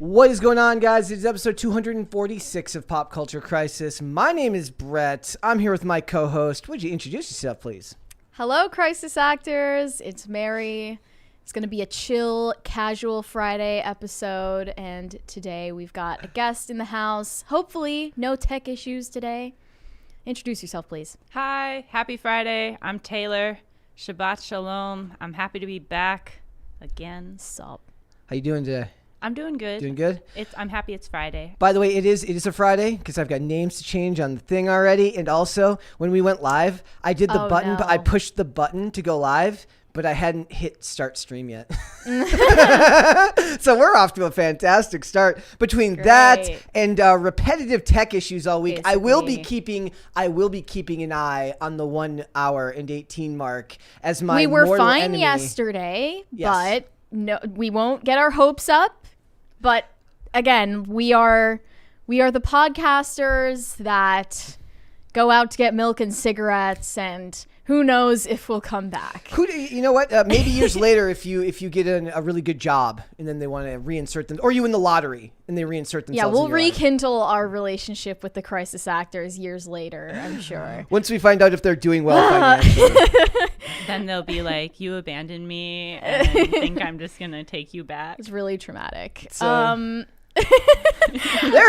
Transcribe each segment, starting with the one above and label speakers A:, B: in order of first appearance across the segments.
A: What is going on, guys? It's episode 246 of Pop Culture Crisis. My name is Brett. I'm here with my co-host. Would you introduce yourself, please?
B: Hello, Crisis Actors. It's Mary. It's going to be a chill, casual Friday episode, and today we've got a guest in the house. Hopefully, no tech issues today. Introduce yourself, please.
C: Hi, happy Friday. I'm Taylor. Shabbat Shalom. I'm happy to be back again.
B: Sup?
A: How you doing today?
C: I'm doing good.
A: Doing good?
C: I'm happy it's Friday.
A: By the way, it is a Friday because I've got names to change on the thing already. And also, when we went live, I did the button, but I pushed the button to go live, but I hadn't hit start stream yet. So we're off to a fantastic start. Between that and repetitive tech issues all week, basically. I will be keeping an eye on the 1 hour and 18 mark as my mortal enemy.
B: We were fine yesterday, but no, we won't get our hopes up. But again, we are the podcasters that go out to get milk and cigarettes, and who knows if we'll come back.
A: You know what? Maybe years later, if you get a really good job, and then they want to reinsert them, or you win the lottery and they reinsert themselves.
B: Yeah, we'll rekindle our relationship with the Crisis Actors years later, I'm sure.
A: Once we find out if they're doing well financially.
C: Then they'll be like, you abandoned me and think I'm just going to take you back.
B: It's really traumatic.
A: There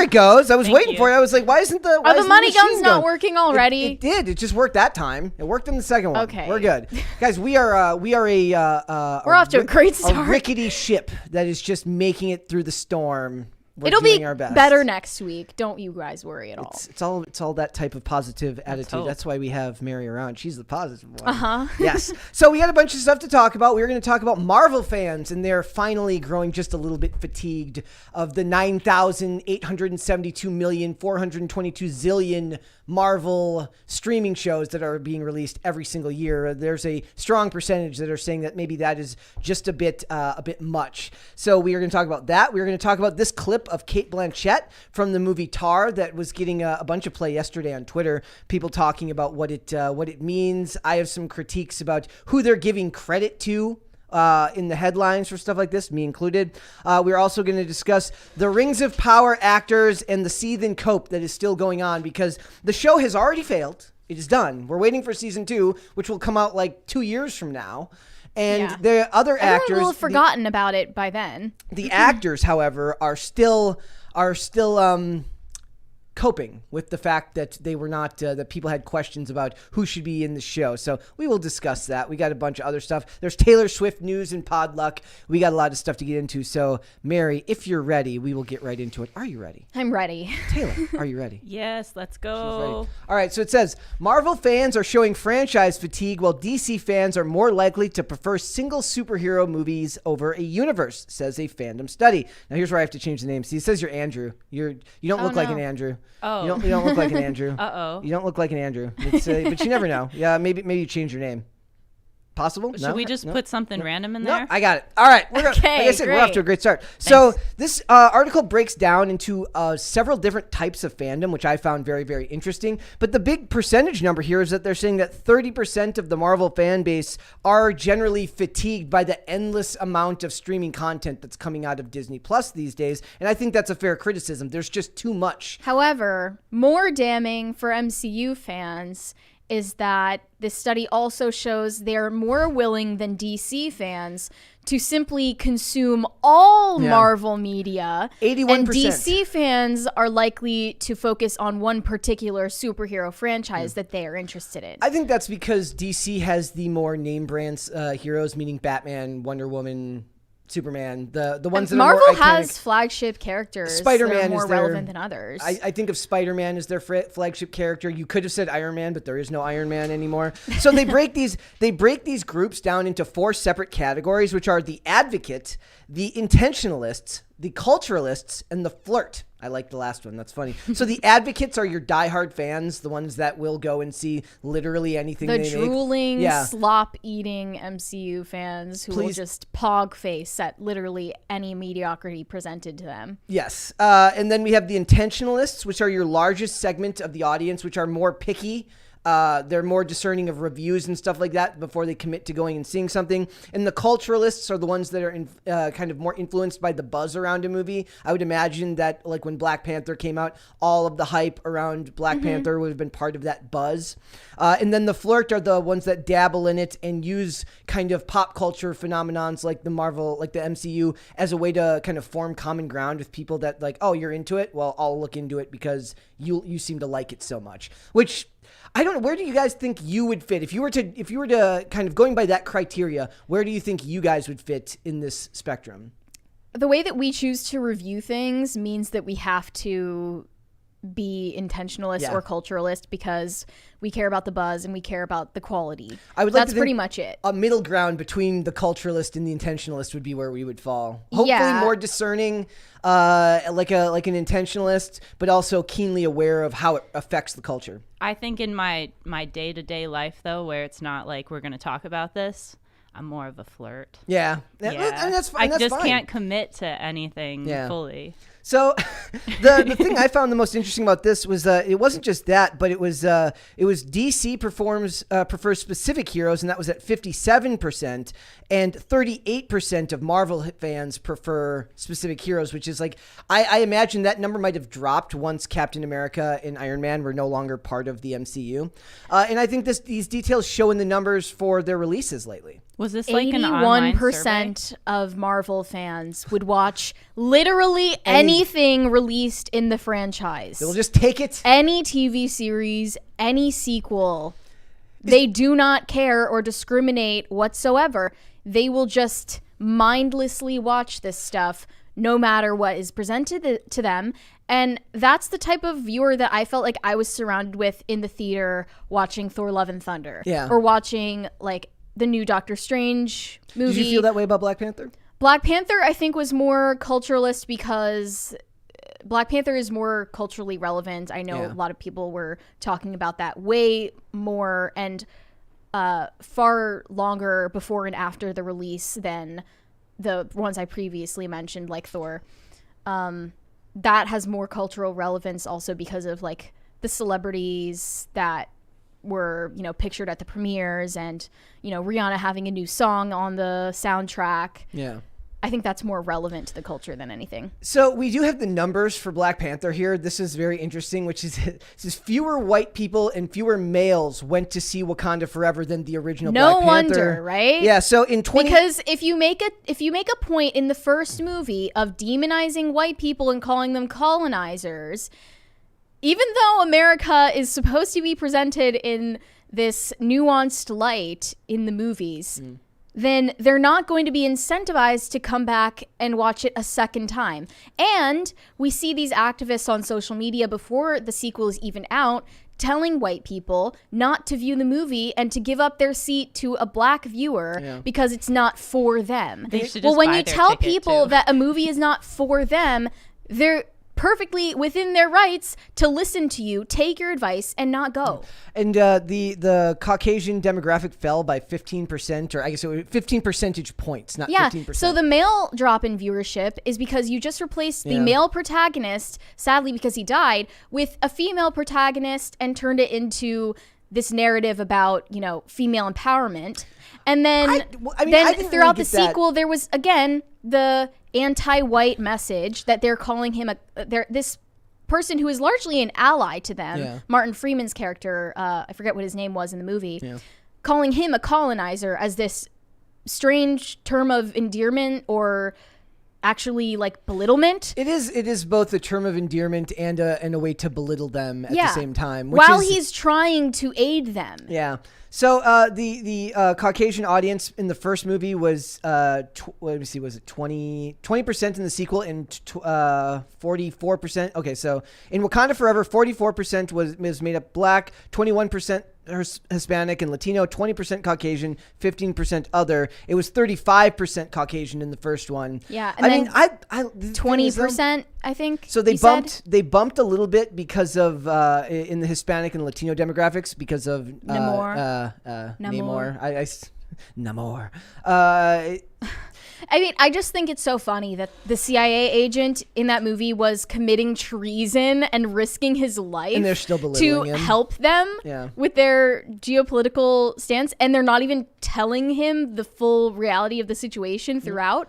A: it goes. I was waiting for it. I was like, why isn't the
B: money guns not working already?
A: It did. It just worked that time. It worked in the second one.
B: Okay.
A: We're good. Guys, we're
B: off to a great start.
A: A rickety ship that is just making it through the storm.
B: It'll be better next week. Don't you guys worry at all.
A: It's all that type of positive attitude. That's why we have Mary around. She's the positive one.
B: Uh-huh.
A: Yes. So we got a bunch of stuff to talk about. We're going to talk about Marvel fans, and they're finally growing just a little bit fatigued of the 9,872,422 zillion Marvel streaming shows that are being released every single year. There's a strong percentage that are saying that maybe that is just a bit much. So we are going to talk about that. We're going to talk about this clip of Cate Blanchett from the movie Tar that was getting a bunch of play yesterday on Twitter. People talking about what it means. I have some critiques about who they're giving credit to in the headlines for stuff like this, me included. We're also going to discuss the Rings of Power actors and the seethe and cope that is still going on because the show has already failed. It is done. We're waiting for season 2, which will come out like 2 years from now. And the other actors...
B: Everyone will have forgotten about it by then.
A: The actors, however, are still coping with the fact that they were not, that people had questions about who should be in the show. So we will discuss that. We got a bunch of other stuff. There's Taylor Swift news and Podluck. We got a lot of stuff to get into. So Mary, if you're ready, we will get right into it. Are you ready?
B: I'm ready.
A: Taylor, are you ready?
C: Yes, let's go.
A: She's ready. All right, so it says, Marvel fans are showing franchise fatigue while DC fans are more likely to prefer single superhero movies over a universe, says a fandom study. Now here's where I have to change the name. See, it says you're Andrew. You don't look like an Andrew.
C: Oh.
A: You don't look like an Andrew.
C: Uh-oh.
A: You don't look like an Andrew. But you never know. Yeah, maybe you change your name. Possible?
C: Should we just put something random in there?
A: No, I got it. All right.
B: Okay,
A: like I said,
B: great.
A: We're off to a great start. Thanks. So this article breaks down into several different types of fandom, which I found very, very interesting. But the big percentage number here is that they're saying that 30% of the Marvel fan base are generally fatigued by the endless amount of streaming content that's coming out of Disney Plus these days. And I think that's a fair criticism. There's just too much.
B: However, more damning for MCU fans is that this study also shows they're more willing than DC fans to simply consume all Marvel media.
A: 81%.
B: And DC fans are likely to focus on one particular superhero franchise that they are interested in.
A: I think that's because DC has the more name brands heroes, meaning Batman, Wonder Woman, Superman, the ones that
B: Marvel
A: are more iconic.
B: has flagship characters
A: Spider-Man
B: that are more
A: is their,
B: relevant than others.
A: I think of Spider-Man as their flagship character. You could have said Iron Man, but there is no Iron Man anymore. So they break these groups down into 4 separate categories, which are the advocate, the intentionalists, the culturalists, and the flirt. I like the last one. That's funny. So the advocates are your diehard fans, the ones that will go and see literally anything they make.
B: The drooling, slop-eating MCU fans who will just pog face at literally any mediocrity presented to them.
A: Yes. And then we have the intentionalists, which are your largest segment of the audience, which are more picky They're more discerning of reviews and stuff like that before they commit to going and seeing something. And the culturalists are the ones that are kind of more influenced by the buzz around a movie. I would imagine that like when Black Panther came out, all of the hype around Black Panther would have been part of that buzz. And then the flirt are the ones that dabble in it and use kind of pop culture phenomenons like the Marvel, like the MCU, as a way to kind of form common ground with people that like, oh, you're into it? Well, I'll look into it because you seem to like it so much. Which I don't know. Where do you guys think you would fit if you were to kind of going by that criteria? Where do you think you guys would fit in this spectrum?
B: The way that we choose to review things means that we have to be intentionalist or culturalist because we care about the buzz and we care about the quality. That's pretty much it.
A: A middle ground between the culturalist and the intentionalist would be where we would fall. Hopefully more discerning, like an intentionalist, but also keenly aware of how it affects the culture.
C: I think in my day-to-day life, though, where it's not like we're going to talk about this, I'm more of a flirt.
A: Yeah. And that's fine.
C: I just can't commit to anything fully.
A: So the thing I found the most interesting about this was it wasn't just that, but it was DC prefers specific heroes, and that was at 57%, and 38% of Marvel fans prefer specific heroes, which is like I imagine that number might have dropped once Captain America and Iron Man were no longer part of the MCU, and I think these details show in the numbers for their releases lately.
C: Was this like an online
B: 81% of Marvel fans would watch literally anything released in the franchise.
A: They'll just take it.
B: Any TV series, any sequel. They do not care or discriminate whatsoever. They will just mindlessly watch this stuff no matter what is presented to them. And that's the type of viewer that I felt like I was surrounded with in the theater watching Thor: Love and Thunder.
A: Yeah.
B: Or watching like the new Doctor Strange movie.
A: Did you feel that way about Black Panther?
B: Black Panther, I think, was more culturalist because Black Panther is more culturally relevant. I know a lot of people were talking about that way more and far longer before and after the release than the ones I previously mentioned, like Thor. That has more cultural relevance also because of like the celebrities that were, pictured at the premieres and, Rihanna having a new song on the soundtrack.
A: Yeah.
B: I think that's more relevant to the culture than anything.
A: So we do have the numbers for Black Panther here. This is very interesting, which is it says fewer white people and fewer males went to see Wakanda Forever than the original Black Panther.
B: No wonder, right?
A: Yeah, so in
B: because if you make a point in the first movie of demonizing white people and calling them colonizers, even though America is supposed to be presented in this nuanced light in the movies, then they're not going to be incentivized to come back and watch it a second time. And we see these activists on social media before the sequel is even out telling white people not to view the movie and to give up their seat to a black viewer because it's not for them. Well, when you tell people that a movie is not for them, they're perfectly within their rights to listen to you, take your advice, and not go.
A: And the Caucasian demographic fell by 15%, or I guess it was 15 percentage points, not 15%.
B: So the male drop in viewership is because you just replaced the male protagonist, sadly because he died, with a female protagonist and turned it into this narrative about, female empowerment. And then, throughout the sequel, there was, again, the anti-white message that they're calling him this person who is largely an ally to them, Martin Freeman's character, I forget what his name was in the movie, calling him a colonizer as this strange term of endearment or actually like belittlement.
A: It is both a term of endearment and a way to belittle them at the same time.
B: While he's trying to aid them.
A: Yeah. So the Caucasian audience in the first movie was was it 20% in the sequel and 44%. Okay, so in Wakanda Forever, 44% was made up black, 21% Hispanic and Latino, 20% Caucasian, 15% other. It was 35% Caucasian in the first one.
B: Yeah, and
A: I
B: 20%, I think.
A: So they bumped a little bit because of in the Hispanic and Latino demographics because of Namor.
B: I mean, I just think it's so funny that the CIA agent in that movie was committing treason and risking his life,
A: and they're still belittling
B: to
A: him.
B: help them with their geopolitical stance, and they're not even telling him the full reality of the situation throughout,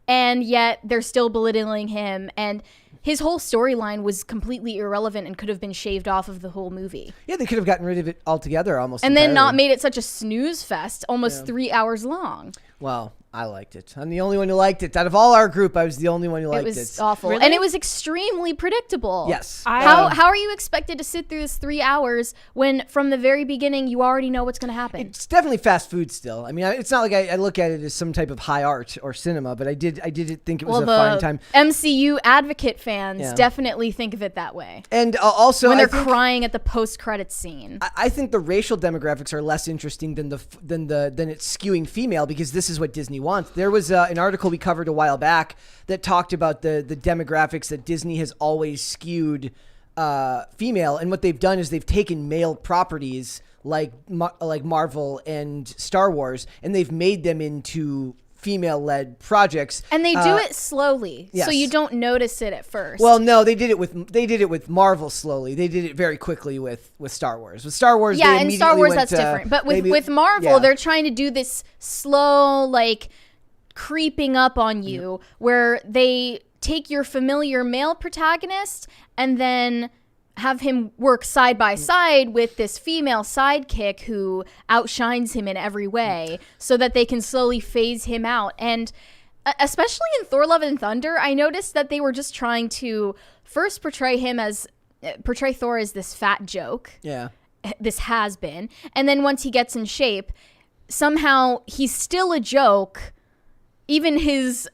B: and yet they're still belittling him, and his whole storyline was completely irrelevant and could have been shaved off of the whole movie.
A: Yeah, they could have gotten rid of it altogether almost
B: and
A: entirely.
B: then not made it such a snooze fest, almost 3 hours long.
A: Well, I liked it. I'm the only one who liked it. Out of all our group, I was the only one who liked it.
B: It was awful.
C: Really?
B: And it was extremely predictable.
A: Yes.
B: How are you expected to sit through this 3 hours when from the very beginning you already know what's going to happen?
A: It's definitely fast food still. I mean, it's not like I look at it as some type of high art or cinema, but I did think it was a fine time.
B: MCU advocate fans definitely think of it that way.
A: And also,
B: when they're crying at the post-credits scene.
A: I think the racial demographics are less interesting than it's skewing female, because this is what Disney wants. There was an article we covered a while back that talked about the demographics that Disney has always skewed female, and what they've done is they've taken male properties like Marvel and Star Wars, and they've made them into female-led projects,
B: and they do it slowly,
A: yes.
B: so you don't notice it at first.
A: Well, no, they did it with Marvel slowly. They did it very quickly with Star Wars. With Star Wars,
B: yeah, and Star Wars that's different. But with Marvel, they're trying to do this slow, like, creeping up on you, where they take your familiar male protagonist and then have him work side by side with this female sidekick who outshines him in every way, so that they can slowly phase him out. And especially in Thor: Love and Thunder, I noticed that they were just trying to first portray Thor as this fat joke.
A: Yeah.
B: This has been. And then once he gets in shape, somehow he's still a joke. Even his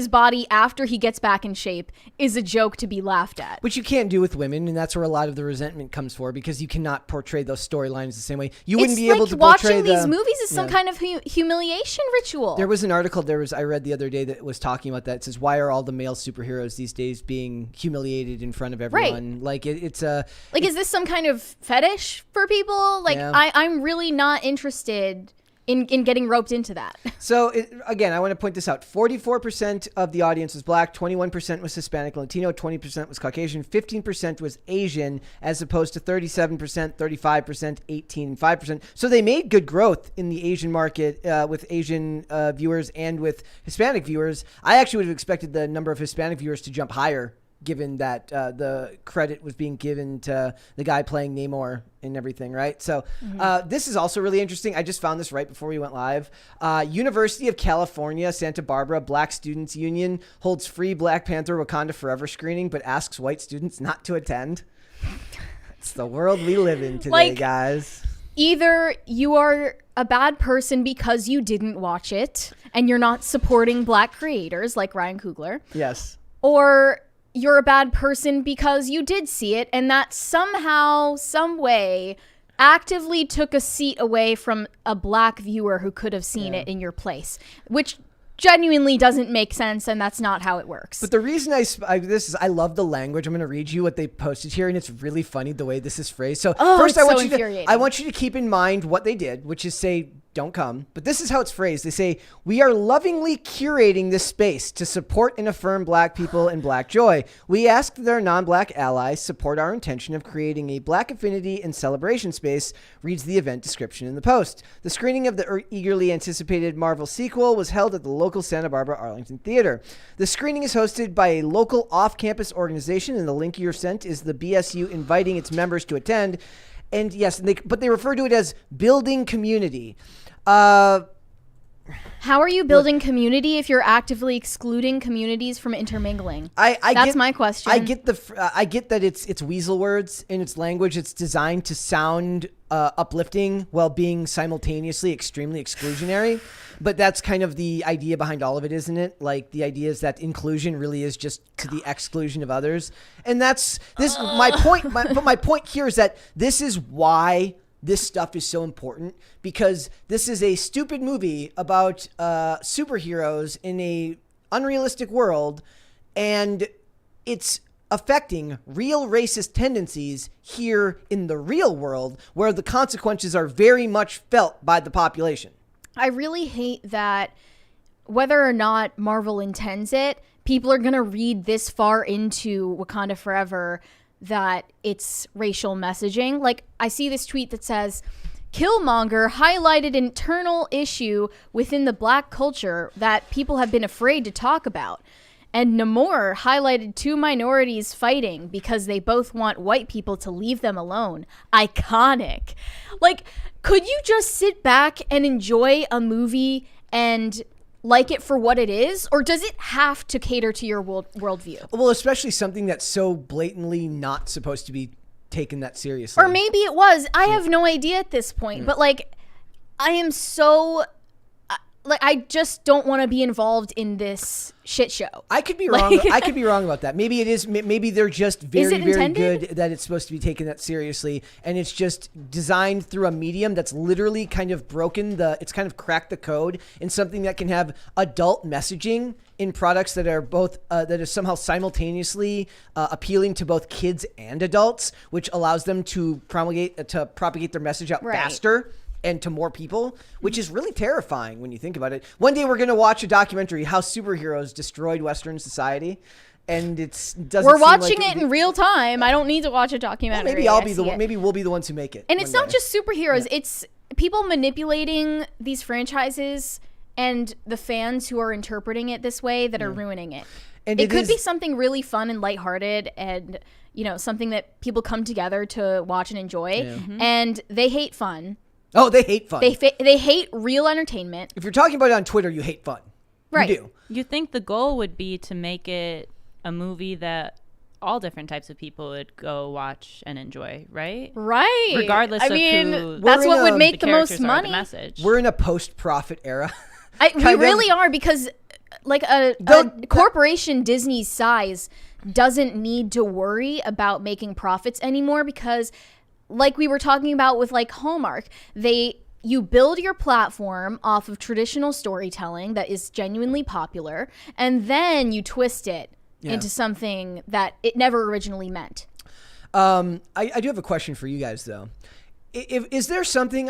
B: body after he gets back in shape is a joke to be laughed at.
A: Which you can't do with women, and that's where a lot of the resentment comes for, because you cannot portray those storylines the same way. You wouldn't be able to portray
B: watching these movies is some kind of humiliation ritual.
A: There was an article I read the other day that was talking about that. It says, why are all the male superheroes these days being humiliated in front of everyone? Right. Like it's a...
B: Like, is this some kind of fetish for people? Like, I'm really not interested in getting roped into that.
A: So, again, I want to point this out. 44% of the audience was black, 21% was Hispanic and Latino, 20% was Caucasian, 15% was Asian, as opposed to 37%, 35%, 18%, and 5%. So they made good growth in the Asian market with Asian viewers and with Hispanic viewers. I actually would have expected the number of Hispanic viewers to jump higher, given that the credit was being given to the guy playing Namor and everything, right? So this is also really interesting. I just found this right before we went live. University of California, Santa Barbara Black Students Union holds free Black Panther Wakanda Forever screening, but asks white students not to attend. It's the world we live in today, guys.
B: Either you are a bad person because you didn't watch it and you're not supporting black creators like Ryan Coogler.
A: Yes.
B: Or you're a bad person because you did see it, and that somehow, some way, actively took a seat away from a black viewer who could have seen it in your place, which genuinely doesn't make sense, and that's not how it works.
A: But the reason I love the language. I'm going to read you what they posted here, and it's really funny the way this is phrased. So first, I want you to keep in mind what they did, which is say, don't come. But this is how it's phrased. They say, we are lovingly curating this space to support and affirm black people and black joy. We ask that our non-black allies support our intention of creating a black affinity and celebration space, reads the event description in the post. The screening of the eagerly anticipated Marvel sequel was held at the local Santa Barbara Arlington Theater. The screening is hosted by a local off-campus organization, and the link you're sent is the BSU inviting its members to attend. And yes, but they refer to it as building community.
B: How are you building community if you're actively excluding communities from intermingling? That's my question.
A: I get that it's weasel words in its language. It's designed to sound uplifting while being simultaneously extremely exclusionary. But that's kind of the idea behind all of it, isn't it? Like, the idea is that inclusion really is just to the exclusion of others. And that's my point. But my point here is that this is why this stuff is so important, because this is a stupid movie about superheroes in a unrealistic world, and it's affecting real racist tendencies here in the real world, where the consequences are very much felt by the population.
B: I really hate that whether or not Marvel intends it, people are going to read this far into Wakanda Forever that it's racial messaging. Like, I see this tweet that says, Killmonger highlighted an internal issue within the black culture that people have been afraid to talk about. And Namor highlighted two minorities fighting because they both want white people to leave them alone. Iconic. Like, could you just sit back and enjoy a movie and like it for what it is? Or does it have to cater to your worldview?
A: Well, especially something that's so blatantly not supposed to be taken that seriously.
B: Or maybe it was. I have no idea at this point. But, like, I am so... like, I just don't want to be involved in this shit show.
A: I could be wrong. I could be wrong about that. Maybe it is. Maybe they're just very, very good that it's supposed to be taken that seriously, and it's just designed through a medium that's literally kind of broken it's kind of cracked the code in something that can have adult messaging in products that are both that is somehow simultaneously appealing to both kids and adults, which allows them to propagate their message out faster and to more people, which is really terrifying when you think about it. One day we're going to watch a documentary, how superheroes destroyed Western society, and
B: we're watching it in real time. I don't need to watch a documentary.
A: Well, maybe we'll be the ones who make it.
B: And it's not just superheroes. Yeah. It's people manipulating these franchises and the fans who are interpreting it this way that are ruining it. And it could be something really fun and lighthearted and, you know, something that people come together to watch and enjoy. Yeah. Mm-hmm. And they hate fun.
A: Oh, they hate fun.
B: They hate real entertainment.
A: If you're talking about it on Twitter, you hate fun.
B: Right.
A: You do.
C: You think the goal would be to make it a movie that all different types of people would go watch and enjoy, right?
B: Right.
C: Regardless of who
B: that's what would make the most money.
A: We're in a post-profit era.
B: We really are, because like a corporation Disney's size doesn't need to worry about making profits anymore, because like we were talking about with like Hallmark, you build your platform off of traditional storytelling that is genuinely popular, and then you twist it into something that it never originally meant.
A: I do have a question for you guys, though. Is there something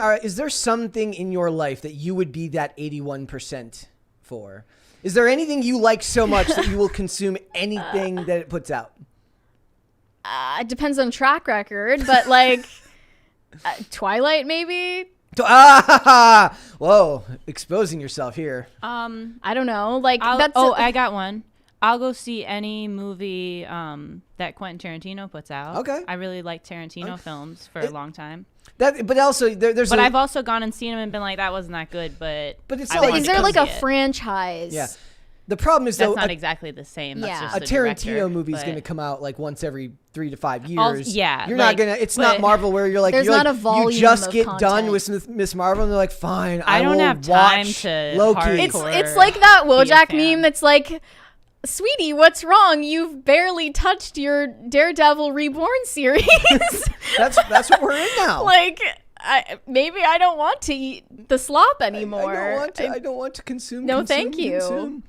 A: in your life that you would be that 81% for? Is there anything you like so much that you will consume anything that it puts out?
B: It depends on track record, but like Twilight, maybe.
A: Whoa, exposing yourself here.
B: I don't know. Like
C: I got one. I'll go see any movie that Quentin Tarantino puts out.
A: Okay.
C: I really like Tarantino films for a long time.
A: But also there's.
C: But I've also gone and seen them and been like, that wasn't that good. But
A: it's
B: not like, is there like a franchise?
A: Yeah. The problem is,
C: that's not exactly the same. That's just
A: a Tarantino movie is going to come out like once every 3 to 5 years. You're not gonna. It's not Marvel where you're like,
B: not a volume.
A: You just get done with Miss Marvel, and they're like, fine.
C: I don't have time to
A: Loki.
B: It's like that Wojak meme that's like, sweetie, what's wrong? You've barely touched your Daredevil Reborn series.
A: that's what we're in now.
B: Like, maybe I don't want to eat the slop anymore.
A: I don't want to consume.
B: No, thank you.
A: Consume.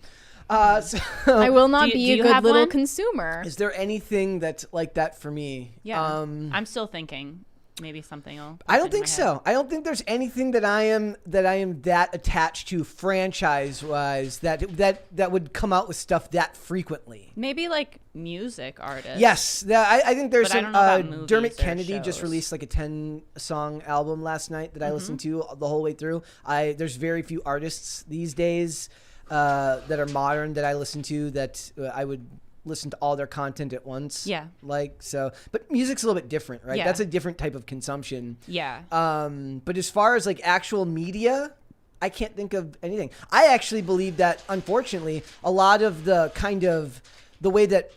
B: I will not be a good little consumer.
A: Is there anything that's like that for me?
C: Yeah, I'm still thinking maybe something else.
A: I don't think so. I don't think there's anything that I am that attached to franchise wise that would come out with stuff that frequently.
C: Maybe like music artists.
A: Yes, I think there's some. Dermot Kennedy
C: shows.
A: just released like a 10-song album last night that I listened to the whole way through. There's very few artists these days that are modern that I listen to that I would listen to all their content at once.
C: Yeah.
A: Like, so, but music's a little bit different, right?
C: Yeah.
A: That's a different type of consumption.
C: Yeah.
A: But as far as like actual media, I can't think of anything. I actually believe that, unfortunately, a lot of the kind of the way that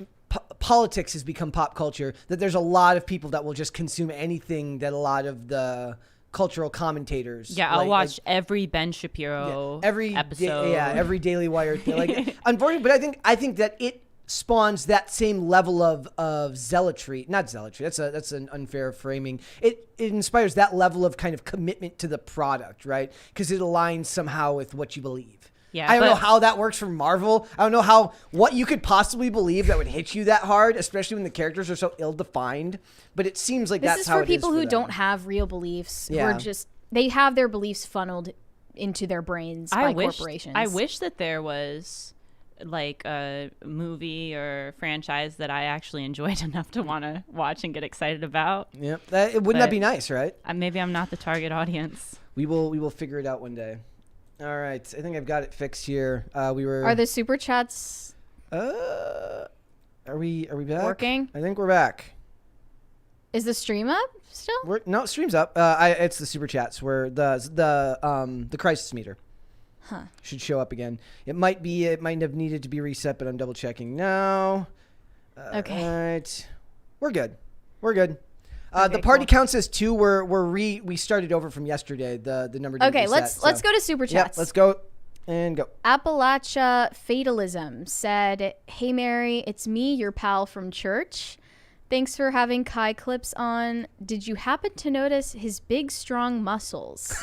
A: politics has become pop culture, that there's a lot of people that will just consume anything that a lot of the cultural commentators.
C: Yeah, I'll watch every Ben Shapiro episode.
A: Every Daily Wire thing. Like, unfortunately, but I think that it spawns that same level of zealotry. Not zealotry. That's an unfair framing. It inspires that level of kind of commitment to the product, right? Because it aligns somehow with what you believe.
C: Yeah,
A: I don't know how that works for Marvel. I don't know what you could possibly believe that would hit you that hard, especially when the characters are so ill-defined. But it seems like that's how it is.
B: This is for people who don't have real beliefs. Yeah. They have their beliefs funneled into their brains by corporations.
C: I wish that there was like a movie or franchise that I actually enjoyed enough to want to watch and get excited about.
A: Yep. Wouldn't that be nice, right?
C: Maybe I'm not the target audience.
A: We will figure it out one day. All right. I think I've got it fixed here.
B: Are the super chats
A: Are we back?
B: working?
A: I think we're back.
B: Is the stream up still?
A: No, stream's up. It's the super chats where the crisis meter should show up again. It might have needed to be reset, but I'm double checking now.
B: Okay.
A: All right. We're good. Okay, the party
B: cool.
A: counts as 2. We started over from yesterday. The number didn't
B: Okay,
A: reset,
B: let's go to super chats.
A: Yeah, let's go and go.
B: Appalachia Fatalism said, "Hey Mary, it's me, your pal from church. Thanks for having Kai clips on. Did you happen to notice his big, strong muscles?"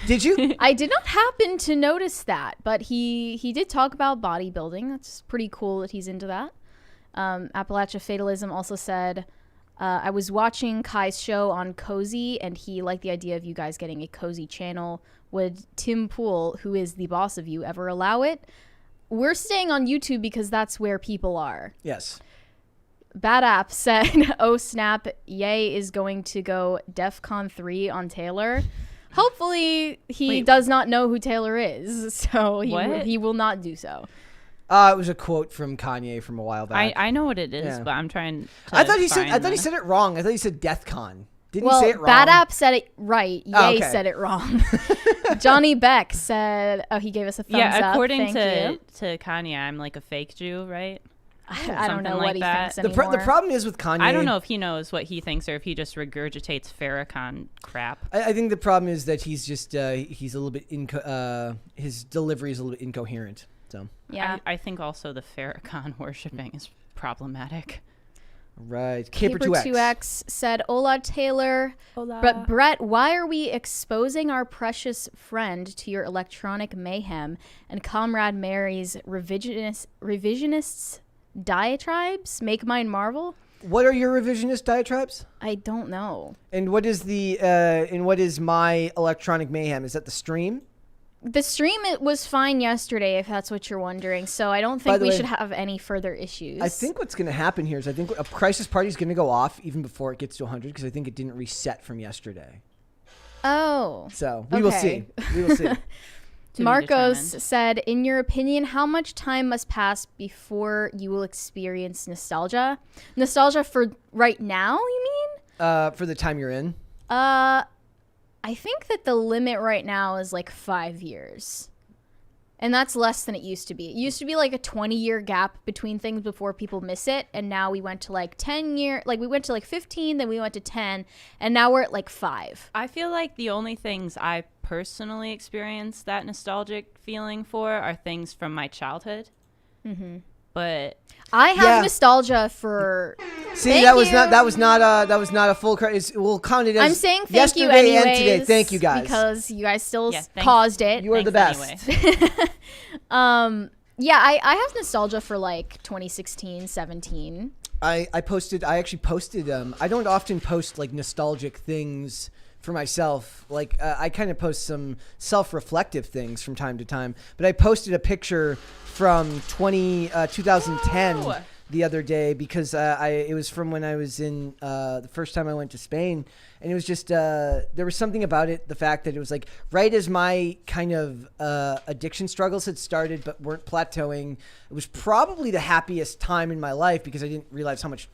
A: Did you?
B: I did not happen to notice that, but he did talk about bodybuilding. That's pretty cool that he's into that. Appalachia Fatalism also said, I was watching Kai's show on Cozy, and he liked the idea of you guys getting a Cozy channel. Would Tim Pool, who is the boss of you, ever allow it? We're staying on YouTube because that's where people are.
A: Yes.
B: Bad App said, oh snap, Ye is going to go DEFCON 3 on Taylor. Hopefully he does not know who Taylor is, so he will not do so.
A: It was a quote from Kanye from a while back.
C: I know what it is, but I'm trying to
A: I thought he said it wrong. I thought he said DeathCon. Didn't he say it wrong?
B: Bad App said it right. Ye said it wrong. Johnny Beck said, he gave us a thumbs up.
C: Yeah, according
B: to
C: Kanye, I'm like a fake Jew, right?
B: I don't know
C: like
B: what he
C: that.
B: thinks anymore.
A: The problem is with Kanye.
C: I don't know if he knows what he thinks or if he just regurgitates Farrakhan crap.
A: I think the problem is that he's just he's a little bit his delivery is a little bit incoherent. So
B: yeah,
C: I think also the Farrakhan worshipping is problematic.
A: Right.
B: Caper 2X said, "Hola Taylor."
C: Hola.
B: But Brett, why are we exposing our precious friend to your electronic mayhem and Comrade Mary's revisionists diatribes? Make mine Marvel.
A: What are your revisionist diatribes?
B: I don't know.
A: And what is my electronic mayhem? Is that the stream?
B: The stream was fine yesterday, if that's what you're wondering. So I don't think we should have any further issues.
A: I think what's going to happen here is I think a crisis party is going to go off even before it gets to 100 because I think it didn't reset from yesterday.
B: Oh.
A: So we will see. We will see.
B: Marcos said, in your opinion, how much time must pass before you will experience nostalgia? Nostalgia for right now, you mean?
A: For the time you're in?
B: I think that the limit right now is like 5 years. And that's less than it used to be. It used to be like a 20-year gap between things before people miss it. And now we went to like 10 year, like we went to like 15, then we went to 10, and now we're at like 5.
C: I feel like the only things I personally experience that nostalgic feeling for are things from my childhood. Mm-hmm. But
B: I have nostalgia for.
A: See, that was not a full. We'll count it as.
B: I'm saying thank you anyways,
A: and today. Thank you guys
B: because you guys still caused it.
A: You are the best.
C: Anyway.
B: Yeah, I have nostalgia for like 2016, 17.
A: I actually posted. I don't often post like nostalgic things for myself. Like I kind of post some self-reflective things from time to time. But I posted a picture from 2010 the other day because it was from when I was in the first time I went to Spain, and it was just there was something about it, the fact that it was like right as my kind of addiction struggles had started but weren't plateauing. It was probably the happiest time in my life because I didn't realize how much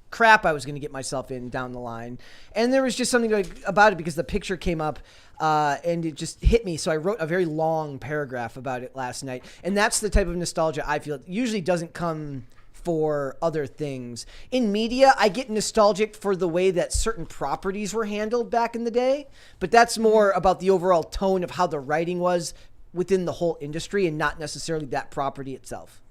A: crap I was going to get myself in down the line. And there was just something about it because the picture came up and it just hit me. So I wrote a very long paragraph about it last night. And that's the type of nostalgia I feel. It usually doesn't come for other things. In media, I get nostalgic for the way that certain properties were handled back in the day. But that's more about the overall tone of how the writing was within the whole industry and not necessarily that property itself.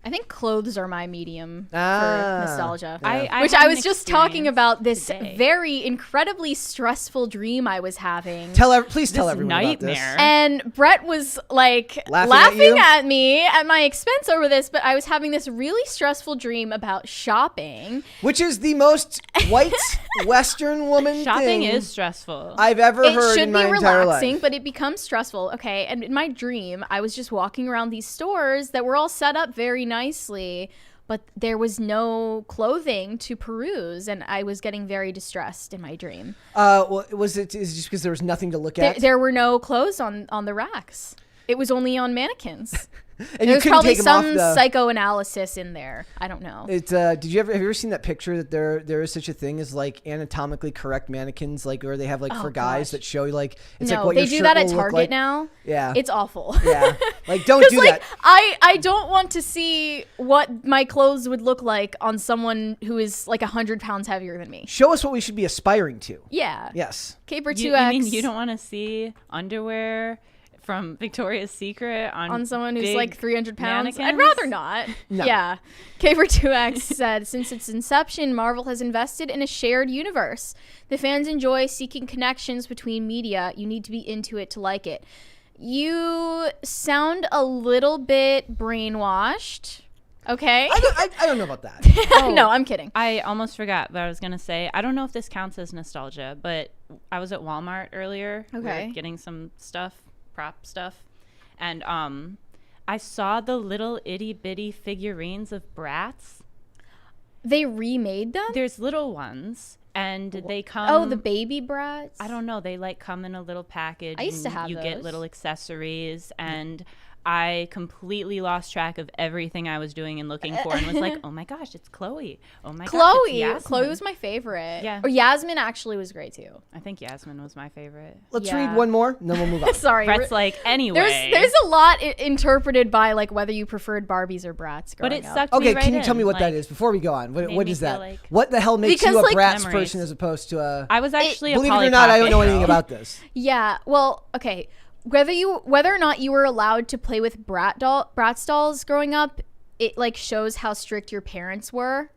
B: I think clothes are my medium for nostalgia.
C: Yeah.
B: Which I was just talking about this very incredibly stressful dream I was having.
A: Please tell everyone
C: nightmare.
A: about this.
B: And Brett was like laughing at me at my expense over this, but I was having this really stressful dream about shopping.
A: Which is the most white Western woman
C: Shopping
A: thing
C: is stressful.
A: I've ever heard in my entire life.
B: It should be relaxing, but it becomes stressful. Okay, and in my dream, I was just walking around these stores that were all set up very nicely, but there was no clothing to peruse, and I was getting very distressed in my dream.
A: Well, is it just because there was nothing to look at?
B: There were no clothes on the racks. It was only on mannequins.
A: And
B: There's probably some psychoanalysis in there. I don't know.
A: Have you ever seen that picture that there is such a thing as like anatomically correct mannequins, like where they have like for guys that show like it's like what
B: they
A: your
B: do
A: shirt
B: that at
A: will look
B: Target
A: like.
B: now.
A: Yeah,
B: it's awful.
A: Yeah, like don't do that.
B: I don't want to see what my clothes would look like on someone who is like 100 pounds heavier than me.
A: Show us what we should be aspiring to.
B: Yeah.
A: Yes.
B: Caper 2X.
C: You mean you don't want to see underwear from Victoria's Secret on
B: someone who's like 300 pounds?
C: mannequins?
B: I'd rather not.
A: No.
B: Yeah. Caper 2X said, since its inception, Marvel has invested in a shared universe. The fans enjoy seeking connections between media. You need to be into it to like it. You sound a little bit brainwashed. Okay.
A: I don't know about that.
B: No, I'm kidding.
C: I almost forgot what I was going to say. I don't know if this counts as nostalgia, but I was at Walmart earlier.
B: Okay.
C: We were getting some prop stuff. And I saw the little itty bitty figurines of Bratz.
B: They remade them?
C: There's little ones. And they come.
B: Oh, the baby Bratz?
C: I don't know. They like come in a little package.
B: I used to have
C: You get
B: those.
C: little accessories, and I completely lost track of everything I was doing and looking for, and was like, "Oh my gosh, it's Chloe! Oh my gosh, it's Yasmin."
B: Chloe was my favorite.
C: Yeah.
B: Or Yasmin actually was great too.
C: I think Yasmin was my favorite.
A: Let's
B: Yeah.
A: read one more, and then we'll move on.
B: Sorry,
C: Brett's like, anyway.
B: there's a lot interpreted by like whether you preferred Barbies or Bratz growing
C: but it
B: up.
C: sucked
A: Okay,
C: me right
A: can you
C: in.
A: tell me what
C: Like,
A: that is before we go on? What
C: made
A: is
C: me
A: that?
C: feel like-
A: What the hell makes
B: Because,
A: you a
B: like,
A: Bratz
C: memories.
A: person as opposed to a?
C: I was actually a
A: Believe
C: Polly
A: it or not, I don't
C: Pocket
A: know anything
C: girl.
A: about this.
B: Yeah. Well, okay. Whether or not you were allowed to play with Bratz dolls growing up, it like shows how strict your parents were.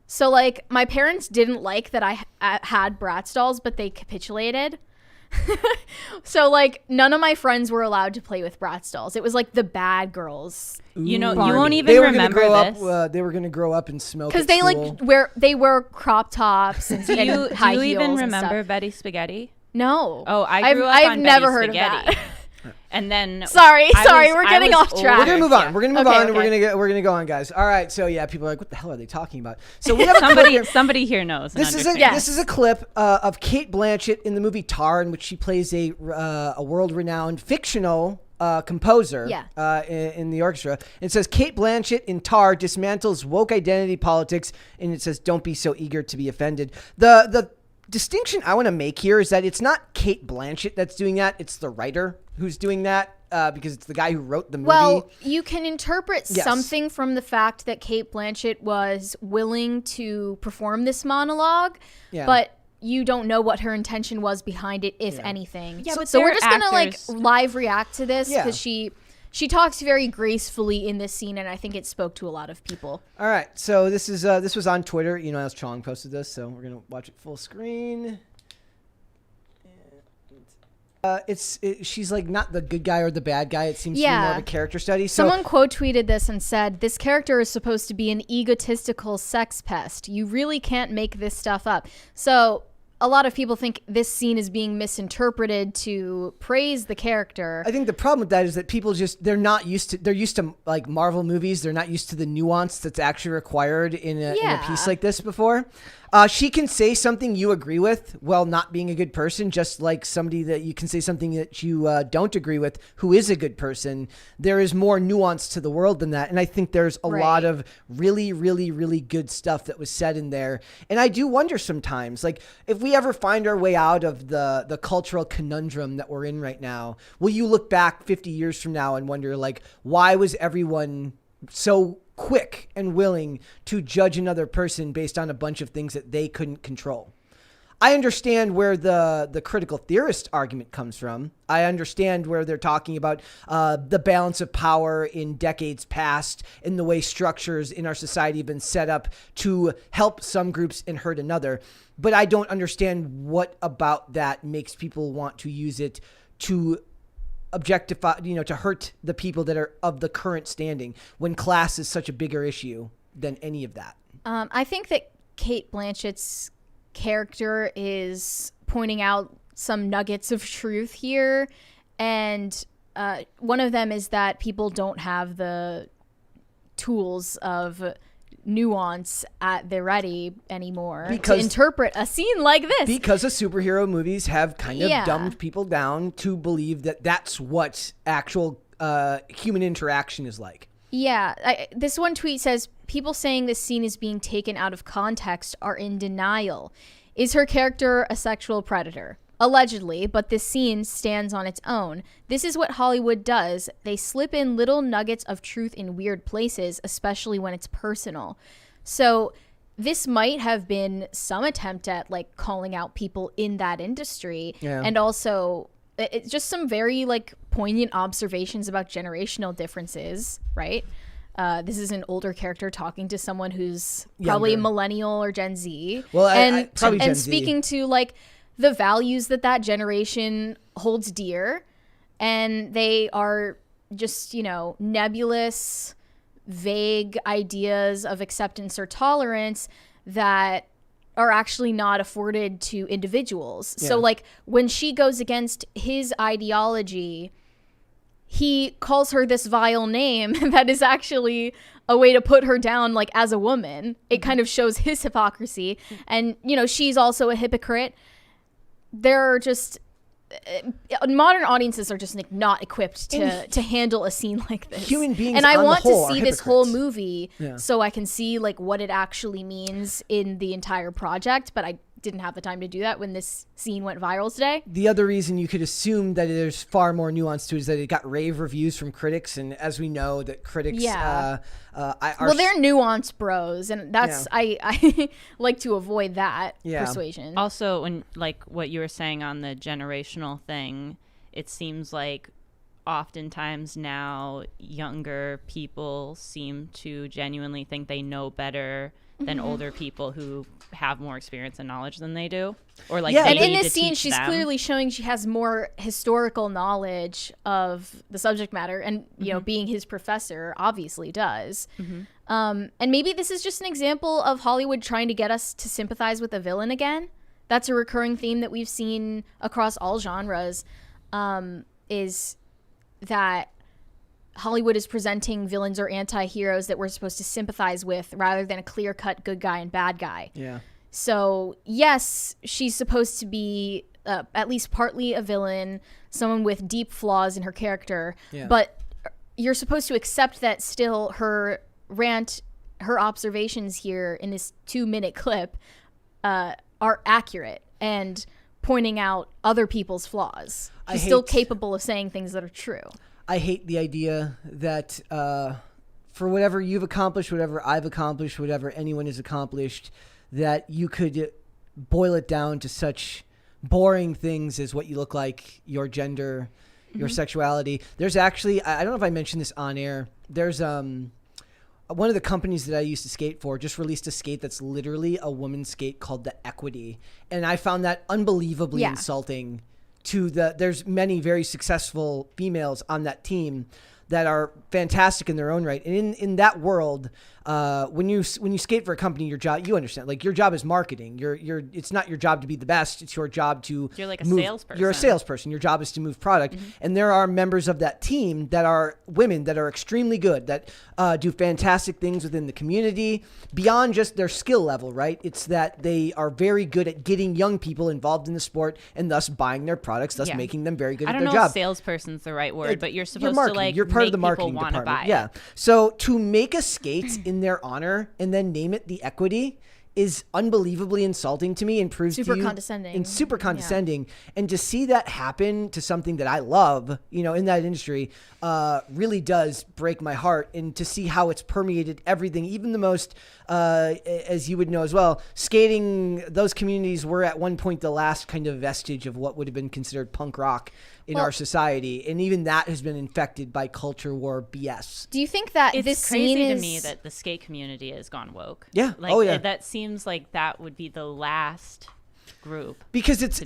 B: So like my parents didn't like that I had Bratz dolls, but they capitulated. So like none of my friends were allowed to play with Bratz dolls. It was like the bad girls.
C: You know,
A: Barbie.
C: you won't even
A: They were gonna
C: remember
A: grow
C: this.
A: up. They were going to grow up and smoke.
B: Because
A: at
B: they wear crop tops and,
C: do you,
B: and high
C: do you
B: heels
C: even
B: and
C: remember
B: stuff.
C: Betty Spaghetti?
B: No.
C: Oh, I grew up
B: I've
C: on
B: never
C: Betty
B: heard
C: Spaghetti.
B: of that.
C: And then
B: Sorry,
C: I
B: we're getting
C: was
B: off track.
A: We're gonna move on. We're gonna move
B: Okay,
A: on, and
B: okay.
A: we're gonna go on, guys. All right. So yeah, people are like, "What the hell are they talking about?" So we have a clip here.
C: somebody here knows. and
A: This is
C: understands.
A: a clip of Kate Blanchett in the movie Tar, in which she plays a world-renowned fictional composer in the orchestra. It says Kate Blanchett in Tar dismantles woke identity politics, and it says, "Don't be so eager to be offended." The distinction I want to make here is that it's not Kate Blanchett that's doing that; it's the writer who's doing that. Because it's the guy who wrote the movie.
B: Well, you can interpret
A: Yes.
B: something from the fact that Kate Blanchett was willing to perform this monologue, but you don't know what her intention was behind it, if anything.
C: Yeah, but
B: so we're
C: they're
B: just gonna like
C: actors.
B: live react to this
A: Yeah.
B: because she talks very gracefully in this scene, and I think it spoke to a lot of people.
A: All right, so this was on Twitter. You know, as Chong posted this, so we're gonna watch it full screen. She's like not the good guy or the bad guy. It seems to be more of a character study. So
B: Someone quote tweeted this and said, "This character is supposed to be an egotistical sex pest. You really can't make this stuff up." So a lot of people think this scene is being misinterpreted to praise the character.
A: I think the problem with that is that people they're used to like Marvel movies. They're not used to the nuance that's actually required in a piece like this before. She can say something you agree with while not being a good person, just like somebody that you can say something that you don't agree with who is a good person. There is more nuance to the world than that. And I think there's a lot of really, really, really good stuff that was said in there. And I do wonder sometimes, like, if we ever find our way out of the cultural conundrum that we're in right now, will you look back 50 years from now and wonder, like, why was everyone so quick and willing to judge another person based on a bunch of things that they couldn't control? I understand where the critical theorist argument comes from. I understand where they're talking about the balance of power in decades past and the way structures in our society have been set up to help some groups and hurt another. But I don't understand what about that makes people want to use it to objectify, to hurt the people that are of the current standing when class is such a bigger issue than any of that.
B: I think that Cate Blanchett's character is pointing out some nuggets of truth here, and one of them is that people don't have the tools of nuance at their ready anymore to interpret a scene like this,
A: because the superhero movies have kind of dumbed people down to believe that that's what actual human interaction is like.
B: This one tweet says, people saying this scene is being taken out of context are in denial. Is her character a sexual predator? Allegedly, but this scene stands on its own. This is what Hollywood does. They slip in little nuggets of truth in weird places, especially when it's personal. So this might have been some attempt at like calling out people in that industry, and also it's just some very like poignant observations about generational differences, right? This is an older character talking to someone who's probably a millennial or Gen Z.
A: Well, probably Gen
B: and
A: Z.
B: Speaking to like the values that generation holds dear, and they are just, nebulous, vague ideas of acceptance or tolerance that are actually not afforded to individuals. So like when she goes against his ideology, he calls her this vile name that is actually a way to put her down, like, as a woman. It kind of shows his hypocrisy. And, she's also a hypocrite. There are just modern audiences are just like not equipped to handle a scene like this.
A: Human beings,
B: and I
A: on
B: want
A: the whole,
B: to see
A: are
B: this whole
A: hypocrites.
B: movie so I can see like what it actually means in the entire project. But I didn't have the time to do that when this scene went viral today.
A: The other reason you could assume that there's far more nuance to it is that it got rave reviews from critics, and as we know, that critics
B: they're nuance bros, and that's I like to avoid that persuasion.
C: Also, when like what you were saying on the generational thing, it seems like oftentimes now younger people seem to genuinely think they know better than older people who have more experience and knowledge than they do, or like
B: and in this scene she's clearly showing she has more historical knowledge of the subject matter, and being his professor obviously does. And maybe this is just an example of Hollywood trying to get us to sympathize with a villain again. That's a recurring theme that we've seen across all genres, is that Hollywood is presenting villains or anti-heroes that we're supposed to sympathize with rather than a clear-cut good guy and bad guy.
A: Yeah.
B: So, yes, she's supposed to be at least partly a villain, someone with deep flaws in her character, but you're supposed to accept that still her rant, her observations here in this 2-minute clip are accurate and pointing out other people's flaws. She's still capable of saying things that are true.
A: I hate the idea that for whatever you've accomplished, whatever I've accomplished, whatever anyone has accomplished, that you could boil it down to such boring things as what you look like, your gender, your sexuality. There's actually, I don't know if I mentioned this on air, there's one of the companies that I used to skate for just released a skate that's literally a woman's skate called the Equity. And I found that unbelievably insulting to there's many very successful females on that team that are fantastic in their own right. And in that world, when you skate for a company, your job, you understand, like your job is marketing. It's not your job to be the best. It's your job to
C: You're like a salesperson.
A: You're a salesperson. Your job is to move product. And there are members of that team that are women that are extremely good, that do fantastic things within the community beyond just their skill level, right? It's that they are very good at getting young people involved in the sport and thus buying their products, thus making them very good at their job.
C: I don't know if salesperson's the right word, but you're supposed to like
A: you're part of the marketing
C: department.
A: Yeah. So to make a skate in their honor and then name it the Equity is unbelievably insulting to me and proves
B: super
A: to you
B: condescending
A: and super condescending. And to see that happen to something that I love, in that industry, really does break my heart. And to see how it's permeated everything, even the most, as you would know as well, skating, those communities were at one point the last kind of vestige of what would have been considered punk rock in our society, and even that has been infected by culture war BS.
B: Do you think that
C: it's
B: this
C: crazy
B: scene
C: to
B: is
C: me that the skate community has gone woke?
A: Yeah.
C: Like, that seems like that would be the last group,
A: because it's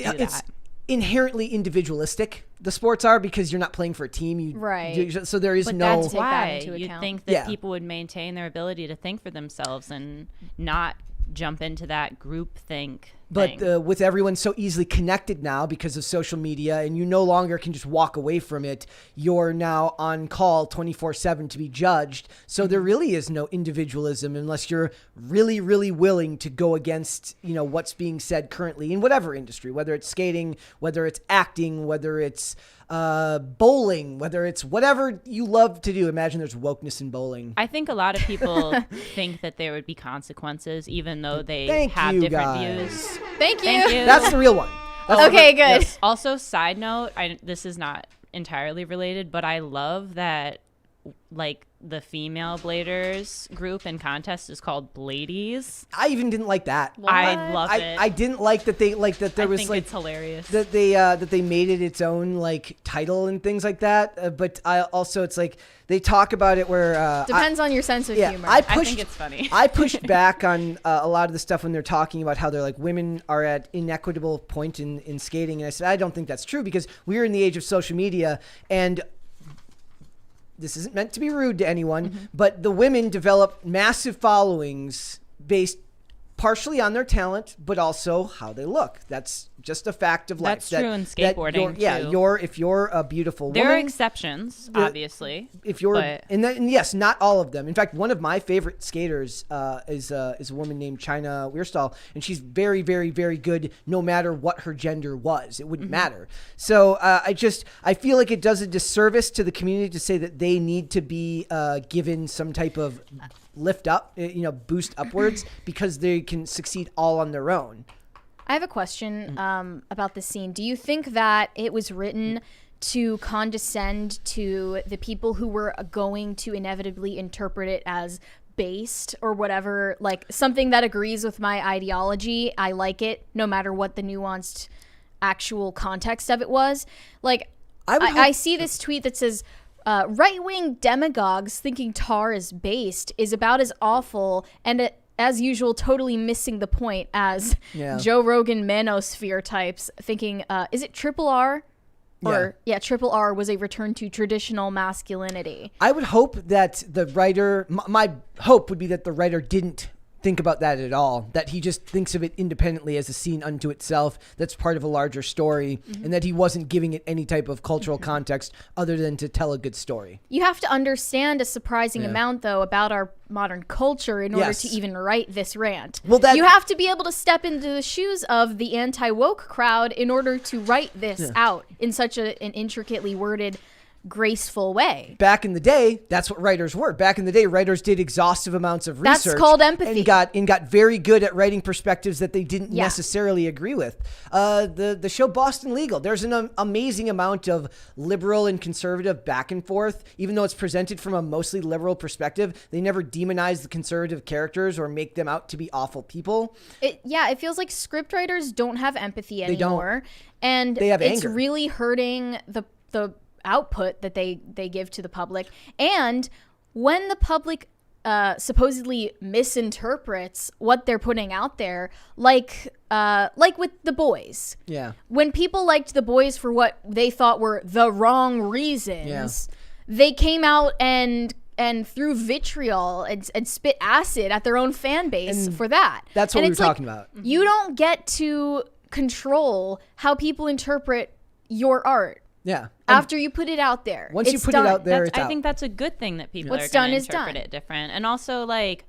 A: inherently individualistic. The sports are, because you're not playing for a team,
B: right?
A: So there is
C: but
A: no.
C: that's why
B: you
C: think that people would maintain their ability to think for themselves and not jump into that group think.
A: But with everyone so easily connected now because of social media, and you no longer can just walk away from it, you're now on call 24/7 to be judged. So there really is no individualism unless you're really, really willing to go against, what's being said currently in whatever industry, whether it's skating, whether it's acting, whether it's bowling, whether it's whatever you love to do. Imagine there's wokeness in bowling.
C: I think a lot of people think that there would be consequences, even though they have different views.
B: Thank you.
A: That's the real one.
B: Okay, good.
C: Yes. Also, side note, this is not entirely related, but I love that, like, the female bladers group and contest is called Bladies.
A: I even didn't like that.
B: What?
C: I love it.
A: I didn't like that there was
C: think
A: like
C: it's hilarious
A: that they made it its own like title and things like that. But I also, it's like they talk about it where
B: depends on your sense of humor.
C: I think it's funny.
A: I pushed back on a lot of the stuff when they're talking about how they're like women are at inequitable point in skating, and I said I don't think that's true because we're in the age of social media and. This isn't meant to be rude to anyone, but the women develop massive followings based partially on their talent, but also how they look. That's just a fact of life.
C: That's true in skateboarding, too.
A: If you're a beautiful woman.
C: There are exceptions, obviously.
A: If you're, and yes, not all of them. In fact, one of my favorite skaters is a woman named China Weirstall, and she's very, very, very good no matter what her gender was. It wouldn't matter. So I feel like it does a disservice to the community to say that they need to be given some type of lift up, boost upwards because they can succeed all on their own.
B: I have a question about this scene. Do you think that it was written to condescend to the people who were going to inevitably interpret it as based or whatever, like something that agrees with my ideology? I like it no matter what the nuanced actual context of it was. Like, I see this tweet that says, right-wing demagogues thinking Tar is based is about as awful and as usual totally missing the point as Joe Rogan manosphere types thinking is it Triple R? Triple R was a return to traditional masculinity.
A: I would hope that the writer, my hope would be that the writer didn't think about that at all, that he just thinks of it independently as a scene unto itself that's part of a larger story, and that he wasn't giving it any type of cultural context other than to tell a good story.
B: You have to understand a surprising amount, though, about our modern culture in order to even write this rant. Well, you have to be able to step into the shoes of the anti-woke crowd in order to write this out in such an intricately worded, graceful way.
A: Back in the day, that's what writers were. Back in the day, writers did exhaustive amounts of research.
B: That's called empathy.
A: And got very good at writing perspectives that they didn't necessarily agree with. The show Boston Legal, there's an amazing amount of liberal and conservative back and forth. Even though it's presented from a mostly liberal perspective, they never demonize the conservative characters or make them out to be awful people.
B: It feels like scriptwriters don't have empathy anymore.
A: And they have
B: it's
A: anger.
B: really hurting the output that they give to the public. And when the public supposedly misinterprets what they're putting out there, like with The Boys. Yeah. When people liked The Boys for what they thought were the wrong reasons, they came out and threw vitriol and spit acid at their own fan base for that.
A: That's what we were talking about.
B: You don't get to control how people interpret your art.
A: Yeah.
B: After you put it out there.
A: Once you put it out there,
C: I think that's a good thing that people are going to interpret it different. And also, like,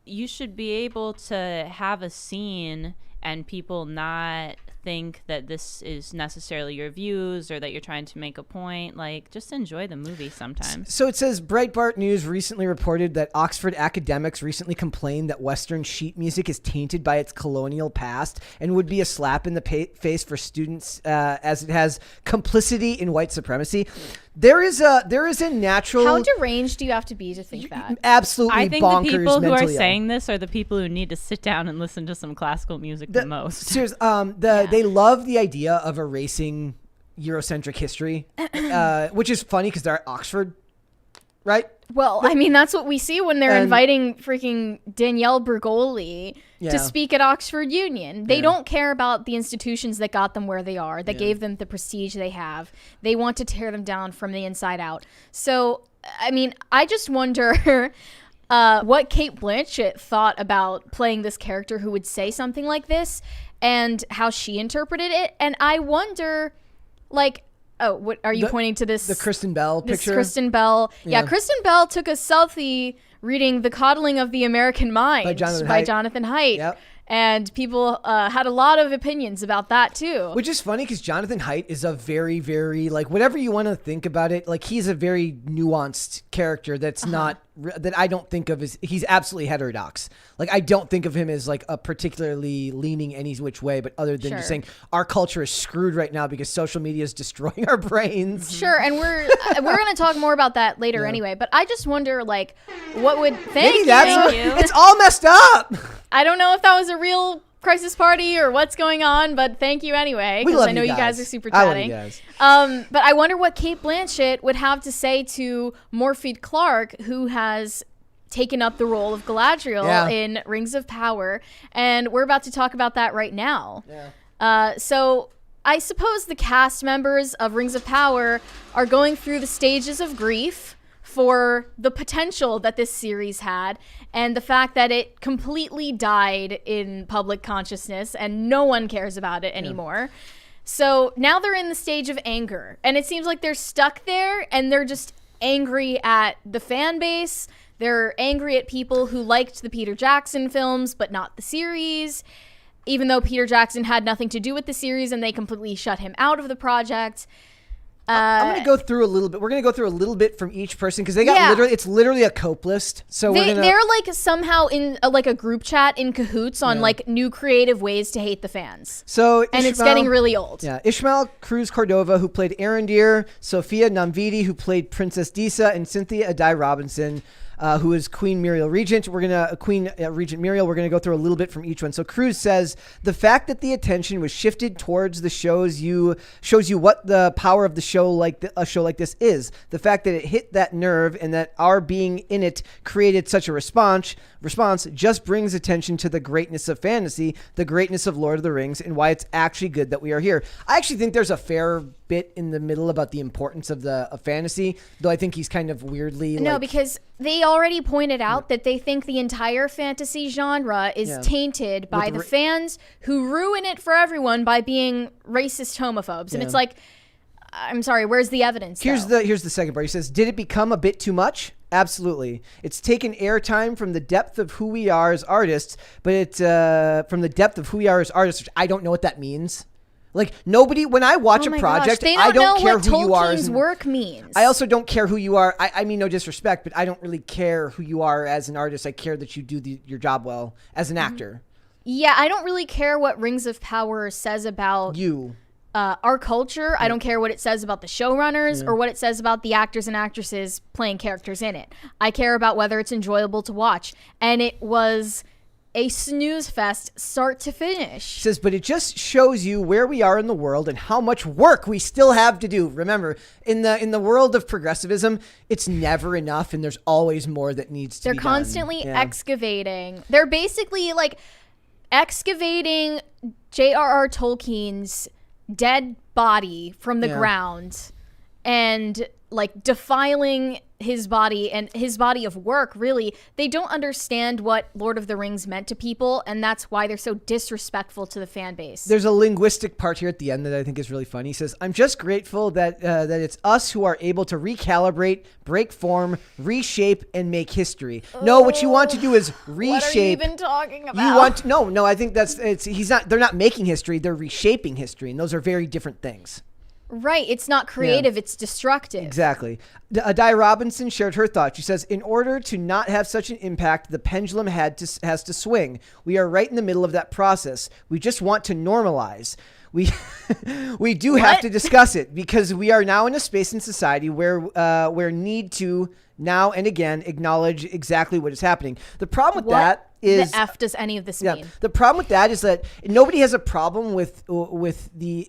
C: you should be able to have a scene and people not think that this is necessarily your views or that you're trying to make a point. Like, just enjoy the movie sometimes.
A: So it says Breitbart News recently reported that Oxford academics recently complained that Western sheet music is tainted by its colonial past and would be a slap in the face for students as it has complicity in white supremacy. There is a natural.
B: How deranged do you have to be to think that?
A: Absolutely,
C: I think
A: bonkers
C: the people who are
A: mentally ill.
C: saying this are the people who need to sit down and listen to some classical music the most.
A: Seriously, they love the idea of erasing Eurocentric history, which is funny because they're at Oxford, right?
B: Well, I mean, that's what we see when they're inviting freaking Danielle Bergoli to speak at Oxford Union. They don't care about the institutions that got them where they are, that gave them the prestige they have. They want to tear them down from the inside out. So, I mean, I just wonder what Cate Blanchett thought about playing this character who would say something like this and how she interpreted it. And I wonder, like... Oh, what are you pointing to this?
A: The Kristen Bell picture?
B: This Kristen Bell. Yeah, Kristen Bell took a selfie reading The Coddling of the American Mind by Jonathan Haidt.
A: Yep.
B: And people had a lot of opinions about that, too.
A: Which is funny because Jonathan Haidt is a very, very, like, whatever you want to think about it, like, he's a very nuanced character that's not, that I don't think of as, he's absolutely heterodox. Like, I don't think of him as, like, a particularly leaning any which way, but other than just saying our culture is screwed right now because social media is destroying our brains.
B: Sure, and we're going to talk more about that later anyway, but I just wonder, like, what would, thank you.
A: It's all messed up.
B: I don't know if that was a real crisis party or what's going on, but thank you anyway, because I know you guys are super chatting.
A: I love you guys.
B: But I wonder what Cate Blanchett would have to say to Morphy Clark, who has taken up the role of Galadriel in Rings of Power, and we're about to talk about that right now. So I suppose the cast members of Rings of Power are going through the stages of grief for the potential that this series had and the fact that it completely died in public consciousness and no one cares about it anymore. So now they're in the stage of anger, and it seems like they're stuck there and they're just angry at the fan base. They're angry at people who liked the Peter Jackson films but not the series, even though Peter Jackson had nothing to do with the series and they completely shut him out of the project.
A: I'm going to go through a little bit. We're going to go through a little bit from each person because they got it's literally a cope list. So
B: they're like somehow in a group chat in cahoots on like new creative ways to hate the fans.
A: So
B: and it's getting really old.
A: Yeah, Ishmael Cruz Cordova, who played Arondir, Sophia Namvidi, who played Princess Disa, and Cynthia Adai Robinson, who is Queen Muriel Regent. Queen Regent Muriel. We're gonna go through a little bit from each one. So Cruz says the fact that the attention was shifted towards the shows shows you what the power of the show a show like this is. The fact that it hit that nerve and that our being in it created such a response just brings attention to the greatness of fantasy, the greatness of Lord of the Rings, and why it's actually good that we are here. I actually think there's a fair bit in the middle about the importance of fantasy, though I think he's kind of weirdly
B: because they already pointed out that they think the entire fantasy genre is tainted by the fans who ruin it for everyone by being racist homophobes. And it's like, I'm sorry, where's the evidence?
A: Here's the second part. He says, did it become a bit too much? Absolutely. It's taken airtime from the depth of who we are as artists, but it's from the depth of who we are as artists, which I don't know what that means. Like, nobody, when I watch a project, I don't care who you are.
B: Tolkien's work means.
A: I also don't care who you are. I mean, no disrespect, but I don't really care who you are as an artist. I care that you do your job well as an actor.
B: Yeah, I don't really care what Rings of Power says about
A: you.
B: Our culture. I don't care what it says about the showrunners or what it says about the actors and actresses playing characters in it. I care about whether it's enjoyable to watch. And it was a snooze fest start to finish.
A: It says, but it just shows you where we are in the world and how much work we still have to do. Remember, in the world of progressivism, it's never enough and there's always more that needs to be done.
B: They're constantly excavating. They're basically like excavating J.R.R. Tolkien's dead body from the ground and like defiling his body and his body of work. Really, they don't understand what Lord of the Rings meant to people, and that's why they're so disrespectful to the fan base.
A: There's a linguistic part here at the end that I think is really funny. He says, I'm just grateful that that it's us who are able to recalibrate, break form, reshape, and make history. No, what you want to do is reshape.
B: What are you even talking about?
A: You want to, no, I think they're not making history, they're reshaping history, and those are very different things.
B: Right. It's not creative. It's destructive.
A: Exactly. Di Robinson shared her thoughts. She says, in order to not have such an impact, the pendulum has to swing. We are right in the middle of that process. We just want to normalize. We do have to discuss it because we are now in a space in society where need to now and again acknowledge exactly what is happening. The problem with that is,
B: the F does any of this mean?
A: The problem with that is that nobody has a problem with the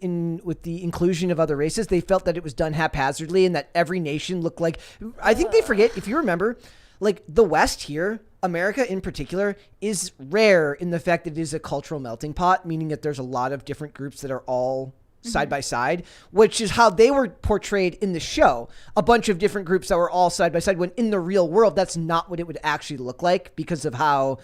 A: inclusion of other races. They felt that it was done haphazardly and that every nation looked like. I think they forget, if you remember, like the West here, America in particular, is rare in the fact that it is a cultural melting pot, meaning that there's a lot of different groups that are all side by side, which is how they were portrayed in the show. A bunch of different groups that were all side by side, when in the real world, that's not what it would actually look like because of how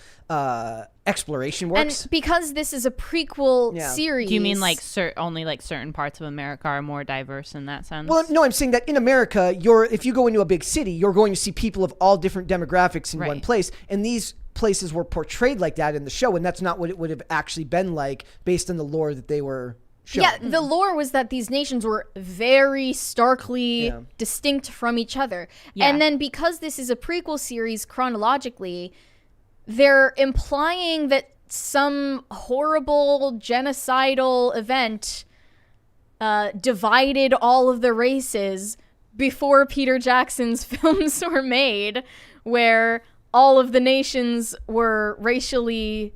A: exploration works. And
B: because this is a prequel series.
C: Do you mean like only like certain parts of America are more diverse in that sense?
A: Well, no, I'm saying that in America, if you go into a big city, you're going to see people of all different demographics in one place. And these places were portrayed like that in the show, and that's not what it would have actually been like based on the lore that they were showing.
B: Yeah, the lore was that these nations were very starkly distinct from each other. Yeah. And then because this is a prequel series chronologically, they're implying that some horrible genocidal event divided all of the races before Peter Jackson's films were made, where all of the nations were racially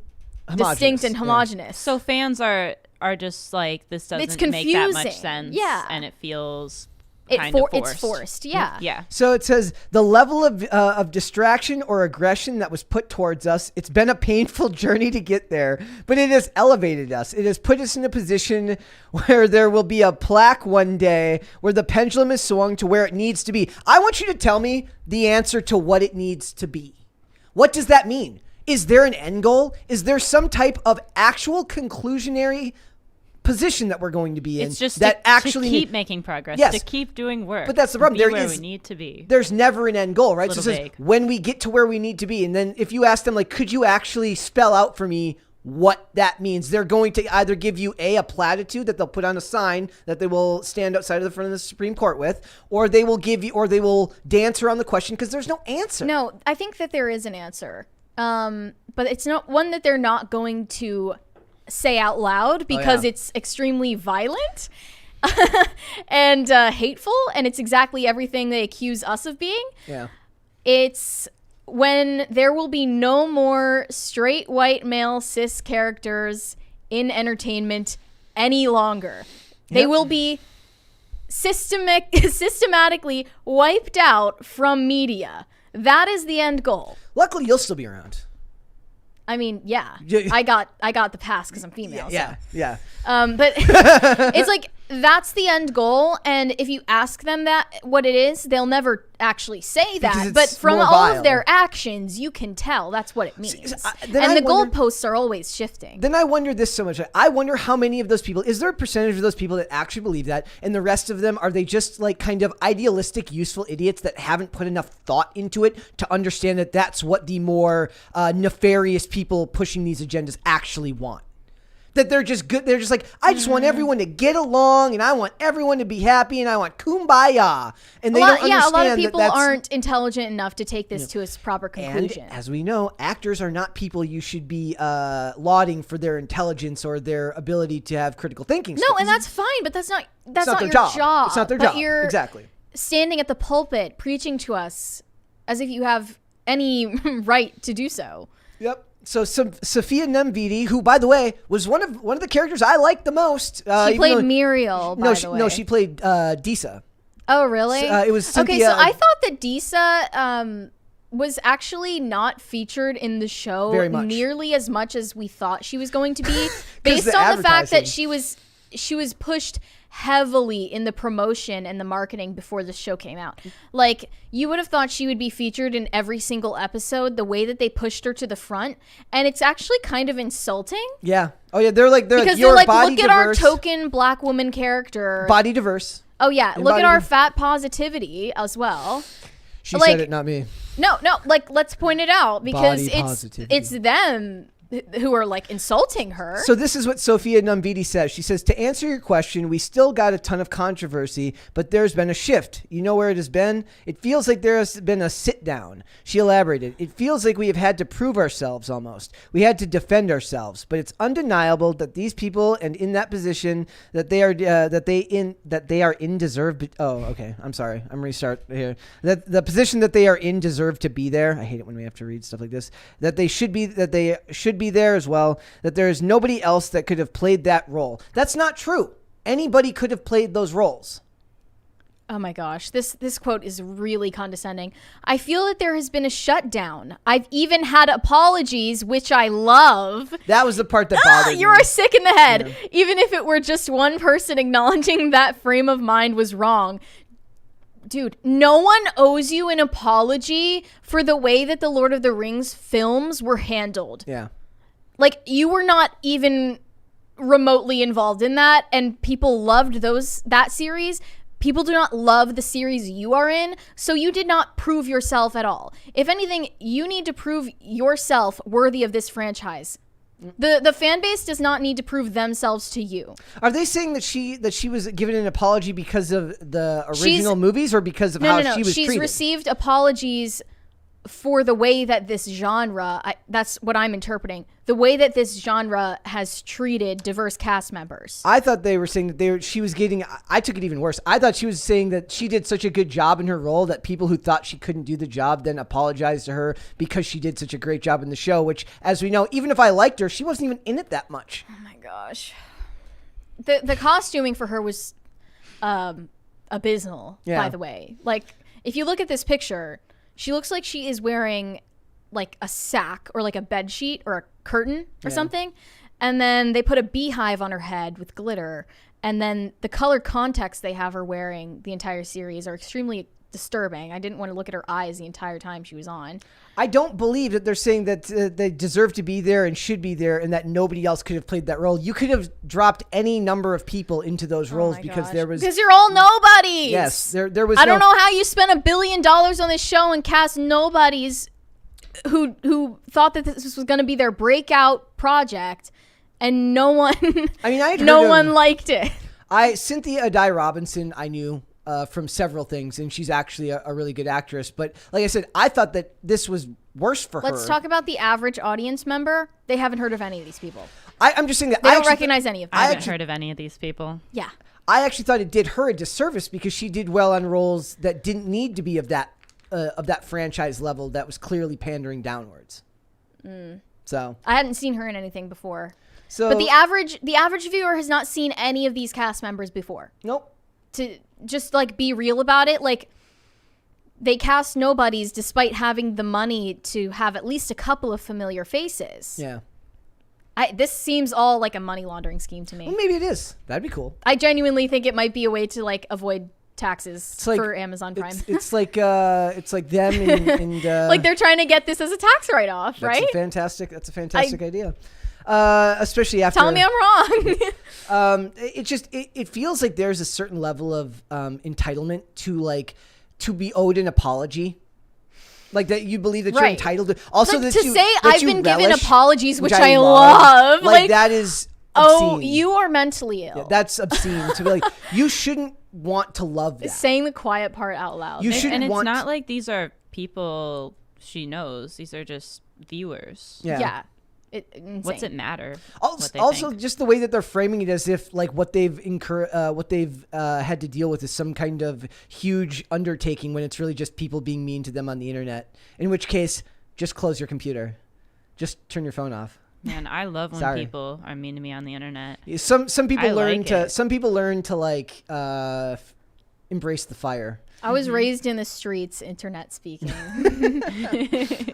B: distinct and homogenous.
C: So fans are just like, this doesn't make that much sense.
B: Yeah.
C: And it feels kind of forced.
B: It's forced, yeah.
C: Yeah.
A: So it says, the level of distraction or aggression that was put towards us, it's been a painful journey to get there, but it has elevated us. It has put us in a position where there will be a plaque one day where the pendulum is swung to where it needs to be. I want you to tell me the answer to what it needs to be. What does that mean? Is there an end goal? Is there some type of actual conclusionary position that we're going to be in?
C: It's just
A: that
C: to keep making progress, to keep doing work.
A: But that's the problem.
C: Where we need to be.
A: There's never an end goal, right? So it says when we get to where we need to be, and then if you ask them, like, could you actually spell out for me what that means? They're going to either give you a platitude that they'll put on a sign that they will stand outside of the front of the Supreme Court with, or they will they will dance around the question because there's no answer.
B: No, I think that there is an answer. But it's not one that they're not going to say out loud because it's extremely violent and hateful, and it's exactly everything they accuse us of being.
A: Yeah.
B: It's when there will be no more straight white male cis characters in entertainment any longer. They will be systematically wiped out from media. That is the end goal.
A: Luckily, you'll still be around.
B: I mean, yeah. I got the pass because I'm female.
A: Yeah.
B: But it's like, that's the end goal, and if you ask them what it is, they'll never actually say that. But from all of their actions, you can tell that's what it means. And the goalposts are always shifting.
A: Then I wonder this so much. I wonder how many of those people, is there a percentage of those people that actually believe that, and the rest of them, are they just like kind of idealistic, useful idiots that haven't put enough thought into it to understand that that's what the more nefarious people pushing these agendas actually want? That they're just good. They're just like, I just want everyone to get along, and I want everyone to be happy, and I want kumbaya. And they don't understand
B: a lot of people aren't intelligent enough to take this to its proper conclusion.
A: And as we know, actors are not people you should be lauding for their intelligence or their ability to have critical thinking.
B: No, and that's fine, but that's not your job.
A: It's not their job.
B: You're
A: exactly
B: standing at the pulpit preaching to us as if you have any right to do so.
A: Yep. So Sophia Nemvidi, who, by the way, was one of the characters I liked the most.
B: She played Muriel, by the way.
A: No, she played Disa.
B: Oh, really?
A: It was Cynthia.
B: Okay, so I thought that Disa was actually not featured in the show nearly as much as we thought she was going to be, based on the fact that she was she was pushed heavily in the promotion and the marketing before the show came out. Like, you would have thought she would be featured in every single episode, the way that they pushed her to the front, and it's actually kind of insulting.
A: Yeah. Oh yeah, they're like
B: because
A: you're
B: they're like,
A: body
B: look at our
A: diverse,
B: token black woman character.
A: body diverse.
B: Oh yeah,
A: And
B: look at
A: body
B: our
A: div-
B: fat positivity as well.
A: She
B: Like,
A: said it, not me.
B: No, like, let's point it out because
A: Body
B: it's
A: positivity.
B: them who are like insulting her.
A: So this is what Sophia Numbidi says. She says, to answer your question, we still got a ton of controversy, but there's been a shift. You know where it has been? It feels like there has been a sit down. She elaborated. It feels like we have had to prove ourselves almost. We had to defend ourselves, but it's undeniable that these people and in that position that they are in deserve. Oh, okay. I'm sorry. I'm restart here. That the position that they are in deserve to be there. I hate it when we have to read stuff like this. That they should be there as well, that there is nobody else that could have played that role. That's not true. Anybody could have played those roles.
B: Oh my gosh, this quote is really condescending. I feel that there has been a shutdown. I've even had apologies, which I love.
A: That was the part that bothered me.
B: You're sick in the head.
A: Yeah.
B: Even if it were just one person acknowledging that frame of mind was wrong. Dude, no one owes you an apology for the way that the Lord of the Rings films were handled.
A: Yeah.
B: Like, you were not even remotely involved in that, and people loved that series. People do not love the series you are in, so you did not prove yourself at all. If anything, you need to prove yourself worthy of this franchise. The fan base does not need to prove themselves to you.
A: Are they saying that she was given an apology because of the original movies or because of how she was treated?
B: She's received apologies for the way that this genre, that's what I'm interpreting, the way that this genre has treated diverse cast members.
A: I thought they were saying that she was getting, I took it even worse. I thought she was saying that she did such a good job in her role that people who thought she couldn't do the job then apologized to her because she did such a great job in the show, which, as we know, even if I liked her, she wasn't even in it that much.
B: Oh my gosh. The costuming for her was abysmal, by the way. Like, if you look at this picture, she looks like she is wearing like a sack or like a bed sheet or a curtain or something. And then they put a beehive on her head with glitter. And then the color context they have her wearing the entire series are extremely disturbing. I didn't want to look at her eyes the entire time she was on.
A: I don't believe that they're saying that they deserve to be there and should be there and that nobody else could have played that role. You could have dropped any number of people into those roles because
B: you're all nobodies.
A: Yes, there was.
B: I don't know how you spent $1 billion on this show and cast nobodies who thought that this was going to be their breakout project, and no one. I mean, no one liked it.
A: Cynthia Addai Robinson, I knew. From several things, and she's actually a really good actress. But like I said, I thought that this was worse for her.
B: Let's talk about the average audience member. They haven't heard of any of these people.
A: I'm just saying that
B: they don't recognize any of them.
C: I haven't heard of any of these people.
B: Yeah.
A: I actually thought it did her a disservice because she did well on roles that didn't need to be of that franchise level that was clearly pandering downwards. So
B: I hadn't seen her in anything before.
A: But
B: the average viewer has not seen any of these cast members before.
A: Nope.
B: To just like be real about it, like they cast nobodies despite having the money to have at least a couple of familiar faces.
A: Yeah.
B: This seems all like a money laundering scheme to me.
A: Well, maybe it is. That'd be cool.
B: I genuinely think it might be a way to like avoid taxes for Amazon Prime.
A: It's like them and
B: like they're trying to get this as a tax write-off, right?
A: That's a fantastic idea. Especially after.
B: Tell me I'm wrong.
A: It feels like there's a certain level of entitlement to be owed an apology, like that you believe that you're entitled to. Also,
B: like
A: that
B: to say I've been given apologies, which I
A: love. Like that is obscene.
B: Oh, you are mentally ill.
A: Yeah, that's obscene to be like. You shouldn't want to love that.
B: Saying the quiet part out loud.
A: You shouldn't
C: and
A: want.
C: It's not like these are people she knows. These are just viewers.
B: Yeah.
C: What's it matter?
A: Also, just the way that they're framing it as if like what they've had to deal with is some kind of huge undertaking when it's really just people being mean to them on the internet. In which case, just close your computer, just turn your phone off.
C: Man, I love when people are mean to me on the internet.
A: Some people learn to like embrace the fire.
B: I was raised in the streets, internet speaking.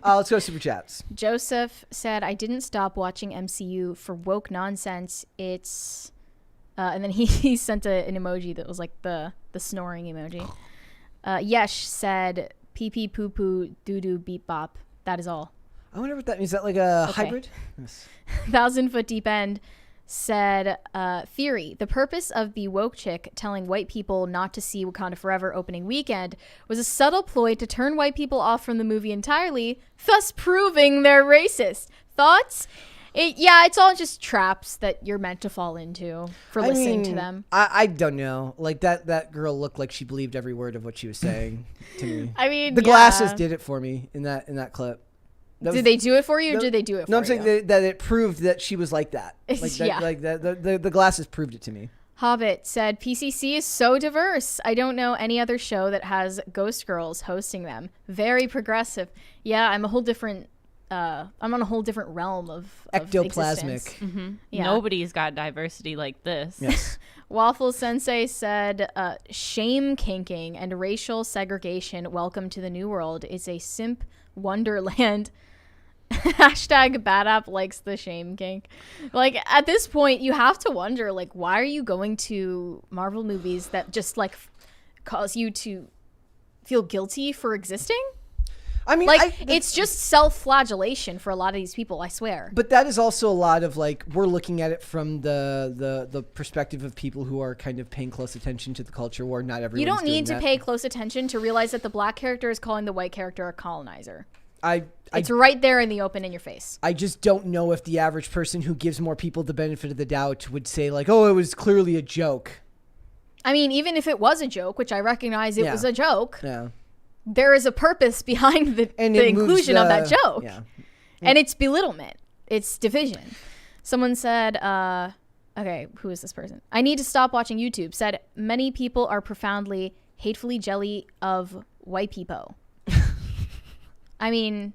A: Let's go super chats.
B: Joseph said, I didn't stop watching MCU for woke nonsense. It's And then he sent an emoji that was like the snoring emoji. Yesh said pee pee poo poo doo doo beep bop. That is all.
A: I wonder what that means. Is that like a hybrid? Yes.
B: 1,000 Foot Deep End said, theory, the purpose of the woke chick telling white people not to see Wakanda Forever opening weekend was a subtle ploy to turn white people off from the movie entirely, thus proving they're racist. Thoughts? It's all just traps that you're meant to fall into for listening to them.
A: I don't know. Like that girl looked like she believed every word of what she was saying to me.
B: I mean,
A: the glasses did it for me in that clip.
B: Did they do it for you, or did they do it for you?
A: No, I'm saying that it proved that she was like that. Like the glasses proved it to me.
B: Hobbit said, PCC is so diverse. I don't know any other show that has ghost girls hosting them. Very progressive. Yeah, I'm a whole different... I'm on a whole different realm of
A: ectoplasmic.
C: Mm-hmm. Yeah. Nobody's got diversity like this.
A: Yes.
B: Waffle Sensei said, shame kinking and racial segregation, welcome to the new world, is a simp wonderland. Hashtag bad app likes the shame kink. Like, at this point, you have to wonder, like, why are you going to Marvel movies that just, like, cause you to feel guilty for existing?
A: I mean,
B: like, it's just self-flagellation for a lot of these people, I swear.
A: But that is also a lot of, like, we're looking at it from the perspective of people who are kind of paying close attention to the culture war. Not everyone.
B: You don't need to pay close attention to realize that the black character is calling the white character a colonizer. It's right there in the open in your face.
A: I just don't know if the average person who gives more people the benefit of the doubt would say, like, oh, it was clearly a joke.
B: I mean, even if it was a joke, which I recognize it was a joke, there is a purpose behind the inclusion of that joke. Yeah. And it's belittlement. It's division. Someone said, okay, who is this person? I need to stop watching YouTube. Said, many people are profoundly, hatefully jelly of white people. I mean,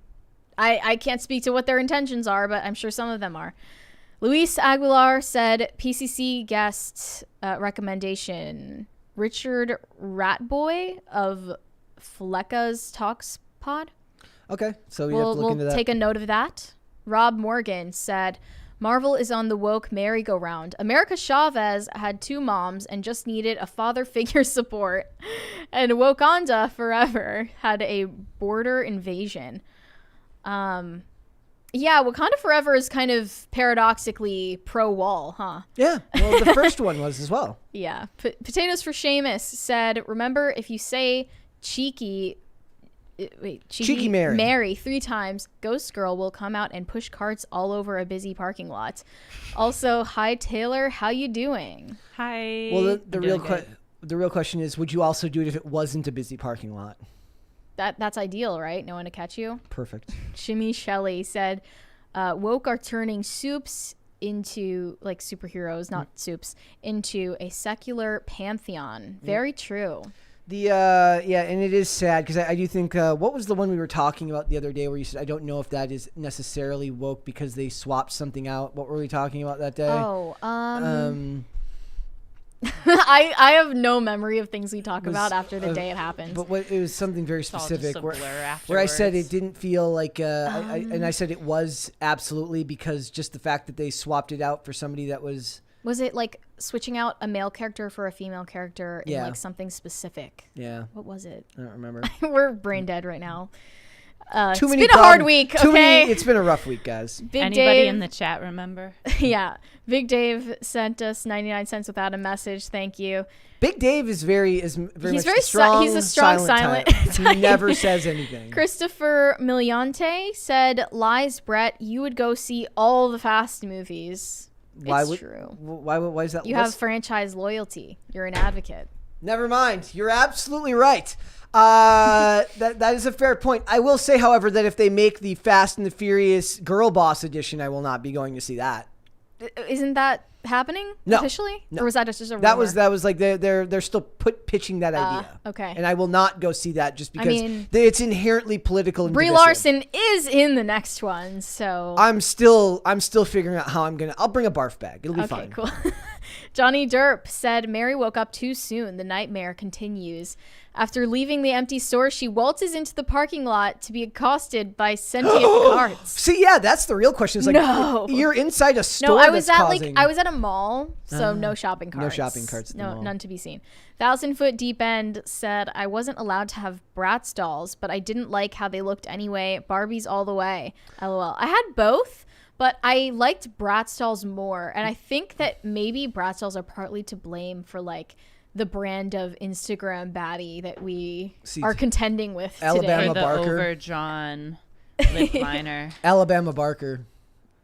B: I can't speak to what their intentions are, but I'm sure some of them are. Luis Aguilar said, PCC guest recommendation, Richard Ratboy of Flecka's Talks Pod.
A: Okay, so we have to look into that.
B: We'll take a note of that. Rob Morgan said, Marvel is on the woke merry-go-round. America Chavez had 2 moms and just needed a father figure support. And Wakanda Forever had a border invasion. Yeah, Wakanda Forever is kind of paradoxically pro-wall, huh?
A: Yeah, well, the first one was as well.
B: Yeah. Potatoes for Seamus said, remember, if you say cheeky Mary 3 times, Ghost Girl will come out and push carts all over a busy parking lot. Also, hi Taylor, how you doing?
C: Hi.
A: Well, the real question is, would you also do it if it wasn't a busy parking lot?
B: That's ideal, right? No one to catch you.
A: Perfect.
B: Shimmy Shelley said, woke are turning soups into, like, superheroes, not soups, into a secular pantheon. Very true.
A: And it is sad because I do think what was the one we were talking about the other day where you said I don't know if that is necessarily woke because they swapped something out. What were we talking about that day?
B: I have no memory of things we talk about after the day it happened.
A: But it was something very specific where I said it didn't feel like and I said it was absolutely because just the fact that they swapped it out for somebody that was.
B: Was it like switching out a male character for a female character in like something specific?
A: Yeah.
B: What was it?
A: I don't remember.
B: We're brain dead right now. It's been a hard week, okay?
A: It's been a rough week, guys.
C: Anybody in the chat remember?
B: Yeah. Big Dave sent us 99 cents without a message. Thank you.
A: Big Dave is very
B: he's
A: much
B: very
A: strong.
B: He's a strong silent
A: type. He never says anything.
B: Christopher Miliante said, lies, Brett, you would go see all the Fast movies. It's true.
A: Why is that?
B: You have franchise loyalty. You're an advocate.
A: Never mind. You're absolutely right. That is a fair point. I will say, however, that if they make the Fast and the Furious Girl Boss edition, I will not be going to see that.
B: Isn't that happening officially?
A: No.
B: Or was that just a rumor?
A: That was like they're still pitching that idea.
B: Okay.
A: And I will not go see that just because it's inherently political and
B: Brie
A: divisive.
B: Larson is in the next one, so
A: I'm still figuring out how I'll bring a barf bag. It'll be fine.
B: Okay, cool. Johnny Derp said Mary woke up too soon. The nightmare continues. After leaving the empty store, she waltzes into the parking lot to be accosted by sentient carts.
A: See, yeah, that's the real question. It's like,
B: No.
A: you're inside a store.
B: No, I was
A: that's
B: at
A: causing...
B: I was at a mall, so no shopping carts.
A: No shopping carts at the mall.
B: None to be seen. 1,000 Foot Deep End said I wasn't allowed to have Bratz dolls, but I didn't like how they looked anyway. Barbies all the way. LOL. I had both, but I liked Bratz dolls more, and I think that maybe Bratz dolls are partly to blame for like the brand of Instagram baddie that we are contending with
A: Alabama
B: today.
A: Barker.
C: Overdrawn lip liner.
A: Alabama Barker.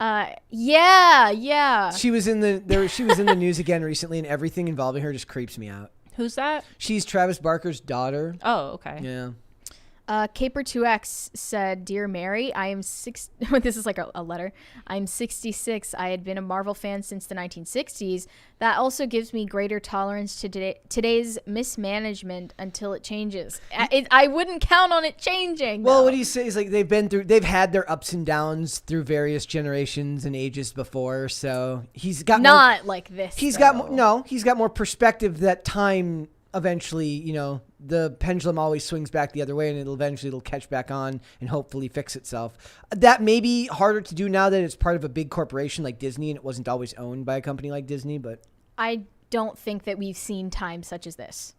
B: Yeah.
A: She was in the news again recently, and everything involving her just creeps me out.
C: Who's that?
A: She's Travis Barker's daughter.
C: Oh, okay.
A: Yeah.
B: Caper2X said, Dear Mary, I am this is like a letter. I'm 66. I had been a Marvel fan since the 1960s. That also gives me greater tolerance to today's mismanagement until it changes. I wouldn't count on it changing.
A: Well,
B: though.
A: what he says is like they've had their ups and downs through various generations and ages before. So he's got
B: not like this.
A: He's got more perspective that time eventually, the pendulum always swings back the other way, and it'll catch back on and hopefully fix itself. That may be harder to do now that it's part of a big corporation like Disney and it wasn't always owned by a company like Disney, but
B: I don't think that we've seen times such as this.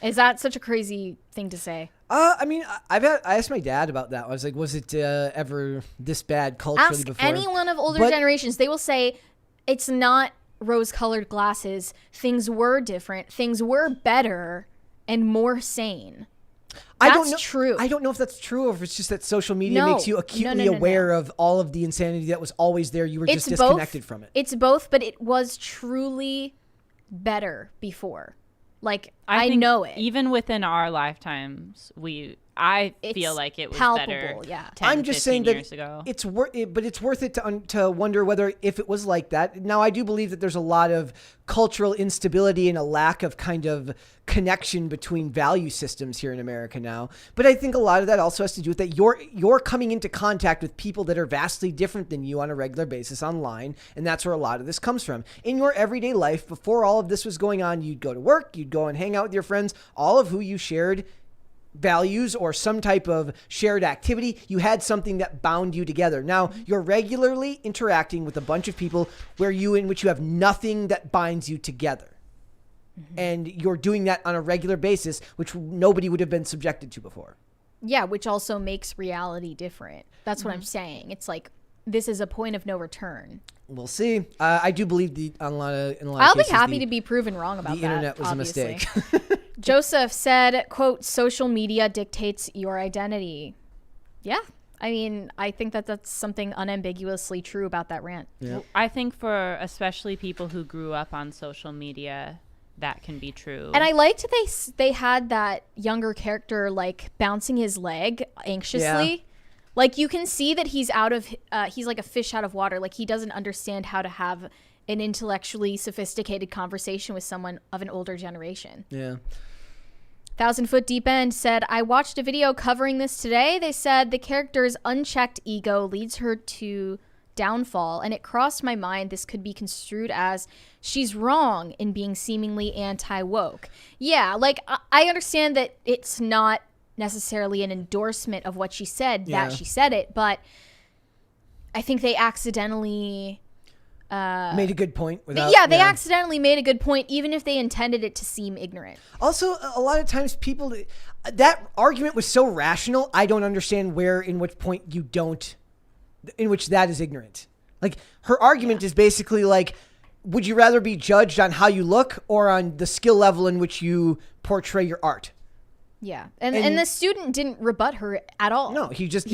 B: Is that such a crazy thing to say?
A: I mean, I asked my dad about that. I was like, was it ever this bad culturally
B: Ask
A: before?
B: anyone of older generations. They will say it's not rose-colored glasses. Things were different. Things were better and more sane. That's true.
A: I don't know if that's true or if it's just that social media makes you acutely aware of all of the insanity that was always there. You were just disconnected from it.
B: It's both, but it was truly better before. Like, I
C: think
B: know it.
C: Even within our lifetimes, I feel like it was
B: palpable,
C: better.
B: Yeah.
C: 10,
A: I'm just saying that
C: years ago.
A: it's worth it to wonder whether if it was like that. Now, I do believe that there's a lot of cultural instability and a lack of kind of connection between value systems here in America now. But I think a lot of that also has to do with that you're coming into contact with people that are vastly different than you on a regular basis online, and that's where a lot of this comes from. In your everyday life, before all of this was going on, you'd go to work, you'd go and hang out with your friends, all of who you shared values or some type of shared activity. You had something that bound you together. Now you're regularly interacting with a bunch of people in which you have nothing that binds you together. And you're doing that on a regular basis, which nobody would have been subjected to before.
B: Yeah, which also makes reality different. That's what I'm saying. It's like, this is a point of no return.
A: We'll see. I do believe in a lot of
B: I'll
A: cases,
B: be happy to be proven wrong about
A: the
B: that.
A: internet was
B: obviously.
A: a mistake.
B: Joseph said, quote, social media dictates your identity. Yeah. I mean, I think that that's something unambiguously true about that rant.
A: Yeah.
C: I think for especially people who grew up on social media, that can be true.
B: And I liked they had that younger character like bouncing his leg anxiously. Yeah. Like you can see that he's he's like a fish out of water. Like he doesn't understand how to have an intellectually sophisticated conversation with someone of an older generation.
A: Yeah.
B: 1,000 Foot Deep End said, I watched a video covering this today. They said the character's unchecked ego leads her to downfall, and it crossed my mind this could be construed as she's wrong in being seemingly anti-woke. Yeah, like I understand that it's not necessarily an endorsement of what she said, that she said it, but I think they accidentally
A: made a good point.
B: They accidentally made a good point, even if they intended it to seem ignorant.
A: Also, a lot of times people, that argument was so rational, I don't understand in which that is ignorant. Like, her argument is basically like, would you rather be judged on how you look or on the skill level in which you portray your art?
B: Yeah, and the student didn't rebut her at all.
A: No, he did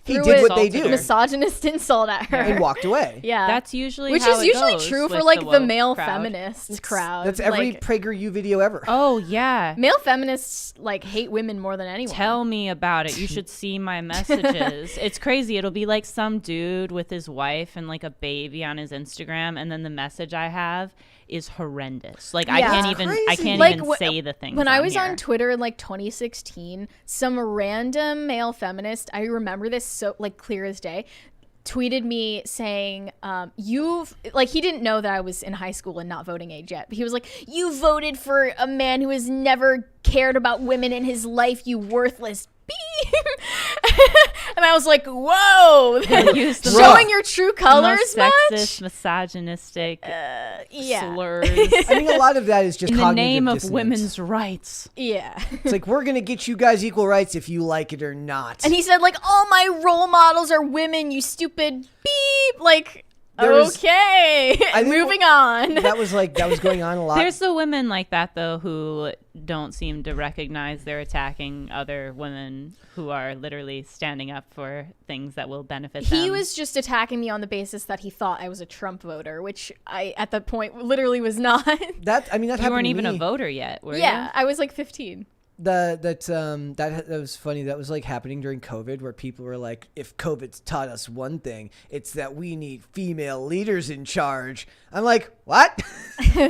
B: what
A: they do.
B: Misogynist insult at her
A: and walked away.
B: Yeah,
C: that's usually
B: which
C: how
B: is
C: it
B: usually
C: goes
B: true for
C: with
B: like the
C: crowd.
B: male feminist crowd.
A: That's every PragerU video ever.
C: Oh yeah,
B: male feminists like hate women more than anyone.
C: Tell me about it. You should see my messages. It's crazy. It'll be like some dude with his wife and like a baby on his Instagram, and then the message I have is horrendous. Like I can't even say the things.
B: When I was on Twitter in like 2016, some random male feminist, I remember this so like clear as day, tweeted me saying, he didn't know that I was in high school and not voting age yet. But he was like, you voted for a man who has never cared about women in his life, you worthless beep. And I was like, whoa, showing your true colors
C: sexist, misogynistic slurs.
A: I mean, a lot of that is just
C: in the name
A: dissonance.
C: of women's rights.
B: Yeah.
A: It's like, we're going to get you guys equal rights if you like it or not.
B: And he said, like, all my role models are women, you stupid beep. Like, okay, moving on.
A: That was going on a lot.
C: There's the women like that, though, who don't seem to recognize they're attacking other women who are literally standing up for things that will benefit them.
B: He was just attacking me on the basis that he thought I was a Trump voter, which I, at that point, literally was not.
A: That happened
C: You weren't
A: to
C: even
A: me.
C: a voter yet, were you?
B: Yeah, I was like 15.
A: That was funny. That was like happening during COVID, where people were like, if COVID's taught us one thing, it's that we need female leaders in charge. I'm like, what?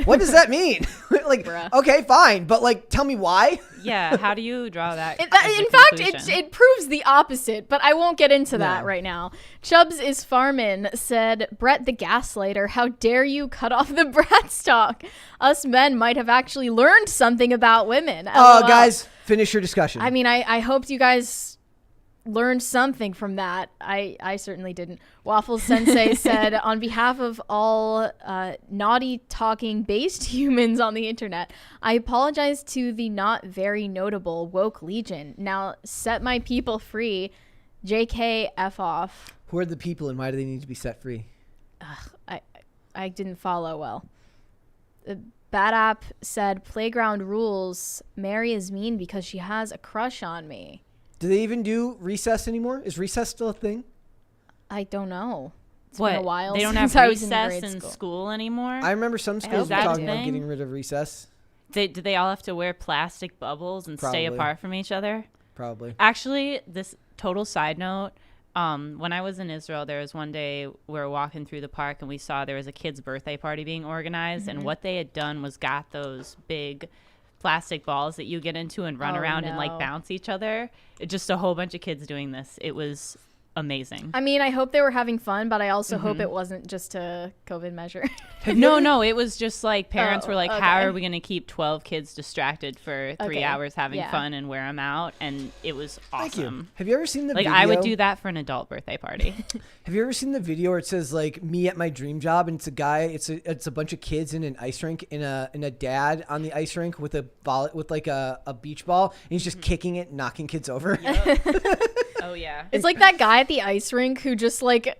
A: What does that mean? Like,
B: Bruh.
A: okay, fine, but like, tell me why.
C: Yeah, how do you draw that?
B: In fact, it proves the opposite, but I won't get into that right now. Chubbs is Farman said, Brett the gaslighter, how dare you cut off the brat talk? Us men might have actually learned something about women.
A: Guys, finish your discussion.
B: I mean, I hoped you guys learned something from that. I certainly didn't. Waffles Sensei said, on behalf of all naughty talking based humans on the internet, I apologize to the not very notable woke legion. Now set my people free. JK F off.
A: Who are the people and why do they need to be set free?
B: I didn't follow well. Bad App said, playground rules. Mary is mean because she has a crush on me.
A: Do they even do recess anymore? Is recess still a thing?
B: I don't know. It's
C: what?
B: been a while
C: They don't
B: since
C: have
B: I was
C: recess
B: in
C: in
B: school.
C: school anymore?
A: I remember some schools were
C: that a
A: talking about
C: thing?
A: getting rid of recess.
C: Do they all have to wear plastic bubbles and stay
A: Probably.
C: apart from each other?
A: Probably.
C: Actually, this total side note, when I was in Israel, there was one day we were walking through the park and we saw there was a kid's birthday party being organized. And what they had done was got those big plastic balls that you get into and run around and like bounce each other. Just a whole bunch of kids doing this. It was amazing.
B: I mean, I hope they were having fun, but I also hope it wasn't just a COVID measure.
C: No, it was just like parents were like,
B: okay.
C: how are we going to keep 12 kids distracted for 3
B: Okay.
C: hours having
B: Yeah.
C: fun and wear them out? And it was
A: Thank you.
C: awesome.
A: Have you ever seen the
C: Like
A: video?
C: I would do that for an adult birthday party.
A: Have you ever seen the video where it says like me at my dream job and it's a guy, it's a bunch of kids in an ice rink and a dad on the ice rink with a ball with like a beach ball and he's just kicking it and knocking kids over.
C: Oh yeah.
B: It's like that guy at the ice rink who just like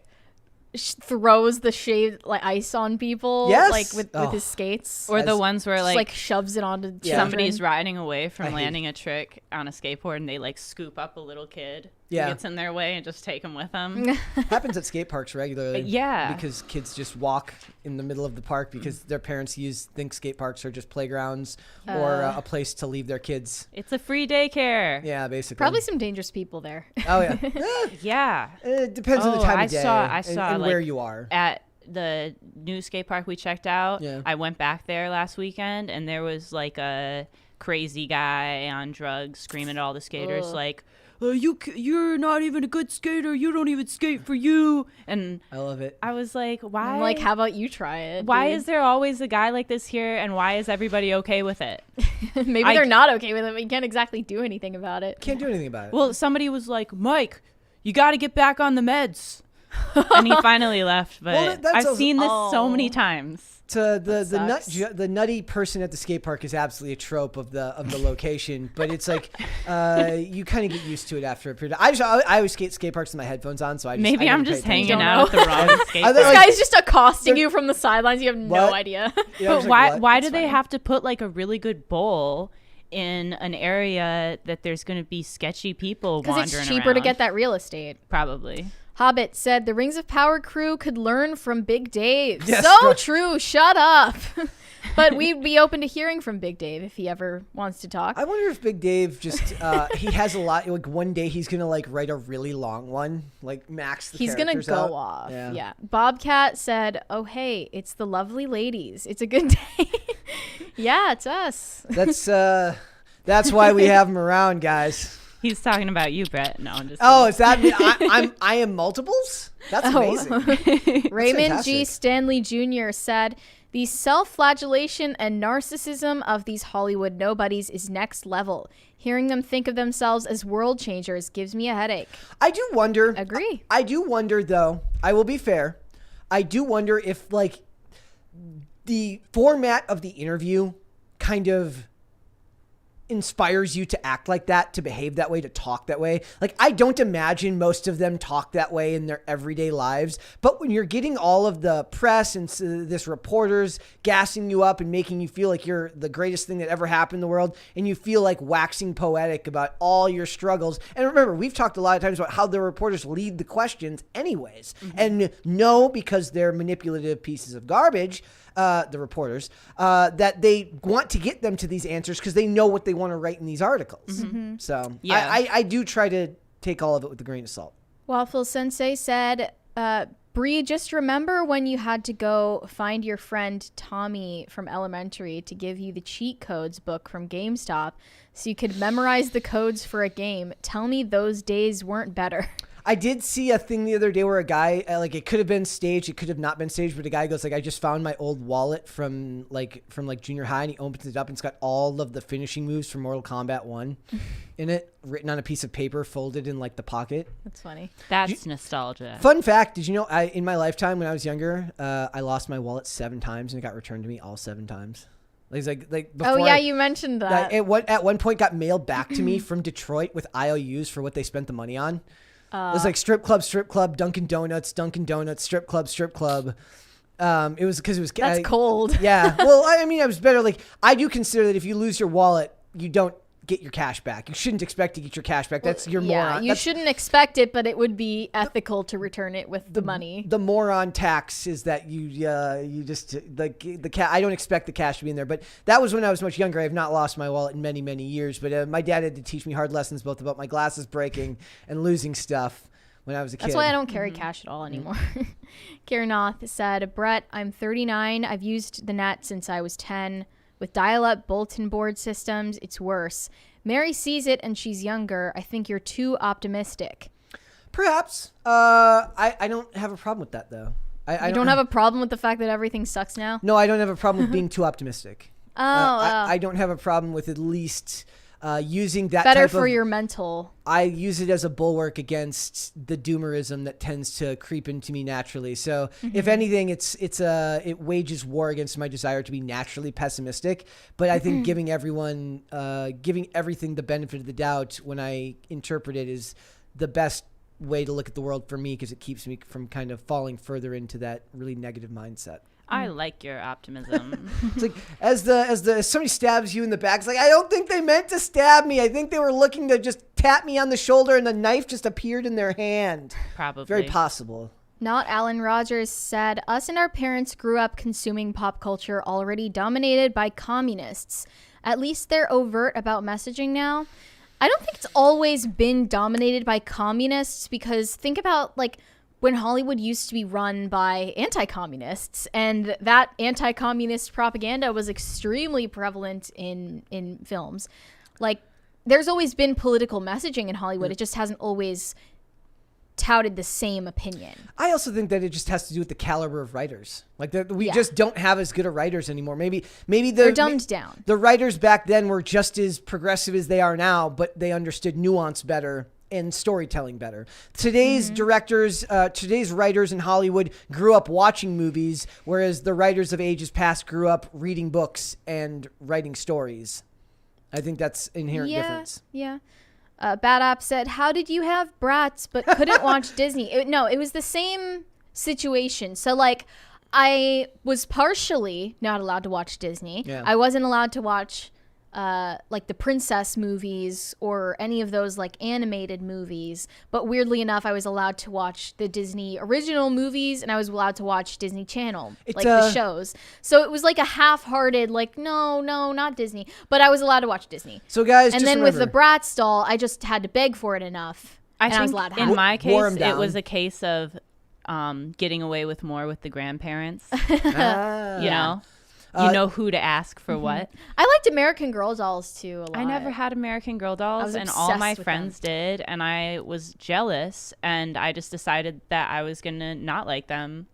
B: throws the shaved like ice on people,
A: Yes.
B: like with his skates,
C: Or the
A: As-
C: ones where
B: just,
C: like
B: shoves it onto
C: somebody's
B: children.
C: riding away
A: I
C: from
A: hate
C: landing a trick on a skateboard and they like scoop up a little kid
A: Yeah.
C: who gets in their way and just take him with them.
A: Happens at skate parks regularly.
C: Yeah.
A: Because kids just walk in the middle of the park because their parents think skate parks are just playgrounds or a place to leave their kids.
C: It's a free daycare.
A: Yeah, basically.
B: Probably some dangerous people there.
A: Oh yeah.
C: Yeah.
A: It depends on the time
C: I
A: of day
C: saw
A: and
C: like,
A: where you are.
C: at the new skate park we checked out.
A: Yeah.
C: I went back there last weekend and there was like a crazy guy on drugs screaming at all the skaters
B: Ugh.
C: like, you're not even a good skater, you don't even skate for you. And
A: I love it.
C: I was like, why?
B: I'm like, how about you try it?
C: Why
B: dude?
C: is there always a guy like this here and why is everybody okay with it?
B: Maybe they're not okay with it, but you can't exactly do anything about it.
A: Can't do anything about it.
C: Well, somebody was like, Mike, you got to get back on the meds. And he finally left, but
A: Well, that's
C: I've
A: also-
C: seen this so many times.
A: The nutty person at the skate park is absolutely a trope of the location, but it's like you kind of get used to it after a period. I always skate parks with my headphones on, so I just,
C: Maybe
A: I
C: I'm
A: never
C: just
A: pay
C: hanging
A: attention.
C: out at the wrong skate
A: Are
B: This
A: they
C: park.
A: like-
B: guy's just accosting
A: they're-
B: you from the sidelines. You have no
A: What?
B: idea.
A: Yeah, I was
C: But
A: like, what?
C: why do
B: That's
C: they
B: funny.
C: have to put like a really good bowl in an area that there's going to be sketchy people
B: Because
C: wandering
B: it's cheaper to
C: around?
B: get that real estate.
C: Probably.
B: Hobbit said the Rings of Power crew could learn from Big Dave.
A: Yes,
B: so
A: right.
B: true. Shut up. But we'd be open to hearing from Big Dave if he ever wants to talk.
A: I wonder if Big Dave just he has a lot. Like one day he's gonna like write a really long one, like max the
B: He's gonna
A: characters
B: go
A: out.
B: off.
A: Yeah.
B: Yeah. Bobcat said, "Oh hey, it's the lovely ladies. It's a good day." Yeah, it's us.
A: That's why we have him around, guys.
C: He's talking about you, Brett. No, I'm just
A: Oh, is that me? I am multiples? That's amazing.
B: Raymond G. Stanley Jr. said, the self-flagellation and narcissism of these Hollywood nobodies is next level. Hearing them think of themselves as world changers gives me a headache.
A: I do wonder.
B: Agree.
A: I do wonder, though. I will be fair. I do wonder if, like, the format of the interview kind of inspires you to act like that, to behave that way, to talk that way. Like, I don't imagine most of them talk that way in their everyday lives. But when you're getting all of the press and this reporters gassing you up and making you feel like you're the greatest thing that ever happened in the world, and you feel like waxing poetic about all your struggles. And remember, we've talked a lot of times about how the reporters lead the questions anyways. And no, because they're manipulative pieces of garbage, the reporters, that they want to get them to these answers because they know what they want to write in these articles. So yeah. I do try to take all of it with a grain of salt.
B: Waffle Sensei said, Bree, just remember when you had to go find your friend Tommy from elementary to give you the cheat codes book from GameStop so you could memorize the codes for a game. Tell me those days weren't better.
A: I did see a thing the other day where a guy, like, it could have been staged, it could have not been staged, but a guy goes like, I just found my old wallet from junior high, and he opens it up and it's got all of the finishing moves from Mortal Kombat 1 in it, written on a piece of paper, folded in like the pocket.
B: That's funny.
C: That's nostalgia.
A: Fun fact, did you know in my lifetime when I was younger, I lost my wallet 7 times and it got returned to me all 7 times. Like before
B: oh yeah, you mentioned that.
A: At one point got mailed back to me from Detroit with IOUs for what they spent the money on. It was like strip club, Dunkin' Donuts, strip club. It was because it was...
B: That's cold.
A: Yeah. Well, I mean, I was better. Like, I do consider that if you lose your wallet, you don't get your cash back. You shouldn't expect to get your cash back. That's your moron.
B: You shouldn't expect it, but it would be ethical to return it with the money.
A: The moron tax is that you just like I don't expect the cash to be in there. But that was when I was much younger. I have not lost my wallet in many, many years. But my dad had to teach me hard lessons both about my glasses breaking and losing stuff when I was a kid.
B: That's why I don't carry cash at all anymore. Kiranoth said, Brett, I'm 39. I've used the net since I was 10. With dial-up bulletin board systems, it's worse. Mary sees it and she's younger. I think you're too optimistic.
A: Perhaps. I don't have a problem with that, though. I
B: don't have a problem with the fact that everything sucks now?
A: No, I don't have a problem with being too optimistic. I don't have a problem with at least using that
B: better
A: type
B: for
A: of,
B: your mental.
A: I use it as a bulwark against the doomerism that tends to creep into me naturally. So if anything, it wages war against my desire to be naturally pessimistic. But I think giving everything the benefit of the doubt when I interpret it is the best way to look at the world for me, because it keeps me from kind of falling further into that really negative mindset.
C: I like your optimism.
A: It's like as somebody stabs you in the back, it's like, I don't think they meant to stab me. I think they were looking to just tap me on the shoulder and the knife just appeared in their hand.
C: Probably.
A: Very possible.
B: Not Alan Rogers said, us and our parents grew up consuming pop culture already dominated by communists. At least they're overt about messaging now. I don't think it's always been dominated by communists, because think about like when Hollywood used to be run by anti-communists, and that anti-communist propaganda was extremely prevalent in films. Like, there's always been political messaging in Hollywood. It just hasn't always touted the same opinion.
A: I also think that it just has to do with the caliber of writers. Like, we just don't have as good of writers anymore. Maybe they're
B: dumbed down.
A: The writers back then were just as progressive as they are now, but they understood nuance better and storytelling better. Today's directors, today's writers in Hollywood grew up watching movies, whereas the writers of ages past grew up reading books and writing stories. I think that's inherent difference.
B: Yeah. Bad App said, how did you have brats but couldn't watch Disney? It was the same situation. So, like, I was partially not allowed to watch Disney.
A: Yeah.
B: I wasn't allowed to watch like the princess movies or any of those like animated movies. But weirdly enough, I was allowed to watch the Disney original movies, and I was allowed to watch Disney Channel, the shows. So it was like a half-hearted, like, no, not Disney. But I was allowed to watch Disney.
A: So guys,
B: and
A: just
B: then
A: remember,
B: with the Bratz doll, I just had to beg for it enough.
C: I
B: was allowed to have
C: in
B: it.
C: my
A: Wore 'em
C: case,
A: down.
C: it was a case of getting away with more with the grandparents.
A: you
C: You know? You know who to ask for what.
B: I liked American Girl dolls too a lot.
C: I never had American Girl
B: I
C: dolls,
B: was
C: and all
B: obsessed
C: my
B: with
C: friends did, and I was jealous, and I just decided that I was gonna not like them.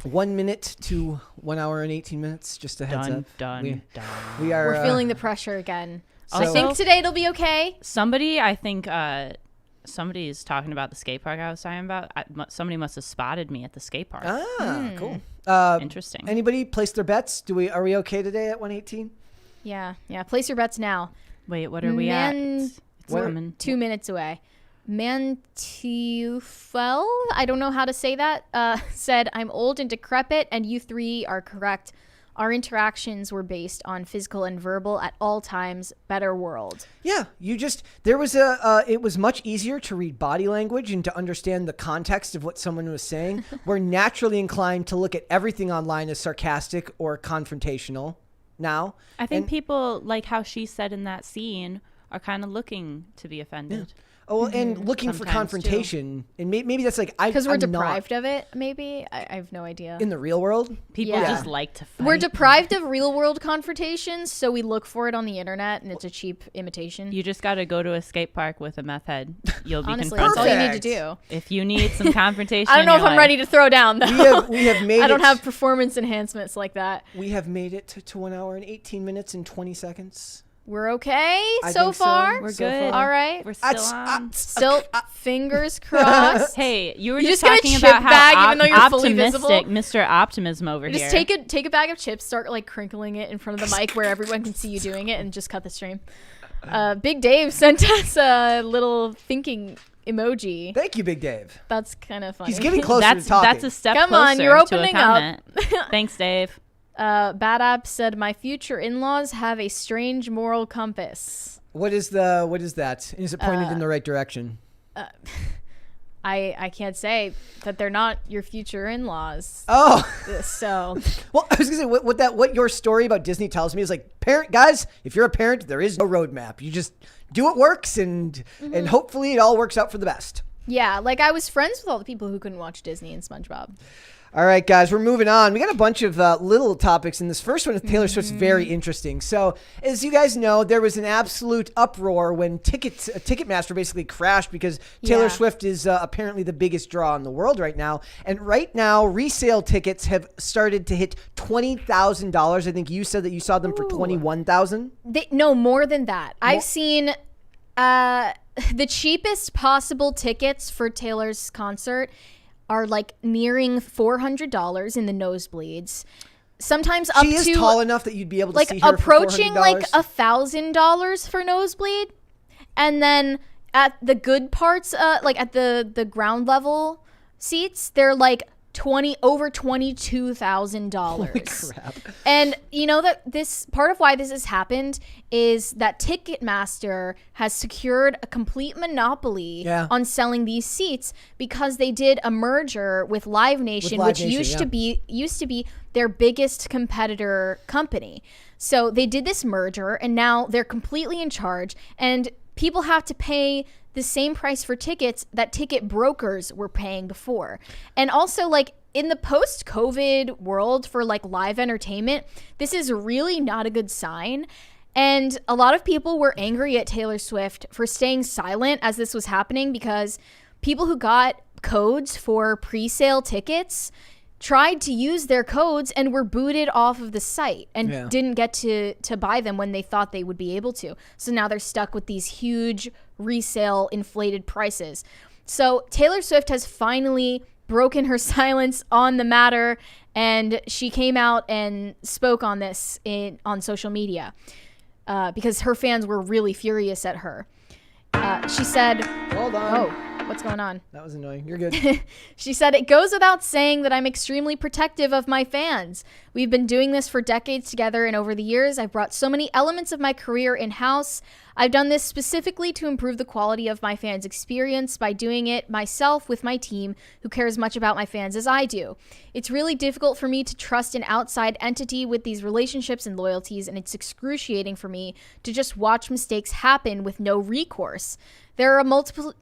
A: 1 minute to 1 hour and 18 minutes. Just a heads up.
C: Done.
A: We are.
B: We're feeling the pressure again. I
C: Also-
B: think today it'll be okay.
C: Somebody, I think, somebody is talking about the skate park I was talking about. Somebody must have spotted me at the skate park.
A: Cool.
C: Interesting.
A: Anybody place their bets? Are we okay today at 118?
B: Yeah. Place your bets now.
C: Wait, what are we at? It's
A: What-
C: coming.
B: 2 minutes away. Mantufel, I don't know how to say that, said, I'm old and decrepit, and you three are correct. Our interactions were based on physical and verbal at all times. Better world.
A: Yeah, it was much easier to read body language and to understand the context of what someone was saying. We're naturally inclined to look at everything online as sarcastic or confrontational now.
C: I think people, like how she said in that scene, are kind of looking to be offended.
A: Oh, and looking for
C: Sometimes,
A: confrontation. And maybe that's like,
B: Because we're
A: I'm
B: deprived
A: not
B: of it, maybe? I have no idea.
A: in the real world.
C: People
B: Yeah.
C: just like to fight.
B: We're deprived of real world confrontations, so we look for it on the internet, and it's a cheap imitation.
C: You just got to go to a skate park with a meth head. You'll be
B: Honestly, that's
C: confronted.
B: all you need to do.
C: If you need some confrontation,
B: I don't know if
C: you're
B: I'm
C: like,
B: ready to throw down, though.
A: We have made
B: I don't
A: it-
B: have performance enhancements like that.
A: We have made it to 1 hour and 18 minutes and 20 seconds.
B: We're okay
A: I
B: so
A: think so.
B: far.
C: We're
A: So
C: good.
B: All right.
C: We're still on.
B: Still, fingers crossed.
C: Hey, you were
B: You
C: just
B: just get a
C: talking
B: chip
C: about
B: bag
C: how
B: even though you're fully
C: optimistic
B: visible?
C: Mr. Optimism over
B: Just
C: here.
B: take a bag of chips, start like crinkling it in front of the mic where everyone can see you doing it, and just cut the stream. Big Dave sent us a little thinking emoji.
A: Thank you, Big Dave.
B: That's kind of funny.
A: He's getting closer
C: that's
A: to talking.
C: that's a step
B: Come
C: closer
B: on, you're
C: to a
B: opening up.
C: comment. Thanks, Dave.
B: Bad App said, my future in-laws have a strange moral compass.
A: What is that? Is it pointed in the right direction?
B: I can't say that they're not your future in-laws.
A: Oh,
B: So
A: well, I was gonna say what your story about Disney tells me is like, parent guys, if you're a parent, there is no roadmap. You just do what works, and hopefully it all works out for the best.
B: yeah, like I was friends with all the people who couldn't watch Disney and SpongeBob.
A: All right, guys, we're moving on. We got a bunch of little topics, and this first one with Taylor Swift's very interesting. So, as you guys know, there was an absolute uproar when Ticketmaster basically crashed because Taylor
B: Yeah.
A: Swift is apparently the biggest draw in the world right now. And right now, resale tickets have started to hit $20,000. I think you said that you saw them for $21,000.
B: No, more than that. I've seen the cheapest possible tickets for Taylor's concert are like nearing $400 in the nosebleeds. Sometimes up
A: She is
B: to
A: tall enough that you'd be able to
B: like
A: see her
B: approaching
A: for
B: like
A: $400.
B: $1,000 for nosebleed, and then at the good parts, like at the ground level seats, they're like over $22,000.
A: Crap.
B: And you know that this part of why this has happened is that Ticketmaster has secured a complete monopoly on selling these seats because they did a merger with Live Nation,
A: Live
B: which
A: Nation,
B: used to be their biggest competitor company. So they did this merger, and now they're completely in charge, and people have to pay the same price for tickets that ticket brokers were paying before. And also, like, in the post-COVID world for like live entertainment, this is really not a good sign. And a lot of people were angry at Taylor Swift for staying silent as this was happening, because people who got codes for pre-sale tickets tried to use their codes and were booted off of the site and didn't get to buy them when they thought they would be able to. So now they're stuck with these huge resale inflated prices. So Taylor Swift has finally broken her silence on the matter, and she came out and spoke on this on social media because her fans were really furious at her. She said,
A: Hold on.
B: "Oh, what's going on?"
A: That was annoying. You're good.
B: She said, "It goes without saying that I'm extremely protective of my fans. We've been doing this for decades together, and over the years, I've brought so many elements of my career in-house. I've done this specifically to improve the quality of my fans' experience by doing it myself with my team who care as much about my fans as I do. It's really difficult for me to trust an outside entity with these relationships and loyalties, and it's excruciating for me to just watch mistakes happen with no recourse. There are a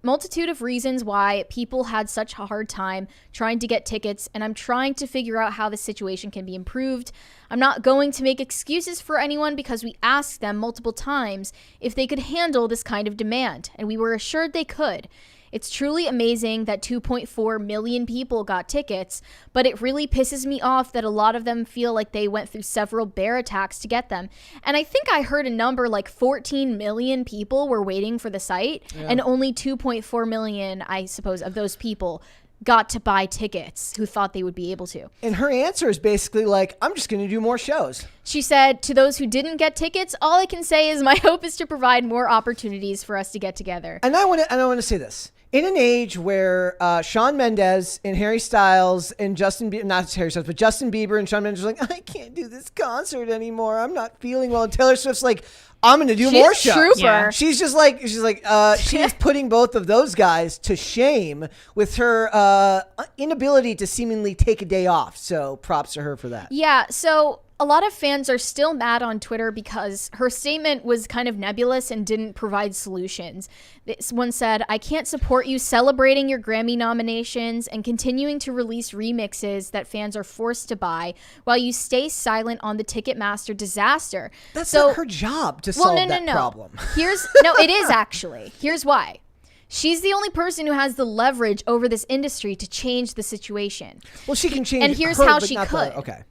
B: multitude of reasons why people had such a hard time trying to get tickets, and I'm trying to figure out how the situation can be improved. I'm not going to make excuses for anyone because we asked them multiple times if they could handle this kind of demand, and we were assured they could. It's truly amazing that 2.4 million people got tickets, but it really pisses me off that a lot of them feel like they went through several bear attacks to get them. And I think I heard a number like 14 million people were waiting for the site, and only 2.4 million, I suppose, of those people got to buy tickets who thought they would be able to.
A: And her answer is basically like, I'm just going to do more shows.
B: She said, to those who didn't get tickets, all I can say is my hope is to provide more opportunities for us to get together.
A: And I want to say this. In an age where Shawn Mendes and Harry Styles and Justin Bieber, not Harry Styles, but Justin Bieber and Shawn Mendes are like, I can't do this concert anymore. I'm not feeling well. And Taylor Swift's like, I'm going to do more shows.
B: Trooper.
C: Yeah.
A: She's putting both of those guys to shame with her inability to seemingly take a day off. So props to her for that.
B: Yeah, so a lot of fans are still mad on Twitter because her statement was kind of nebulous and didn't provide solutions. This one said, I can't support you celebrating your Grammy nominations and continuing to release remixes that fans are forced to buy while you stay silent on the Ticketmaster disaster.
A: That's not her job to solve that problem.
B: It is actually. Here's why. She's the only person who has the leverage over this industry to change the situation.
A: Well, she can change.
B: And here's how she could.
A: Okay.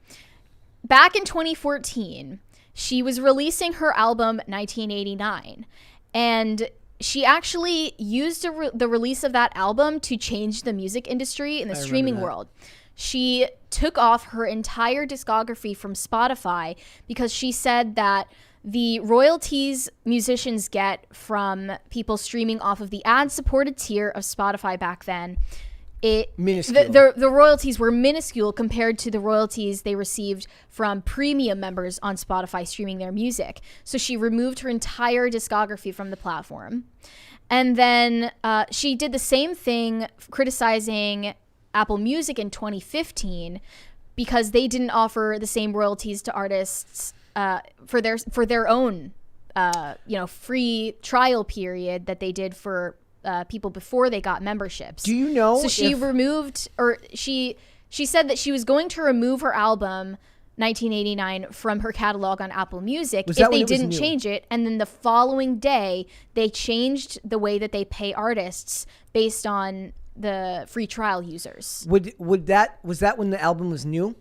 B: Back in 2014, she was releasing her album 1989, and she actually used the release of that album to change the music industry in the streaming world. She took off her entire discography from Spotify because she said that the royalties musicians get from people streaming off of the ad-supported tier of Spotify back then, the royalties were minuscule compared to the royalties they received from premium members on Spotify streaming their music. So she removed her entire discography from the platform. And then she did the same thing criticizing Apple Music in 2015 because they didn't offer the same royalties to artists for their own free trial period that they did for people before they got memberships.
A: Do you know?
B: So she said that she was going to remove her album 1989 from her catalog on Apple Music if they didn't change it, and then the following day they changed the way that they pay artists based on the free trial users.
A: Was that when the album was new?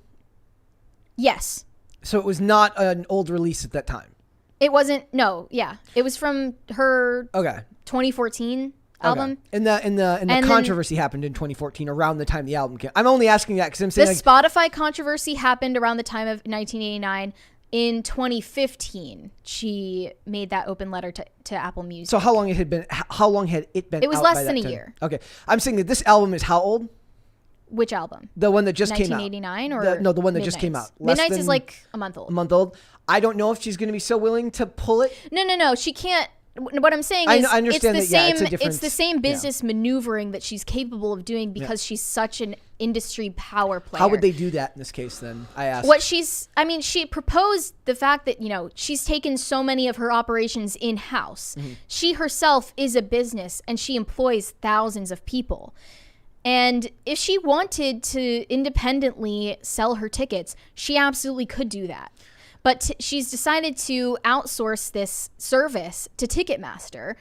B: Yes.
A: So it was not an old release at that time.
B: It wasn't. No. Yeah. It was from her 2014 album.
A: Okay. And the controversy happened in 2014 around the time the album came. I'm only asking that because I'm saying
B: the Spotify controversy happened around the time of 1989. In 2015, she made that open letter to Apple Music.
A: So how long had it been?
B: It was
A: out
B: less
A: by
B: than
A: that
B: a
A: time?
B: year.
A: Okay. I'm saying that this album is how old?
B: Which album?
A: The one that just came out.
B: 1989 or
A: the one that just came out.
B: Midnight's is like a month old.
A: A month old. I don't know if she's going to be so willing to pull it.
B: No. She can't. What I'm saying is,
A: I understand
B: it's the same business maneuvering that she's capable of doing because she's such an industry power player.
A: How would they do that in this case then? I asked.
B: She proposed the fact that, she's taken so many of her operations in-house. Mm-hmm. She herself is a business and she employs thousands of people. And if she wanted to independently sell her tickets, she absolutely could do that. But she's decided to outsource this service to Ticketmaster,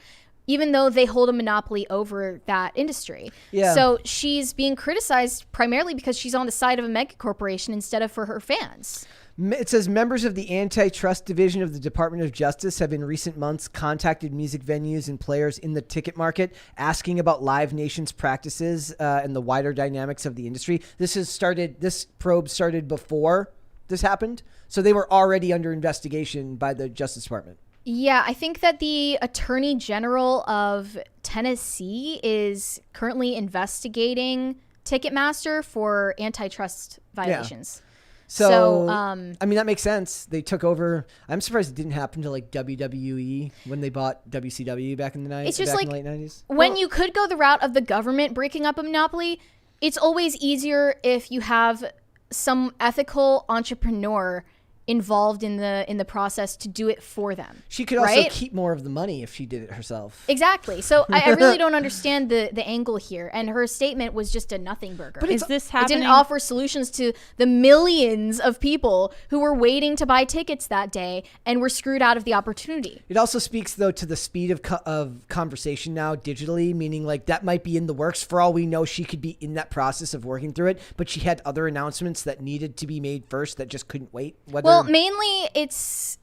B: even though they hold a monopoly over that industry. Yeah. So she's being criticized primarily because she's on the side of a mega corporation instead of for her fans.
A: It says members of the Antitrust Division of the Department of Justice have in recent months contacted music venues and players in the ticket market asking about Live Nation's practices and the wider dynamics of the industry. This probe started before this happened, so they were already under investigation by the Justice Department.
B: Yeah, I think that the Attorney General of Tennessee is currently investigating Ticketmaster for antitrust violations.
A: So I mean, that makes sense. They took over. I'm surprised it didn't happen to like WWE when they bought WCW back in the 90s.
B: It's just
A: back
B: like
A: in the late 90s.
B: When you could go the route of the government breaking up a monopoly, it's always easier if you have some ethical entrepreneur involved in the process to do it for them.
A: She could also keep more of the money if she did it herself.
B: Exactly. So I really don't understand the angle here. And her statement was just a nothing burger.
C: But is this happening?
B: It didn't offer solutions to the millions of people who were waiting to buy tickets that day and were screwed out of the opportunity.
A: It also speaks, though, to the speed of conversation now digitally, meaning like that might be in the works. For all we know, she could be in that process of working through it, but she had other announcements that needed to be made first that just couldn't wait.
B: Well, mainly it's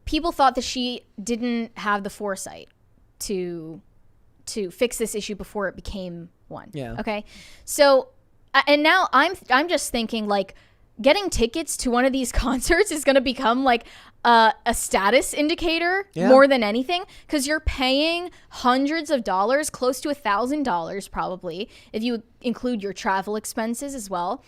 B: people thought that she didn't have the foresight to fix this issue before it became one.
A: Yeah.
B: Okay. So, and now I'm just thinking like getting tickets to one of these concerts is going to become like a status indicator more than anything, because you're paying hundreds of dollars, close to $1,000 probably, if you include your travel expenses as well,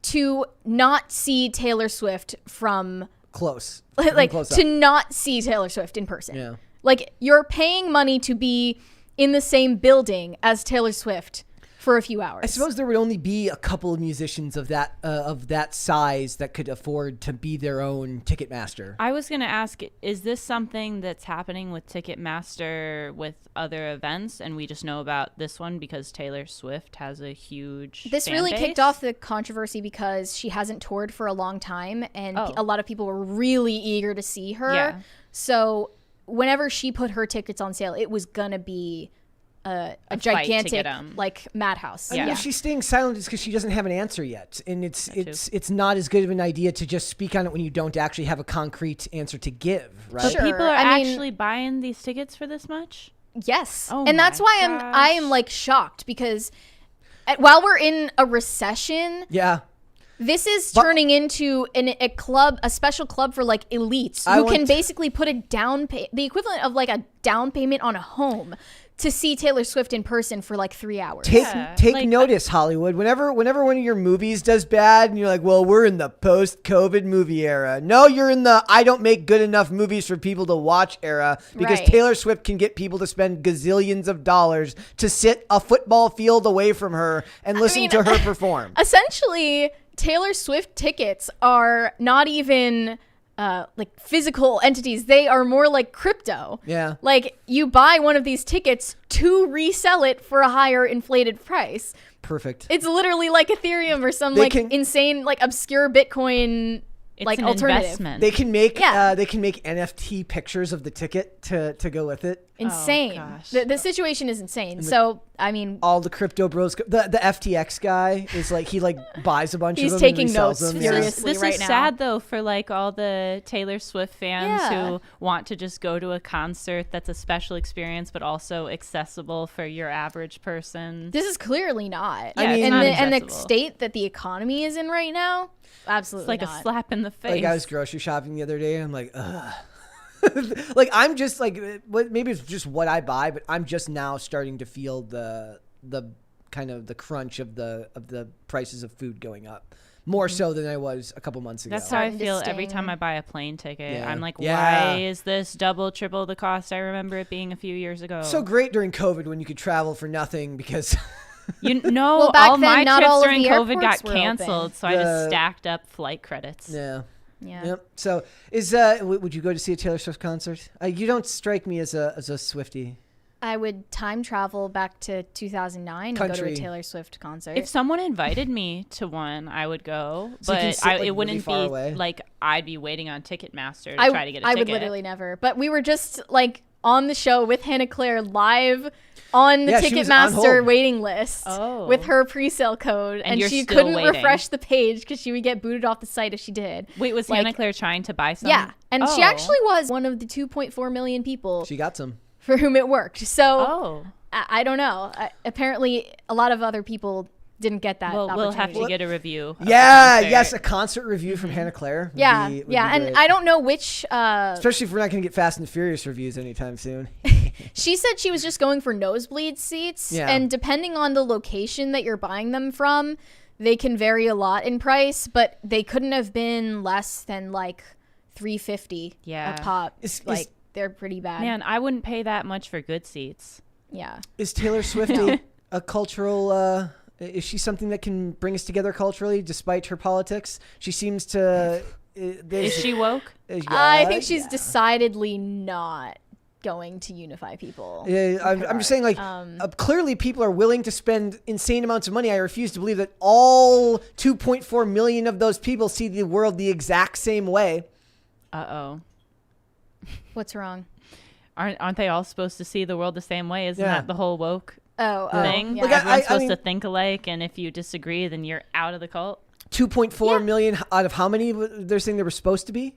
B: to not see Taylor Swift from
A: close.
B: Like
A: close
B: to
A: up.
B: not see Taylor Swift in person.
A: Yeah.
B: Like you're paying money to be in the same building as Taylor Swift for a few hours.
A: I suppose there would only be a couple of musicians of that size that could afford to be their own Ticketmaster.
C: I was going to ask, is this something that's happening with Ticketmaster with other events, and we just know about this one because Taylor Swift has a huge
B: This
C: fan
B: really
C: base?
B: kicked off the controversy because she hasn't toured for a long time, and a lot of people were really eager to see her.
C: Yeah.
B: So whenever she put her tickets on sale, it was going to be a gigantic like madhouse.
A: I mean, if she's staying silent, it's because she doesn't have an answer yet, and it's not as good of an idea to just speak on it when you don't actually have a concrete answer to give, right?
C: But
B: Sure.
C: people are
B: I mean-
C: actually buying these tickets for this much?
B: Yes.
C: Oh
B: and that's
C: my
B: why
C: gosh.
B: I am like shocked, because while we're in a recession,
A: Yeah.
B: this is turning into a special club for like elites who can basically put the equivalent of like a down payment on a home to see Taylor Swift in person for like 3 hours.
A: Take notice, Hollywood. Whenever one of your movies does bad and you're like, well, we're in the post-COVID movie era. No, you're in the I don't make good enough movies for people to watch era, because
B: Right.
A: Taylor Swift can get people to spend gazillions of dollars to sit a football field away from her and listen to her perform.
B: Essentially, Taylor Swift tickets are not even like physical entities. They are more like crypto.
A: Yeah.
B: Like you buy one of these tickets to resell it for a higher inflated price.
A: Perfect.
B: It's literally like Ethereum or some insane like obscure Bitcoin
C: It's
B: like
C: an
B: alternative.
C: investment.
A: They can make NFT pictures of the ticket to go with it.
B: Insane.
C: Oh, gosh.
B: The situation is insane. So I mean,
A: All the crypto bros, the FTX guy is like, he like buys a bunch
B: He's
A: of them
B: taking
A: and resells
B: notes
A: them.
B: furiously.
C: This
B: right
C: is
B: now.
C: sad though for like all the Taylor Swift fans
B: Yeah.
C: who want to just go to a concert that's a special experience but also accessible for your average person.
B: this is clearly not.
C: Yeah, it's
B: and
C: not
B: the
C: accessible.
B: state that the economy is in right now, absolutely
C: It's like
B: not.
C: a slap in the face.
A: Like I was grocery shopping the other day and I'm like, ugh. Like I'm just like, maybe it's just what I buy, but I'm just now starting to feel the kind of the crunch of the prices of food going up more so than I was a couple months ago.
C: That's how I
B: Starting to
C: feel every
B: sting.
C: time I buy a plane ticket.
A: Yeah.
C: I'm like,
A: Yeah.
C: why is this double, triple the cost I remember it being a few years ago?
A: so great during COVID when you could travel for nothing because
C: You know,
B: Well, back
C: all
B: then,
C: my
B: not
C: trips
B: all of
C: during
B: the
C: COVID
B: airports
C: got
B: were
C: canceled,
B: open.
C: so I just stacked up flight credits.
A: yeah.
B: Yeah.
A: Yep. So would you go to see a Taylor Swift concert? You don't strike me as a Swiftie.
B: I would time travel back to 2009 and go to
A: Country.
B: a Taylor Swift concert.
C: If someone invited me to one, I would go,
A: So you can
C: but
A: sit, like,
C: it
A: really
C: wouldn't
A: far
C: be
A: away?
C: like I'd be waiting on Ticketmaster to
B: I
C: try to get a ticket.
B: would literally never. But we were just like on the show with Hannah Claire live on the
A: Yeah, she was on
B: Ticketmaster
A: hold.
B: waiting list
C: Oh.
B: with her pre-sale code, and
C: you're
B: she
C: still
B: couldn't
C: waiting.
B: refresh the page because she would get booted off the site if she did.
C: Wait, was
B: Like-
C: Hannah Claire trying to buy some?
B: Yeah, and she
C: Oh.
B: actually was one of the 2.4 million people
A: She got some.
B: for whom it worked. So
C: Oh.
B: I don't know. Apparently, a lot of other people didn't get that
C: Well, we'll
B: opportunity.
C: have to get a review. of the
A: Yeah,
C: concert.
A: yes, a concert review from Hannah Claire. would
B: Yeah,
A: be- would
B: yeah,
A: be
B: and
A: great.
B: I don't know which.
A: Especially if we're not going to get Fast and Furious reviews anytime soon.
B: She said she was just going for nosebleed seats,
A: Yeah.
B: and depending on the location that you're buying them from, they can vary a lot in price, but they couldn't have been less than like $350 a pop. They're pretty bad.
C: Man, I wouldn't pay that much for good seats.
B: Yeah.
A: Is Taylor Swift a cultural... is she something that can bring us together culturally despite her politics? She seems to...
C: Is she woke?
B: I think she's decidedly not going to unify people.
A: Yeah, I'm just saying, like, clearly people are willing to spend insane amounts of money. I refuse to believe that all 2.4 million of those people see the world the exact same way.
C: Uh-oh.
B: What's wrong?
C: Aren't they all supposed to see the world the same way? Isn't that the whole woke thing?
B: Yeah.
C: Like, everyone's supposed to think alike, and if you disagree, then you're out of the cult?
A: 2.4 million out of how many they're saying they were supposed to be?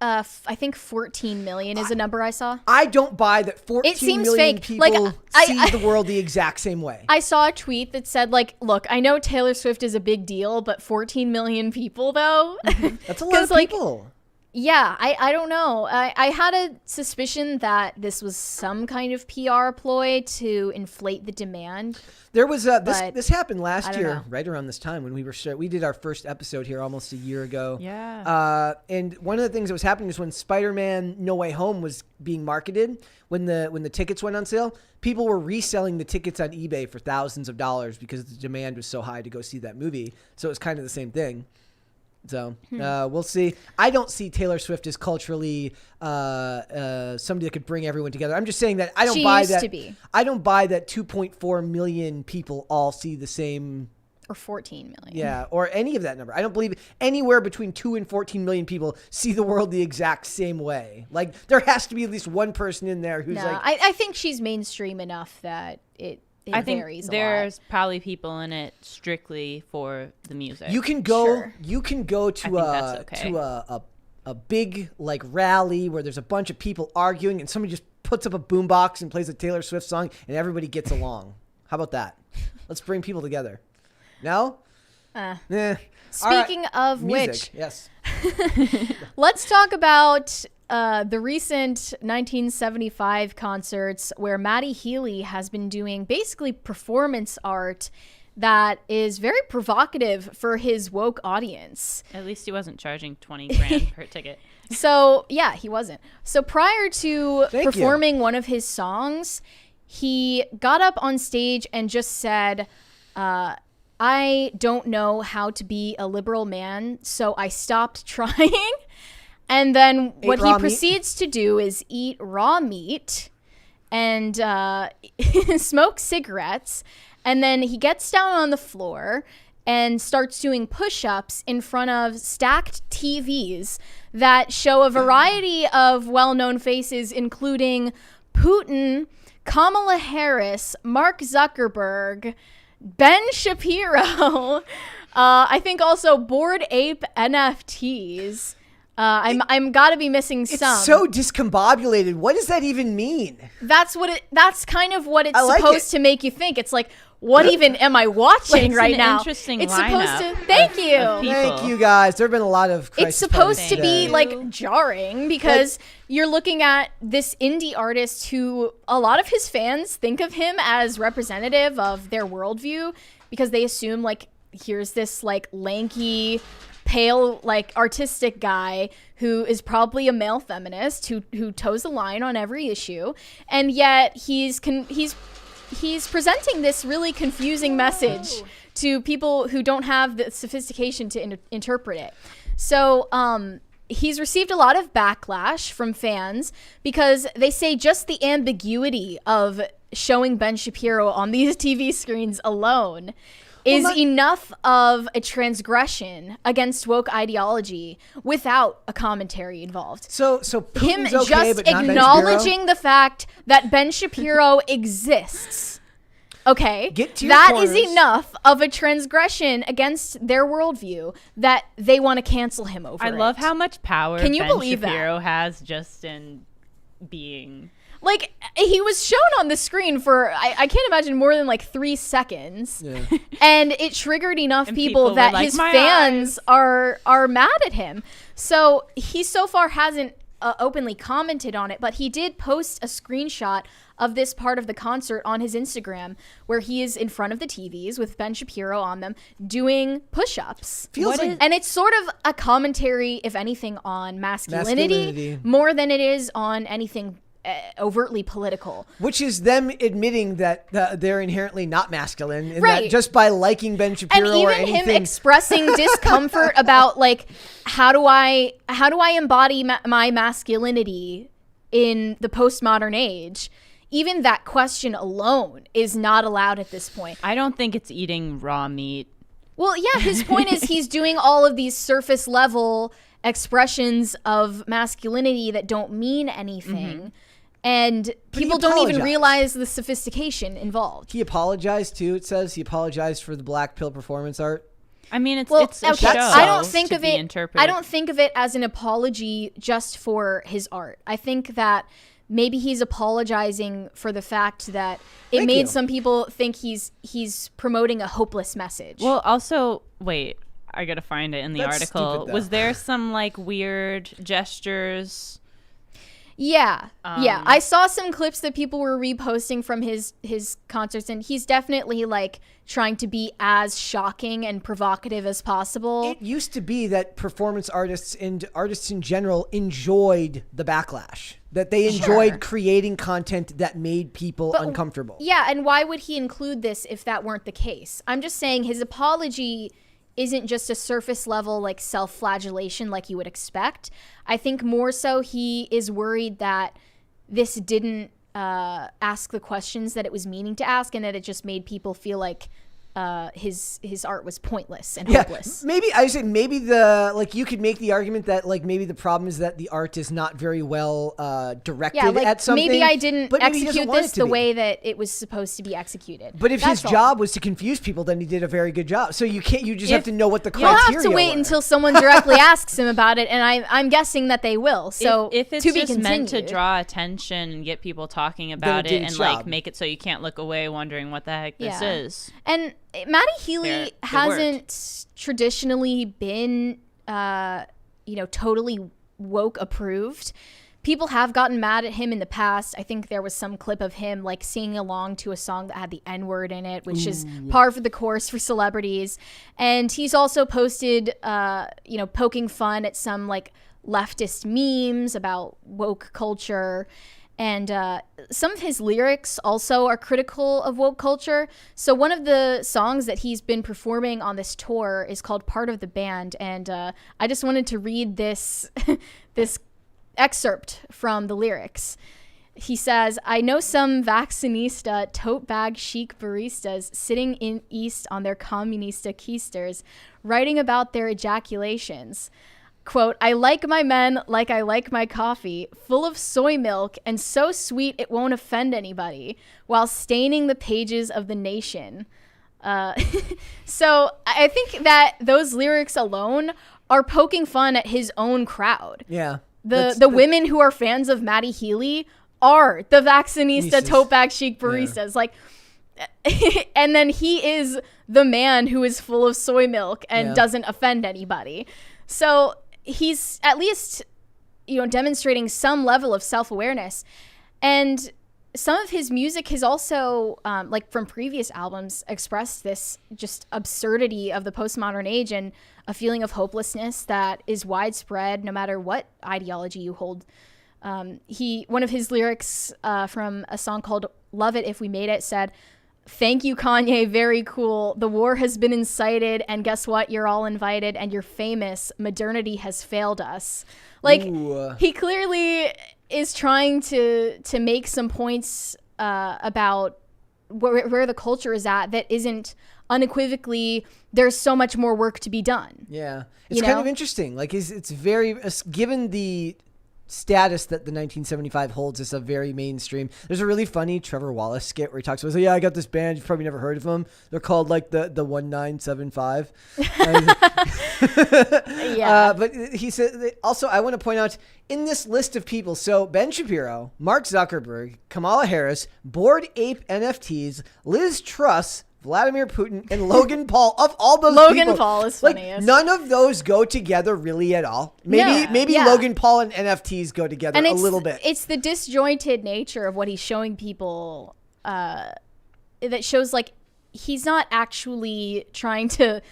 B: I think 14 million is a number I saw.
A: I don't buy that 14 million
B: fake.
A: people see the world the exact same way.
B: I saw a tweet that said, like, look, I know Taylor Swift is a big deal, but 14 million people, though?
A: That's a lot of people.
B: Yeah, I don't know. I had a suspicion that this was some kind of PR ploy to inflate the demand.
A: There was this happened last year,
B: know.
A: right around this time when we did our first episode here almost a year ago.
C: Yeah.
A: And one of the things that was happening is when Spider-Man No Way Home was being marketed, when the tickets went on sale, people were reselling the tickets on eBay for thousands of dollars because the demand was so high to go see that movie. So it was kind of the same thing. So we'll see. I don't see Taylor Swift as culturally somebody that could bring everyone together. I'm just saying that I don't buy that. I don't buy that 2.4 million people all see the same.
B: Or 14 million.
A: Yeah, or any of that number. I don't believe anywhere between 2 and 14 million people see the world the exact same way. Like, there has to be at least one person in there who's like...
B: I think she's mainstream enough that it
C: I think
B: varies a
C: there's
B: lot.
C: probably people in it strictly for the music.
A: You can go to a big like rally where there's a bunch of people arguing and somebody just puts up a boombox and plays a Taylor Swift song and everybody gets along. How about that? Let's bring people together. No?
B: Speaking of
A: music,
B: which,
A: yes.
B: let's talk about the recent 1975 concerts where Maddie Healy has been doing basically performance art that is very provocative for his woke audience.
C: At least he wasn't charging 20 grand per ticket.
B: So, yeah, he wasn't. So prior to performing one of his songs, he got up on stage and just said, I don't know how to be a liberal man, so I stopped trying. And then what he proceeds to do is eat raw meat and smoke cigarettes. And then he gets down on the floor and starts doing push-ups in front of stacked TVs that show a variety of well-known faces, including Putin, Kamala Harris, Mark Zuckerberg, Ben Shapiro, I think also Bored Ape NFTs. I'm gotta be missing some.
A: It's so discombobulated. What does that even mean?
B: That's kind of what it's supposed to make you think. It's like, what even am I watching right now?
C: Interesting
B: it's
C: lineup
B: supposed to. Thank you.
A: Thank you guys. There have been a lot of.
B: It's supposed to be like jarring because you're looking at this indie artist who a lot of his fans think of him as representative of their worldview because they assume like here's this like lanky, pale, like artistic guy who is probably a male feminist who toes the line on every issue, and yet he's presenting this really confusing message to people who don't have the sophistication to interpret it. So he's received a lot of backlash from fans because they say just the ambiguity of showing Ben Shapiro on these TV screens alone is enough of a transgression against woke ideology without a commentary involved.
A: So
B: him
A: Putin's okay,
B: just
A: but not
B: acknowledging the fact that Ben Shapiro exists. Okay,
A: that
B: is enough of a transgression against their worldview that they want to cancel him over.
C: I love how much power
B: Can you
C: Ben
B: believe
C: Shapiro
B: that?
C: has just in being.
B: Like, he was shown on the screen for, I can't imagine, more than like 3 seconds. Yeah. And it triggered enough people that like, his fans are mad at him. So he so far hasn't openly commented on it, but he did post a screenshot of this part of the concert on his Instagram where he is in front of the TVs with Ben Shapiro on them doing push-ups. And it's sort of a commentary, if anything, on masculinity more than it is on anything overtly political,
A: which is them admitting that they're inherently not masculine, and
B: right,
A: that just by liking Ben Shapiro
B: and even
A: or anything,
B: him expressing discomfort about like how do I embody my masculinity in the postmodern age. Even that question alone is not allowed at this point.
C: I don't think it's eating raw meat.
B: Well, yeah, his point is he's doing all of these surface level expressions of masculinity that don't mean anything. And people don't even realize the sophistication involved.
A: He apologized too. It says he apologized for the black pill performance art.
C: I mean, it's a show.
B: I don't think of it as an apology just for his art. I think that maybe he's apologizing for the fact that it made some people think he's promoting a hopeless message.
C: Well, also, wait, I gotta find it in the
A: That's
C: article.
A: stupid,
C: was there some like weird gestures?
B: Yeah. I saw some clips that people were reposting from his concerts, and he's definitely like trying to be as shocking and provocative as possible.
A: It used to be that performance artists and artists in general enjoyed the backlash, that they enjoyed creating content that made people uncomfortable.
B: Yeah, and why would he include this if that weren't the case? I'm just saying his apology isn't just a surface level like self-flagellation like you would expect. I think more so he is worried that this didn't ask the questions that it was meaning to ask, and that it just made people feel like his art was pointless and hopeless.
A: Maybe you could make the argument that like maybe the problem is that the art is not very well directed at something.
B: Maybe I didn't execute this the way that it was supposed to be executed.
A: But if his job was to confuse people, then he did a very good job. So you just have to know what the criteria
B: You'll have to wait until someone directly asks him about it, and I'm guessing that they will. So
C: if it's
B: to be
C: just
B: continued.
C: meant to draw attention and get people talking about it and like make it so you can't look away wondering what the heck this is.
B: And Maddie Healy hasn't traditionally been, totally woke approved. People have gotten mad at him in the past. I think there was some clip of him like singing along to a song that had the N-word in it, which is par for the course for celebrities. And he's also posted, poking fun at some like leftist memes about woke culture. And some of his lyrics also are critical of woke culture. So one of the songs that he's been performing on this tour is called Part of the Band. And I just wanted to read this this excerpt from the lyrics. He says, "I know some vaccinista, tote bag chic baristas sitting in East on their communista keisters, writing about their ejaculations. Quote, I like my men like I like my coffee, full of soy milk and so sweet it won't offend anybody, while staining the pages of the nation." So I think that those lyrics alone are poking fun at his own crowd.
A: Yeah.
B: The women who are fans of Maddie Healy are the vaccinista tote bag chic baristas. Like, and then he is the man who is full of soy milk and doesn't offend anybody. So he's at least, demonstrating some level of self-awareness. And some of his music has also, like from previous albums, expressed this just absurdity of the postmodern age and a feeling of hopelessness that is widespread no matter what ideology you hold. One of his lyrics from a song called Love It If We Made It said, "Thank you, Kanye. Very cool. The war has been incited, and guess what? You're all invited, and you're famous. Modernity has failed us." Like, he clearly is trying to make some points about where the culture is at that isn't unequivocally, there's so much more work to be done.
A: Yeah. It's kind of interesting. Like, it's very, given the status that the 1975 holds as a very mainstream. There's a really funny Trevor Wallace skit where he talks about, "Yeah, I got this band. You've probably never heard of them. They're called like the 1975."
B: Yeah.
A: But he said also, I want to point out in this list of people, so Ben Shapiro, Mark Zuckerberg, Kamala Harris, Bored Ape NFTs, Liz Truss, Vladimir Putin, and Logan Paul. Of all those
B: Logan
A: people,
B: Paul is
A: like,
B: funniest.
A: none of those go together really at all. Maybe
B: yeah.
A: Logan Paul and NFTs go together
B: and
A: a little bit.
B: It's the disjointed nature of what he's showing people that shows like he's not actually trying to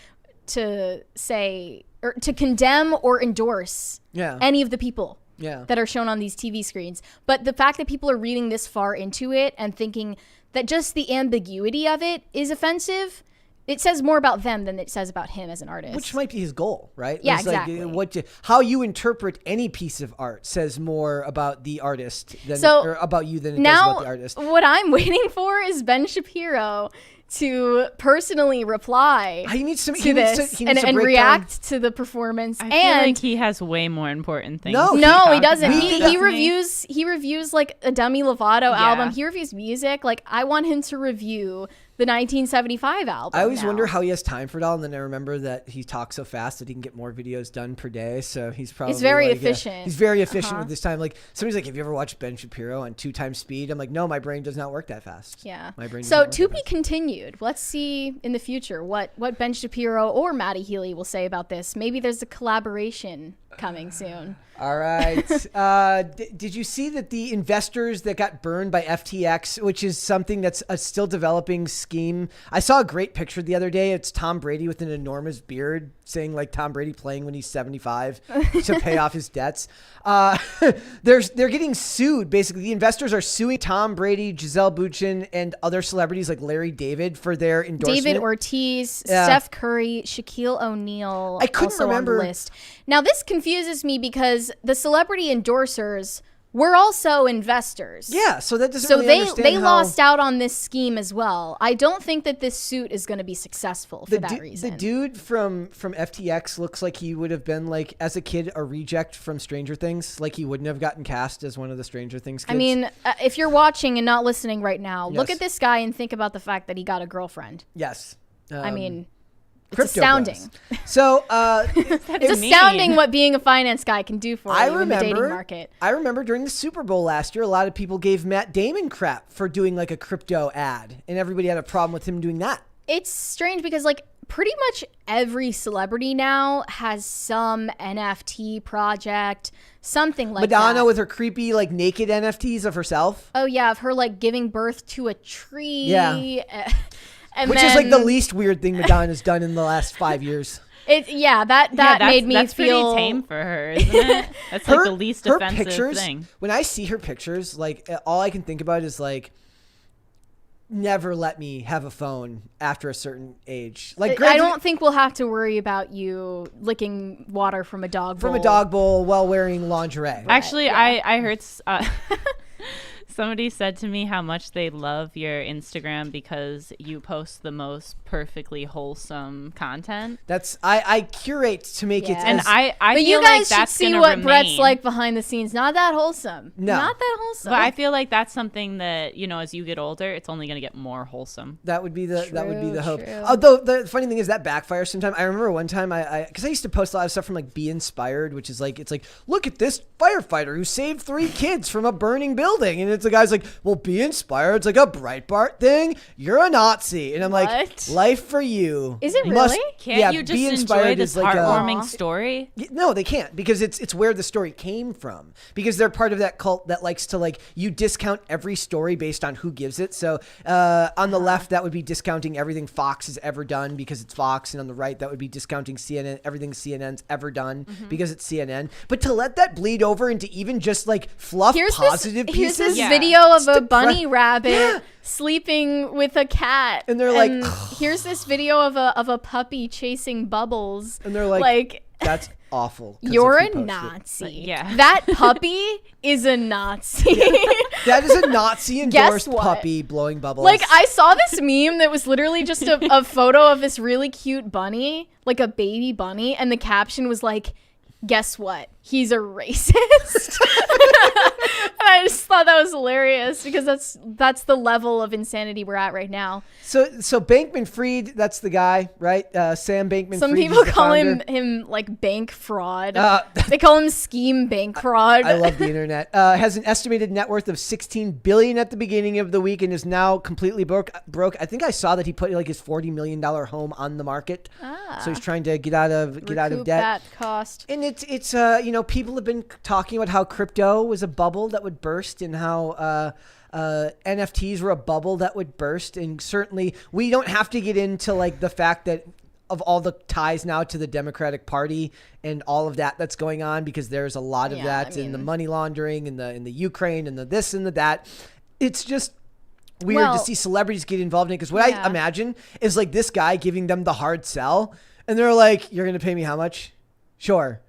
B: say or to condemn or endorse any of the people that are shown on these TV screens. But the fact that people are reading this far into it and thinking that just the ambiguity of it is offensive, it says more about them than it says about him as an artist.
A: Which might be his goal, right?
B: Yeah,
A: it's
B: exactly.
A: Like how you interpret any piece of art says more about the artist than or about you than it does about the artist.
B: What I'm waiting for is Ben Shapiro to personally reply to this and react to the performance.
C: I feel like he has way more important things.
B: No, he doesn't. He reviews like a Demi Lovato album. He reviews music. Like I want him to review the 1975 album.
A: I always wonder how he has time for it all, and then I remember that he talks so fast that he can get more videos done per day. So he's
B: very efficient.
A: He's very efficient with this time. Like somebody's like, "Have you ever watched Ben Shapiro on 2 times speed?" I'm like, "No, my brain does not work that fast."
B: Yeah,
A: my brain.
B: So to be continued. Let's see in the future what Ben Shapiro or Maddie Healy will say about this. Maybe there's a collaboration coming soon.
A: All right. Did you see that the investors that got burned by FTX, which is something that's a still developing scheme? I saw a great picture the other day. It's Tom Brady with an enormous beard saying like Tom Brady playing when he's 75 to pay off his debts. They're getting sued. Basically, the investors are suing Tom Brady, Gisele Bündchen, and other celebrities like Larry David for their endorsement.
B: David Ortiz, Steph Curry, Shaquille O'Neal.
A: I couldn't remember
B: on the list. Now this confuses me because the celebrity endorsers were also investors.
A: Yeah, so that doesn't really understand
B: they lost out on this scheme as well. I don't think that this suit is going to be successful for that reason.
A: The dude from FTX looks like he would have been like as a kid a reject from Stranger Things. Like he wouldn't have gotten cast as one of the Stranger Things kids.
B: I mean, if you're watching and not listening right now, look at this guy and think about the fact that he got a girlfriend.
A: Yes.
B: I mean, it's astounding.
A: So
B: it's astounding what being a finance guy can do for you in the dating market.
A: I remember during the Super Bowl last year, a lot of people gave Matt Damon crap for doing like a crypto ad, and everybody had a problem with him doing that.
B: It's strange because like pretty much every celebrity now has some NFT project, something like
A: Madonna
B: that.
A: with her creepy like naked NFTs of herself.
B: Oh yeah, of her like giving birth to a tree.
A: Yeah.
B: Which
A: is like the least weird thing Madonna's done in the last 5 years.
B: That made me feel
C: pretty tame for her, isn't it? That's like the least offensive thing.
A: When I see her pictures, like all I can think about is like, never let me have a phone after a certain age. Like
B: I don't think we'll have to worry about you licking water from a dog
A: bowl while wearing lingerie.
C: Actually, yeah. I heard. Somebody said to me how much they love your Instagram because you post the most perfectly wholesome content.
A: I curate to make it.
C: And I
B: but
C: feel
B: you guys
C: like that's
B: should see what Brett's like behind the scenes. Not that wholesome.
A: No,
B: not that wholesome.
C: But I feel like that's something that as you get older, it's only going to get more wholesome.
A: That would be the hope. Although the funny thing is that backfires sometimes. I remember one time because I used to post a lot of stuff from like Be Inspired, which is like it's like look at this firefighter who saved 3 kids from a burning building, and it's the guy's like, well, Be Inspired. It's like a Breitbart thing. You're a Nazi, and I'm like, life for you.
B: Is it really?
C: Can't you just enjoy this heartwarming story?
A: No, they can't because it's where the story came from. Because they're part of that cult that likes to like you discount every story based on who gives it. So on the left, that would be discounting everything Fox has ever done because it's Fox, and on the right, that would be discounting CNN, everything CNN's ever done because it's CNN. But to let that bleed over into even just like fluff positive pieces.
B: Here's this video of a bunny rabbit sleeping with a cat,
A: and they're like,
B: here's this video of a puppy chasing bubbles,
A: and they're like that's awful.
B: You're a Nazi.
C: Yeah,
B: that puppy is a Nazi.
A: That is a Nazi endorsed puppy blowing bubbles.
B: Like I saw this meme that was literally just a photo of this really cute bunny, like a baby bunny, and the caption was like, guess what? he's a racist. And I just thought that was hilarious because that's the level of insanity we're at right now.
A: So Bankman-Fried, that's the guy, right? Sam Bankman-Fried.
B: Some people call him like bank fraud. They call him scheme bank fraud.
A: I love the internet. Has an estimated net worth of $16 billion at the beginning of the week and is now completely broke. I think I saw that he put like his $40 million home on the market. So he's trying to get out of debt.
B: That cost.
A: And it's people have been talking about how crypto was a bubble that would burst and how NFTs were a bubble that would burst. And certainly we don't have to get into like the fact that of all the ties now to the Democratic Party and all of that's going on, because there's a lot of that in the money laundering and in the Ukraine and the this and the that. It's just weird to see celebrities get involved in it, because what I imagine is like this guy giving them the hard sell and they're like, you're going to pay me how much? Sure.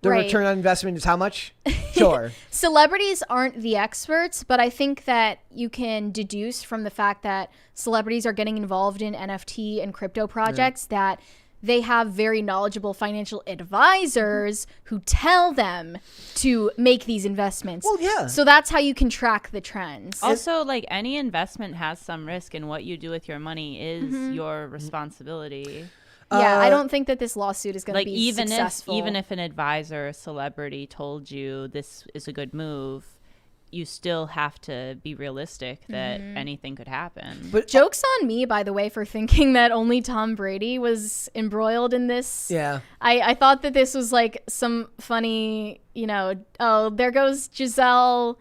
A: The return on investment is how much? Sure.
B: Celebrities aren't the experts, but I think that you can deduce from the fact that celebrities are getting involved in NFT and crypto projects that they have very knowledgeable financial advisors who tell them to make these investments.
A: Well, yeah.
B: So that's how you can track the trends.
C: Also, like any investment has some risk, and what you do with your money is your responsibility.
B: Yeah, I don't think that this lawsuit is going to be successful.
C: Even if an advisor, a celebrity told you this is a good move, you still have to be realistic that anything could happen.
B: But joke's on me, by the way, for thinking that only Tom Brady was embroiled in this.
A: Yeah.
B: I thought that this was like some funny, there goes Giselle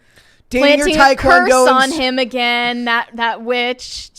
B: planting a curse on him again. That witch.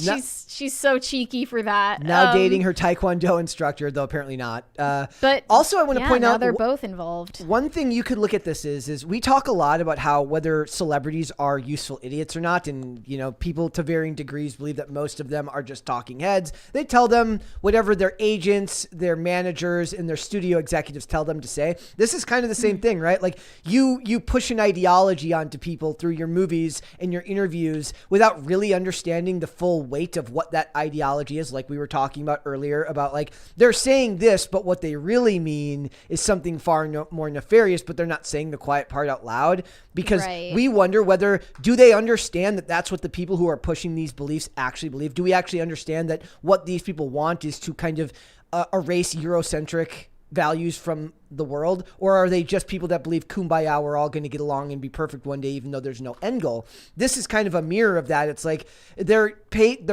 B: She's so cheeky for that.
A: Now dating her Taekwondo instructor, though apparently not.
B: But
A: also, I want to point out
B: they're both involved.
A: One thing you could look at this is we talk a lot about how whether celebrities are useful idiots or not, and people to varying degrees believe that most of them are just talking heads. They tell them whatever their agents, their managers, and their studio executives tell them to say. This is kind of the same thing, right? Like you push an ideology onto people through your movies and your interviews without really understanding the full weight of what that ideology is. Like we were talking about earlier about like they're saying this, but what they really mean is something far more nefarious, but they're not saying the quiet part out loud, because we wonder whether do they understand that that's what the people who are pushing these beliefs actually believe? Do we actually understand that what these people want is to kind of erase Eurocentric values from the world, or are they just people that believe kumbaya, we're all going to get along and be perfect one day even though there's no end goal? This is kind of a mirror of that. It's like they're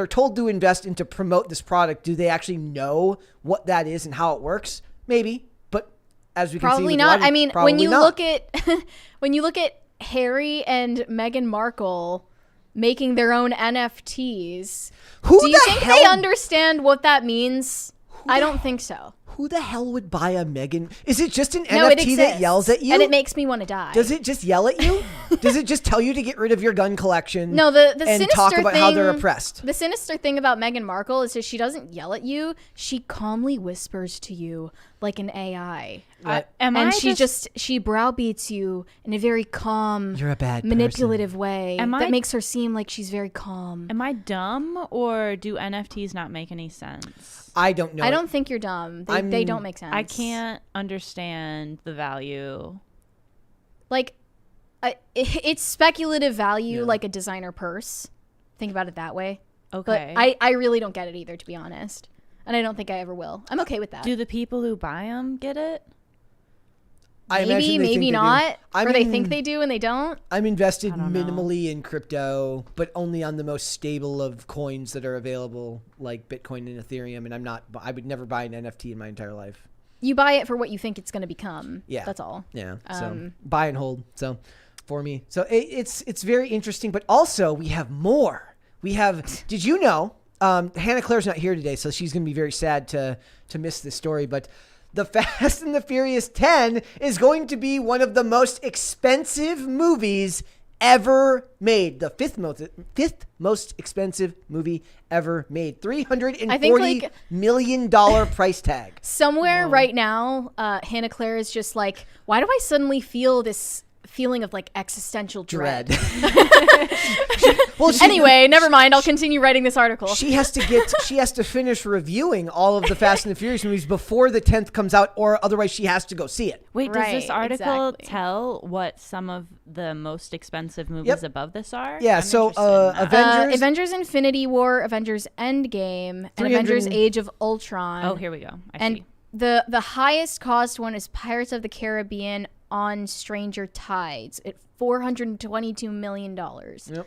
A: told to invest and to promote this product. Do they actually know what that is and how it works? Maybe, but as we can see,
B: probably not. I mean, when you look at Harry and Meghan Markle making their own NFTs, do you think they understand what that means? I don't think so.
A: Who the hell would buy a Meghan? Is it just an NFT that yells at you?
B: And it makes me want to die.
A: Does it just yell at you? Does it just tell you to get rid of your gun collection?
B: No, the
A: and
B: sinister
A: talk about
B: thing,
A: how they're oppressed.
B: The sinister thing about Meghan Markle is that she doesn't yell at you. She calmly whispers to you like an AI. She browbeats you in a very calm,
A: you're a bad
B: manipulative way that makes her seem like she's very calm.
C: Am I dumb, or do NFTs not make any sense?
A: I don't know.
B: I don't think you're dumb. They don't make sense.
C: I can't understand the value.
B: Like, it's speculative value, like a designer purse. Think about it that way.
C: Okay.
B: But I really don't get it either, to be honest. And I don't think I ever will. I'm okay with that.
C: Do the people who buy them get it?
B: Maybe not. Or they think they do and they don't.
A: I'm invested minimally in crypto, but only on the most stable of coins that are available, like Bitcoin and Ethereum. And I would never buy an NFT in my entire life.
B: You buy it for what you think it's going to become.
A: Yeah.
B: That's all.
A: Yeah. So buy and hold. So for me. So it's very interesting, but also we have more. Did you know, Hannah Claire's not here today, so she's going to be very sad to miss this story, but The Fast and the Furious 10 is going to be one of the most expensive movies ever made. The fifth most expensive movie ever made. $340 million price tag.
B: Somewhere right now, Hannah Claire is just like, why do I suddenly feel this feeling of like existential dread? Anyway, never mind. I'll continue writing this article.
A: She has to finish reviewing all of the Fast and the Furious movies before the 10th comes out, or otherwise she has to go see it.
C: Wait, does this
B: Right,
C: article
B: exactly.
C: tell what some of the most expensive movies above this are?
A: Yeah,
C: I'm
A: so
C: interested in that.
B: Avengers Infinity War, Avengers Endgame, and Avengers Age of Ultron.
C: Oh, here we go. I
B: and
C: see.
B: the highest cost one is Pirates of the Caribbean on Stranger Tides at $422 million.
A: Yep.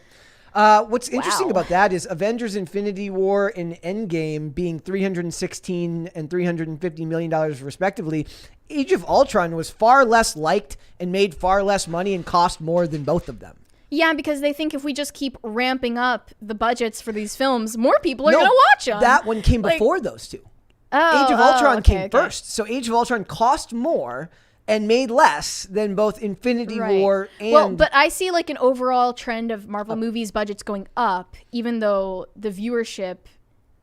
A: What's interesting about that is Avengers Infinity War and Endgame being $316 and $350 million respectively. Age of Ultron was far less liked and made far less money and cost more than both of them.
B: Yeah, because they think if we just keep ramping up the budgets for these films, more people are going to watch them.
A: That one came before those two. Age of Ultron came first. So Age of Ultron cost more and made less than both Infinity War and...
B: Well, but I see like an overall trend of Marvel movies budgets going up, even though the viewership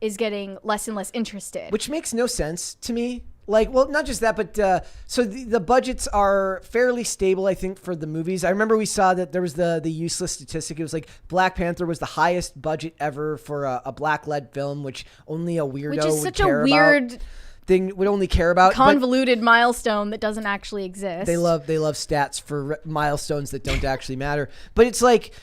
B: is getting less and less interested.
A: Which makes no sense to me. Like, well, not just that, but so the budgets are fairly stable, I think, for the movies. I remember we saw that there was the useless statistic. It was like Black Panther was the highest budget ever for a black-led film, which only a weirdo
B: which is
A: would
B: such
A: care
B: a weird...
A: about. Thing would only care about
B: convoluted milestone that doesn't actually exist.
A: They love stats for milestones that don't actually matter. But it's like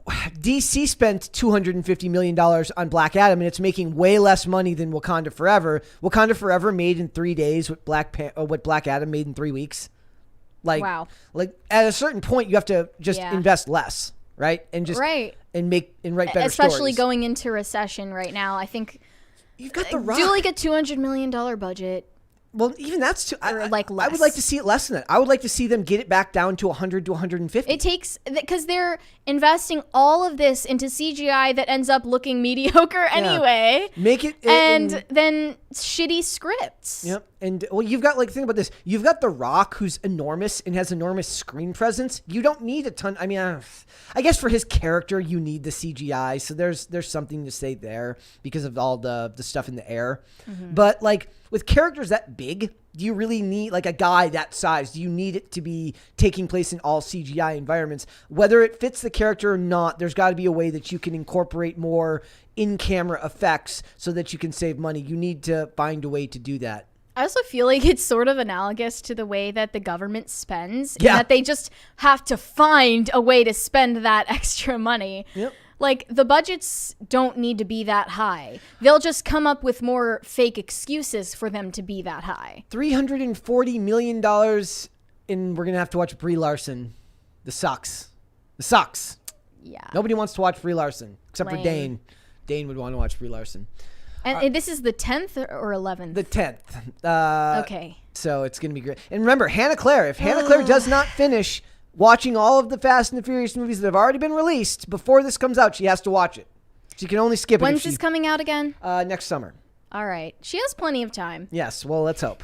A: DC spent $250 million on Black Adam, and it's making way less money than Wakanda Forever. Wakanda Forever made in 3 days what Black Adam made in 3 weeks. Like,
B: wow.
A: Like at a certain point, you have to just invest less, right? And just and write better
B: Especially
A: stories.
B: going into recession right now. I think.
A: You've got The Rock.
B: Do like a $200 million budget.
A: Well, even that's too. I
B: less.
A: would like to see it less than that. I would like to see them get it back down to 100 to 150.
B: It takes because they're investing all of this into CGI that ends up looking mediocre anyway.
A: Make it
B: and then shitty scripts.
A: Yep. And well, you've got think about this. You've got The Rock, who's enormous and has enormous screen presence. You don't need a ton. I mean, I guess for his character, you need the CGI. So there's something to say there because of all the stuff in the air. Mm-hmm. But like with characters that big, do you really need like a guy that size? Do you need it to be taking place in all CGI environments? Whether it fits the character or not, there's got to be a way that you can incorporate more in-camera effects so that you can save money. You need to find a way to do that.
B: I also feel like it's sort of analogous to the way that the government spends.
A: Yeah.
B: That they just have to find a way to spend that extra money.
A: Yep.
B: Like, the budgets don't need to be that high. They'll just come up with more fake excuses for them to be that high.
A: $340 million, and we're going to have to watch Brie Larson. This sucks.
B: Yeah.
A: Nobody wants to watch Brie Larson, except for
B: Lame.
A: Dane. Dane would want to watch Brie Larson.
B: And this is the 10th or 11th?
A: The 10th.
B: Okay.
A: So it's going to be great. And remember, Hannah Claire, if Hannah Claire does not finish watching all of the Fast and the Furious movies that have already been released before this comes out, she has to watch it. She can only skip it.
B: When's this coming out again?
A: Next summer.
B: All right. She has plenty of time.
A: Yes. Well, let's hope.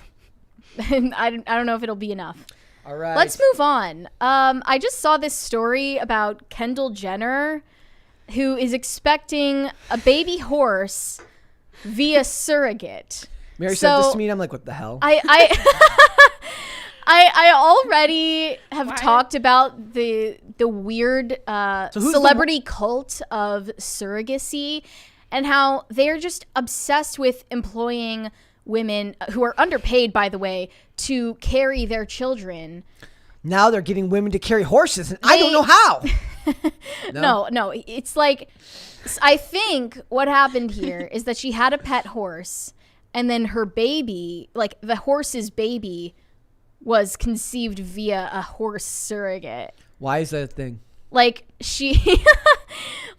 B: And I don't know if it'll be enough.
A: All right.
B: Let's move on. I just saw this story about Kendall Jenner, who is expecting a baby horse via surrogate.
A: Mary said this to me, and I'm like, what the hell?
B: I already have talked about the weird celebrity cult of surrogacy and how they're just obsessed with employing women who are underpaid, by the way, to carry their children.
A: Now they're getting women to carry horses, and I don't know how.
B: No. It's like, I think what happened here is that she had a pet horse, and then her baby, like the horse's baby, was conceived via a horse surrogate.
A: Why is that a thing?
B: Like she,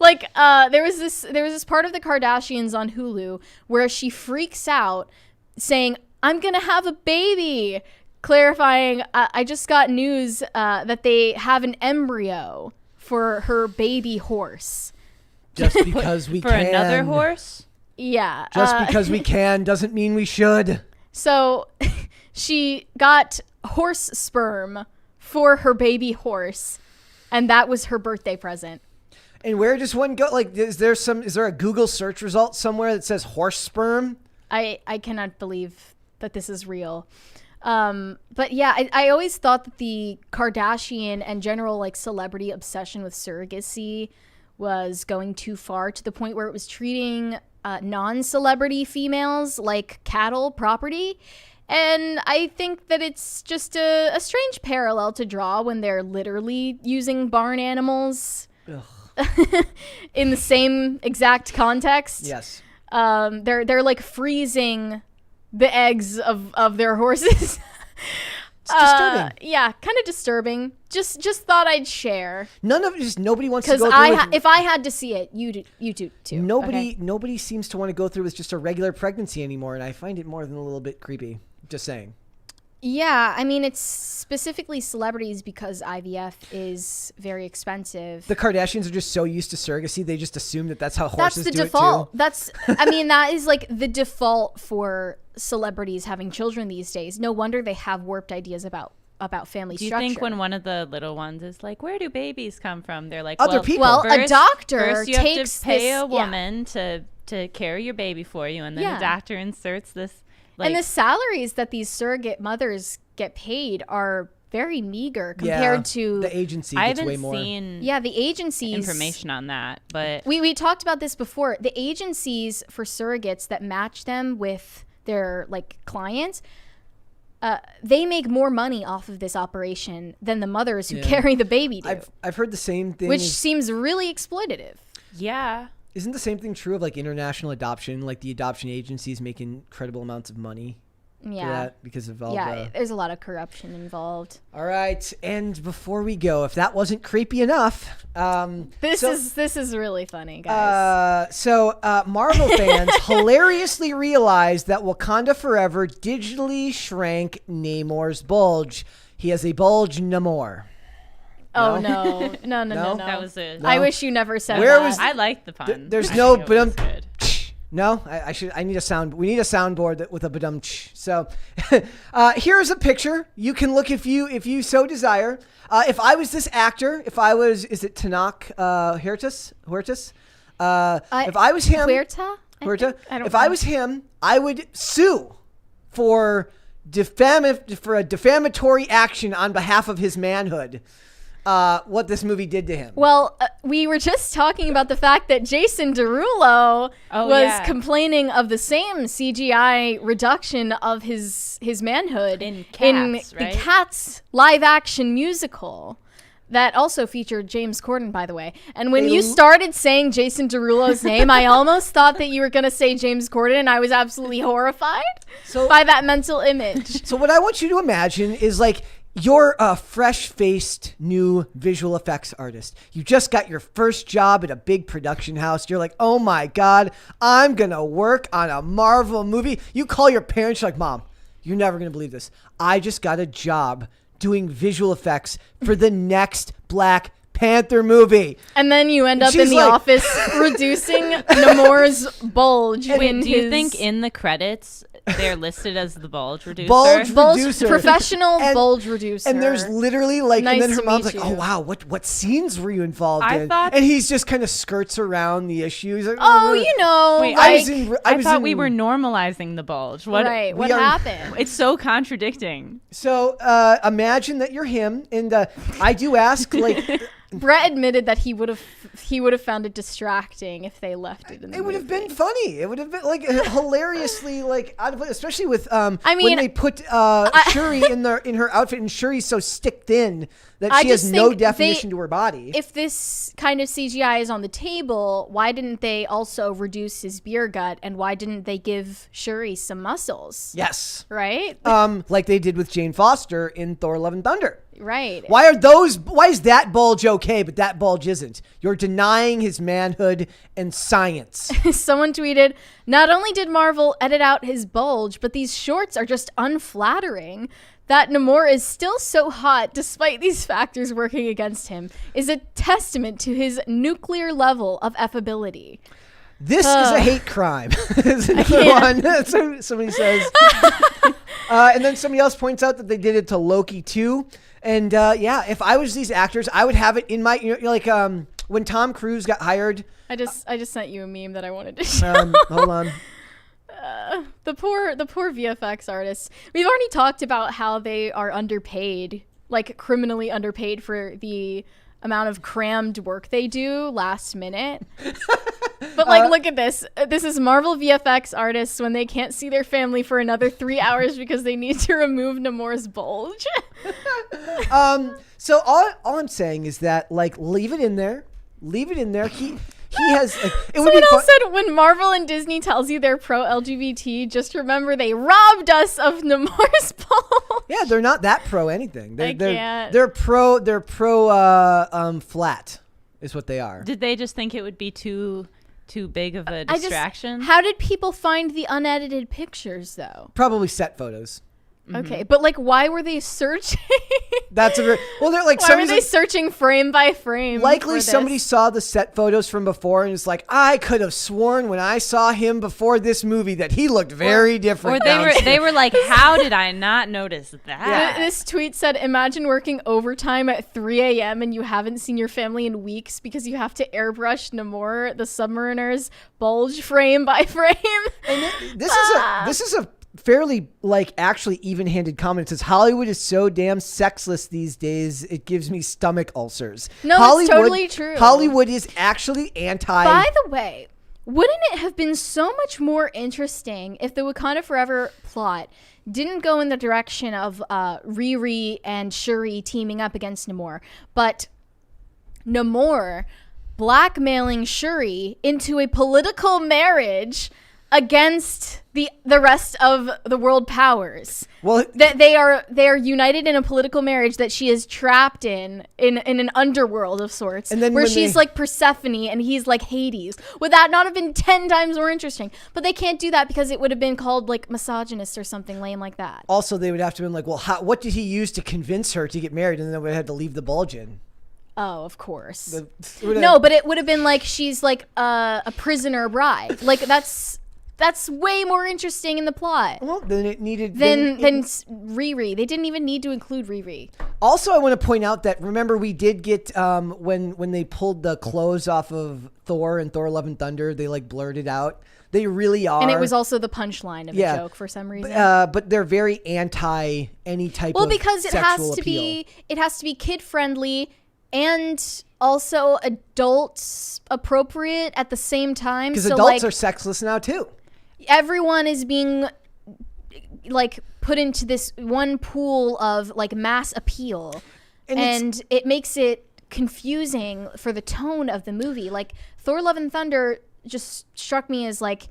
B: like there was this part of the Kardashians on Hulu where she freaks out, saying, "I'm gonna have a baby," clarifying, "I just got news that they have an embryo for her baby horse."
A: Just because we
C: for
A: can.
C: another horse?
B: Yeah.
A: Just because we can doesn't mean we should.
B: So she got horse sperm for her baby horse, and that was her birthday present. And
A: where does one go? Like, is there a Google search result somewhere that says horse sperm?
B: I cannot believe that this is real. But yeah, I always thought that the Kardashian and general like celebrity obsession with surrogacy was going too far to the point where it was treating non-celebrity females like cattle property. And I think that it's just a strange parallel to draw when they're literally using barn animals in the same exact context.
A: Yes.
B: They're like freezing the eggs of their horses.
A: It's disturbing.
B: Yeah, kind of disturbing. Just thought I'd share.
A: Nobody wants to go through
B: Because if I had to see it, you do too.
A: Nobody seems to want to go through with just a regular pregnancy anymore, and I find it more than a little bit creepy. Just saying.
B: Yeah, I mean, it's specifically celebrities because IVF is very expensive.
A: The Kardashians are just so used to surrogacy, they just assume that that's how horses do
B: default.
A: it too.
B: That is like the default for celebrities having children these days. No wonder they have warped ideas about family structure.
C: Do you think when one of the little ones is like, where do babies come from? They're like,
A: other people.
B: Well,
C: first,
B: a doctor
C: first you have
B: takes
C: to pay
B: this,
C: a woman to carry your baby for you, and then the doctor inserts this.
B: And the salaries that these surrogate mothers get paid are very meager compared to
A: the agency.
C: I
A: Gets
C: haven't
A: way more.
C: seen
B: the agencies
C: information on that, but
B: we talked about this before. The agencies for surrogates that match them with their like clients, they make more money off of this operation than the mothers who carry the baby do.
A: I've heard the same thing,
B: which seems really exploitative.
C: Yeah.
A: Isn't the same thing true of like international adoption? Like the adoption agencies make incredible amounts of money. For that because of all
B: there's a lot of corruption involved.
A: All right, and before we go, if that wasn't creepy enough,
B: this is really funny, guys.
A: So Marvel fans hilariously realized that Wakanda Forever digitally shrank Namor's bulge. He has a bulge Namor.
B: Oh no. No.
C: That was a.
B: I wish you never said that.
C: I like the pun.
A: There's no badum. No, I need a sound. We need a soundboard with a badum. So here's a picture. You can look if you so desire. If I was this actor, is it Tanakh Huertas? If I was him,
B: Huerta?
A: If I was him, I would sue for a defamatory action on behalf of his manhood. What this movie did to him.
B: Well, we were just talking about the fact that Jason Derulo was complaining of the same CGI reduction of his manhood
C: in Cats, right?
B: the Cats live action musical that also featured James Corden, by the way. And when you started saying Jason Derulo's name, I almost thought that you were going to say James Corden, and I was absolutely horrified by that mental image.
A: So what I want you to imagine is like, you're a fresh-faced new visual effects artist. You just got your first job at a big production house. You're like, oh my God, I'm going to work on a Marvel movie. You call your parents, you're like, Mom, you're never going to believe this. I just got a job doing visual effects for the next Black Panther movie.
B: And then you end up in the office reducing Namor's bulge.
C: Wait, do you think in the credits they're listed as the bulge reducer?
A: Bulge reducer.
B: Professional bulge reducer.
A: And there's literally like,
B: nice,
A: and then her mom's like,
B: you.
A: oh wow, what scenes were you involved in?
C: Thought,
A: and he's just kind of skirts around the issue. He's like,
B: you know.
C: Wait,
B: like,
C: I thought we were normalizing the bulge. What
B: happened?
C: It's so contradicting.
A: So imagine that you're him, and I do ask, like,
B: Brett admitted that he would have found it distracting if they left it in the movie.
A: It would have been funny. It would have been like hilariously like out of, especially with when they put Shuri in her outfit, and Shuri's so stick thin that she has no definition to her body.
B: If this kind of CGI is on the table, why didn't they also reduce his beer gut, and why didn't they give Shuri some muscles?
A: Yes.
B: Right?
A: Like they did with Jane Foster in Thor: Love and Thunder.
B: Right.
A: Why is that bulge okay, but that bulge isn't? You're denying his manhood and science.
B: Someone tweeted, not only did Marvel edit out his bulge, but these shorts are just unflattering. That Namor is still so hot despite these factors working against him is a testament to his nuclear level of affability.
A: This is a hate crime. Is another one. Somebody says. And then somebody else points out that they did it to Loki too. And if I was these actors, I would have it in my, like when Tom Cruise got hired.
B: I just sent you a meme that I wanted to show.
A: Hold on.
B: The poor VFX artists. We've already talked about how they are underpaid, like criminally underpaid for the amount of crammed work they do last minute. But like, look at this. This is Marvel VFX artists when they can't see their family for another 3 hours because they need to remove Namor's bulge.
A: So all I'm saying is that, like, leave it in there. He has. Like, it would be
B: Someone else said, when Marvel and Disney tells you they're pro LGBT, just remember they robbed us of Namor's bulge.
A: Yeah, they're not that pro anything.
B: I can't.
A: They're pro flat is what they are.
C: Did they just think it would be too big of a distraction?
B: How did people find the unedited pictures though?
A: Probably set photos.
B: Okay, but like, why were they searching?
A: That's a very well. They're like,
B: why were they searching frame by frame?
A: Likely, somebody saw the set photos from before and is like, I could have sworn when I saw him before this movie that he looked very different.
C: Or they were like, how did I not notice that?
B: Yeah. This tweet said, imagine working overtime at 3 a.m. and you haven't seen your family in weeks because you have to airbrush Namor, the Submariner's bulge frame by frame.
A: And this is a fairly, like, actually even-handed comment. It says, Hollywood is so damn sexless these days, it gives me stomach ulcers.
B: No, that's totally true.
A: Hollywood is actually anti.
B: By the way, wouldn't it have been so much more interesting if the Wakanda Forever plot didn't go in the direction of Riri and Shuri teaming up against Namor, but Namor blackmailing Shuri into a political marriage against the rest of the world powers.
A: Well,
B: that they are united in a political marriage that she is trapped in an underworld of sorts,
A: and then
B: where she's like Persephone and he's like Hades. Would that not have been 10 times more interesting? But they can't do that because it would have been called like misogynist or something lame like that.
A: Also, they would have to have been like, well, what did he use to convince her to get married? And then they would have had to leave the bulge in.
B: Oh, of course. No, but it would have been like she's like a prisoner bride. Like that's way more interesting in the plot.
A: Well, then it needed...
B: Than Riri. They didn't even need to include Riri.
A: Also, I want to point out that, remember, we did get, when they pulled the clothes off of Thor and Thor Love and Thunder, they, like, blurred it out. They really are.
B: And it was also the punchline of a joke for some reason.
A: But they're very anti any type of
B: because it
A: sexual
B: has to
A: appeal.
B: it has to be kid-friendly and also adult appropriate at the same time.
A: Because adults are sexless now, too.
B: Everyone is being like put into this one pool of like mass appeal, and it makes it confusing for the tone of the movie. Like Thor Love and Thunder just struck me as like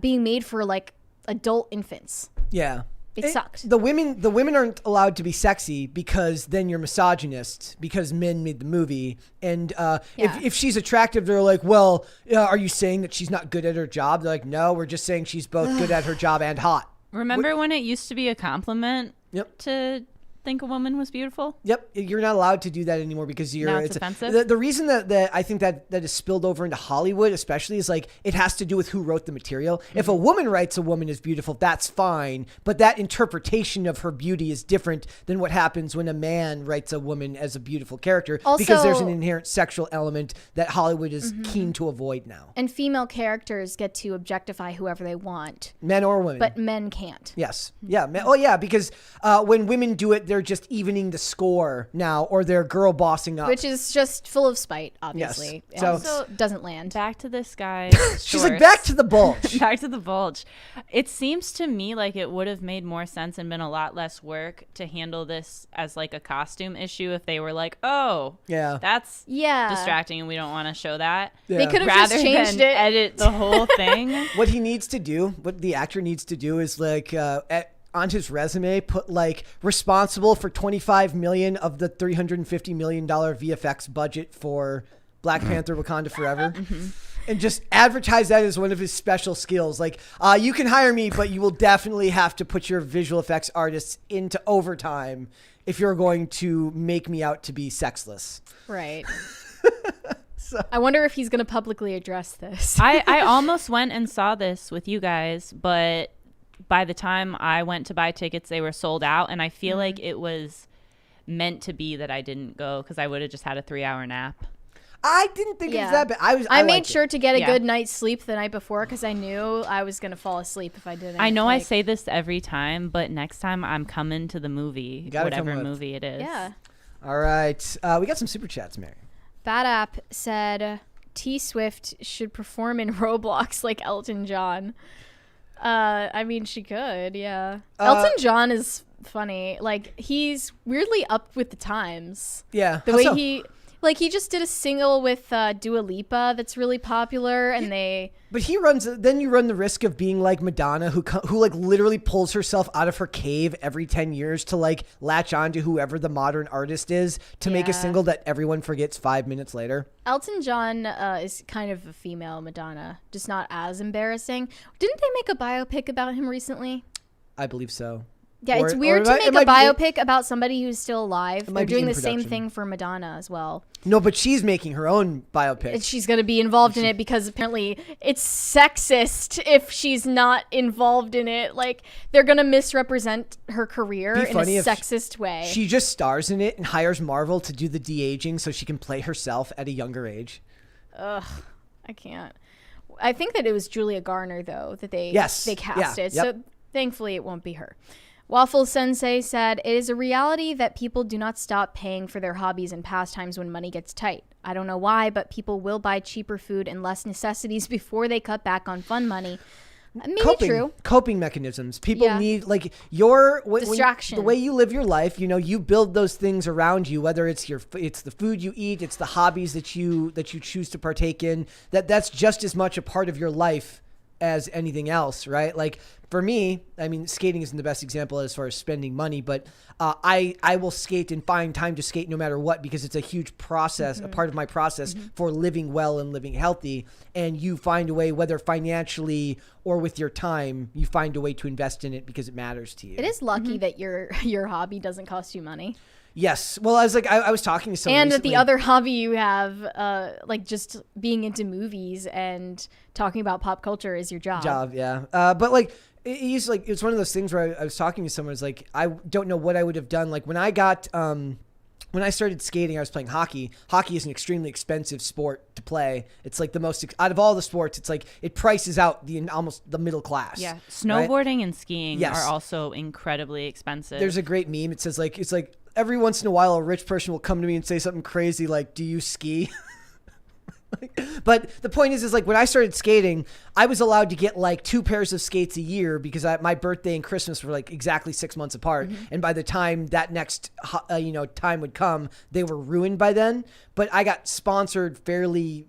B: being made for like adult infants.
A: Yeah.
B: It sucked.
A: The women aren't allowed to be sexy because then you're misogynist because men made the movie. And if she's attractive, they're like, well, are you saying that she's not good at her job? They're like, no, we're just saying she's both good at her job and hot.
C: Remember when it used to be a compliment to think a woman was beautiful?
A: Yep. You're not allowed to do that anymore because
C: now it's offensive.
A: The reason that I think that is spilled over into Hollywood especially is like it has to do with who wrote the material. Mm-hmm. If a woman writes a woman is beautiful, that's fine. But that interpretation of her beauty is different than what happens when a man writes a woman as a beautiful character because there's an inherent sexual element that Hollywood is keen to avoid now.
B: And female characters get to objectify whoever they want.
A: Men or women.
B: But men can't.
A: Yes. Yeah. Oh, yeah. Because when women do it, they're just evening the score now, or they're girl bossing up,
B: which is just full of spite, obviously.
A: Yes.
B: So also doesn't land.
C: Back to this guy.
A: She's like, back to the bulge.
C: Back to the bulge. It seems to me like it would have made more sense and been a lot less work to handle this as like a costume issue if they were like, oh, that's distracting and we don't want to show that.
B: Yeah. They could have just changed it.
C: Edit the whole thing.
A: What the actor needs to do is like on his resume put like responsible for $25 million of the $350 million VFX budget for Black Panther Wakanda Forever. And just advertise that as one of his special skills. Like, you can hire me, but you will definitely have to put your visual effects artists into overtime if you're going to make me out to be sexless.
B: Right. So. I wonder if he's going to publicly address this.
C: I almost went and saw this with you guys, but by the time I went to buy tickets, they were sold out. And I feel like it was meant to be that I didn't go because I would have just had a 3-hour nap.
A: I didn't think it was that bad.
B: I made sure to get a good night's sleep the night before because I knew I was going to fall asleep if I didn't.
C: I know I say this every time, but next time I'm coming to the movie, whatever movie it is.
B: Yeah.
A: All right. We got some super chats, Mary.
B: Bad App said T Swift should perform in Roblox like Elton John. I mean, she could, yeah. Elton John is funny. Like, he's weirdly up with the times.
A: Yeah.
B: The way he just did a single with Dua Lipa that's really popular, and
A: But then you run the risk of being like Madonna, who like literally pulls herself out of her cave every 10 years to like latch on to whoever the modern artist is to make a single that everyone forgets 5 minutes later.
B: Elton John is kind of a female Madonna, just not as embarrassing. Didn't they make a biopic about him recently?
A: I believe so.
B: Yeah, it's weird to make a biopic about somebody who's still alive. They're doing the same thing for Madonna as well.
A: No, but she's making her own biopic.
B: And she's going to be involved in it because apparently it's sexist if she's not involved in it. Like, they're going to misrepresent her career in a sexist way.
A: She just stars in it and hires Marvel to do the de-aging so she can play herself at a younger age.
B: Ugh, I can't. I think that it was Julia Garner, though, that they casted.
A: Yeah,
B: So thankfully it won't be her. Waffle Sensei said, it is a reality that people do not stop paying for their hobbies and pastimes when money gets tight. I don't know why, but people will buy cheaper food and less necessities before they cut back on fun money. Maybe true.
A: Coping mechanisms. People need like
B: distraction.
A: The way you live your life, you build those things around you, whether it's the food you eat, it's the hobbies that you choose to partake in, that's just as much a part of your life as anything else, right? Like for me, I mean, skating isn't the best example as far as spending money, but I will skate and find time to skate no matter what, because it's a huge process, a part of my process for living well and living healthy. And you find a way, whether financially or with your time, you find a way to invest in it because it matters to you.
B: It is lucky that your hobby doesn't cost you money.
A: Yes. Well, I was talking to someone
B: and
A: recently.
B: that the other hobby you have, like just being into movies and talking about pop culture, is your job.
A: Yeah. But like, it's one of those things where I was talking to someone. It's like, I don't know what I would have done. Like when I started skating, I was playing hockey. Hockey is an extremely expensive sport to play. It's like the most out of all the sports. It's like it prices out almost the middle class.
C: Yeah, snowboarding
A: right?
C: and skiing are also incredibly expensive.
A: There's a great meme. It says it's like every once in a while a rich person will come to me and say something crazy like, "Do you ski?" But the point is like when I started skating, I was allowed to get like 2 pairs of skates a year because my birthday and Christmas were like exactly 6 months apart. And by the time that next, time would come, they were ruined by then. But I got sponsored fairly,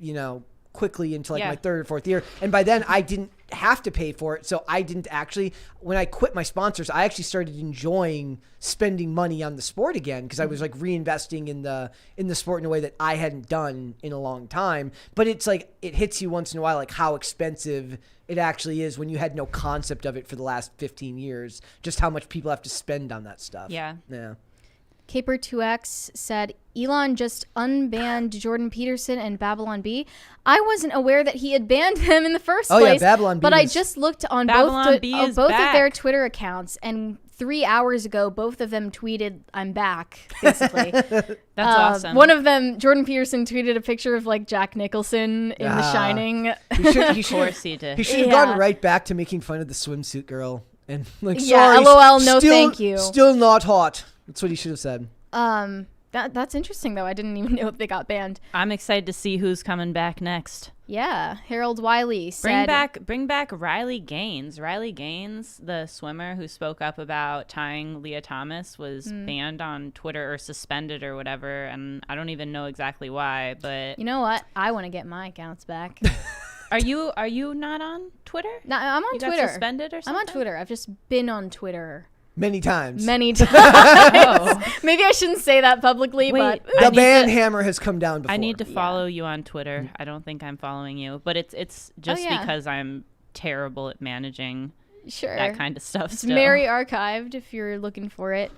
A: quickly into like my 3rd or 4th year. And by then I didn't have to pay for it. So I didn't actually, when I quit my sponsors, I actually started enjoying spending money on the sport again, because I was like reinvesting in the sport in a way that I hadn't done in a long time. But it's like, it hits you once in a while, like how expensive it actually is when you had no concept of it for the last 15 years, just how much people have to spend on that stuff.
C: Yeah.
B: Caper2X said, Elon just unbanned Jordan Peterson and Babylon Bee. I wasn't aware that he had banned them in the first place.
A: Yeah, Babylon Bee.
B: But I just looked on both of their Twitter accounts, and 3 hours ago, both of them tweeted, "I'm back," basically.
C: That's awesome.
B: One of them, Jordan Peterson, tweeted a picture of like Jack Nicholson in The Shining.
A: He should have gone right back to making fun of the swimsuit girl and like, sorry,
B: LOL, no thank you.
A: Still not hot. That's what he should have said.
B: That's interesting though. I didn't even know if they got banned.
C: I'm excited to see who's coming back next.
B: Yeah, Harold Wiley said,
C: bring back Riley Gaines. Riley Gaines, the swimmer who spoke up about tying Leah Thomas, was banned on Twitter or suspended or whatever, and I don't even know exactly why. But
B: you know what? I want to get my accounts back.
C: Are you not on Twitter?
B: No, I'm on Twitter.
C: Got suspended or something?
B: I'm on Twitter. I've just been on Twitter.
A: Many times.
B: Maybe I shouldn't say that publicly, but
A: the ban hammer has come down before.
C: I need to follow you on Twitter. I don't think I'm following you, but it's just because I'm terrible at managing that kind of stuff.
B: It's Mary archived if you're looking for it.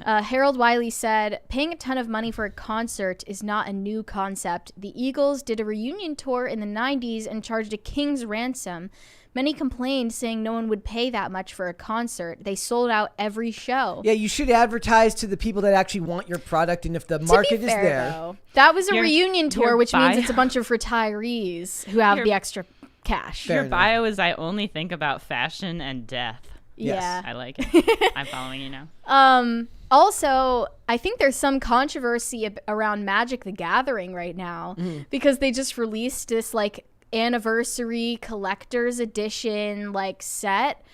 B: Harold Wiley said, paying a ton of money for a concert is not a new concept. The Eagles did a reunion tour in the 90s and charged a king's ransom. Many complained, saying no one would pay that much for a concert. They sold out every show.
A: Yeah, you should advertise to the people that actually want your product, and if the market is there.
B: Though, that was a reunion tour, which means it's a bunch of retirees who have the extra cash.
C: Your bio is, I only think about fashion and death.
B: Yes. Yeah.
C: I like it. I'm following you now.
B: Also, I think there's some controversy around Magic the Gathering right now because they just released this like anniversary collector's edition like set,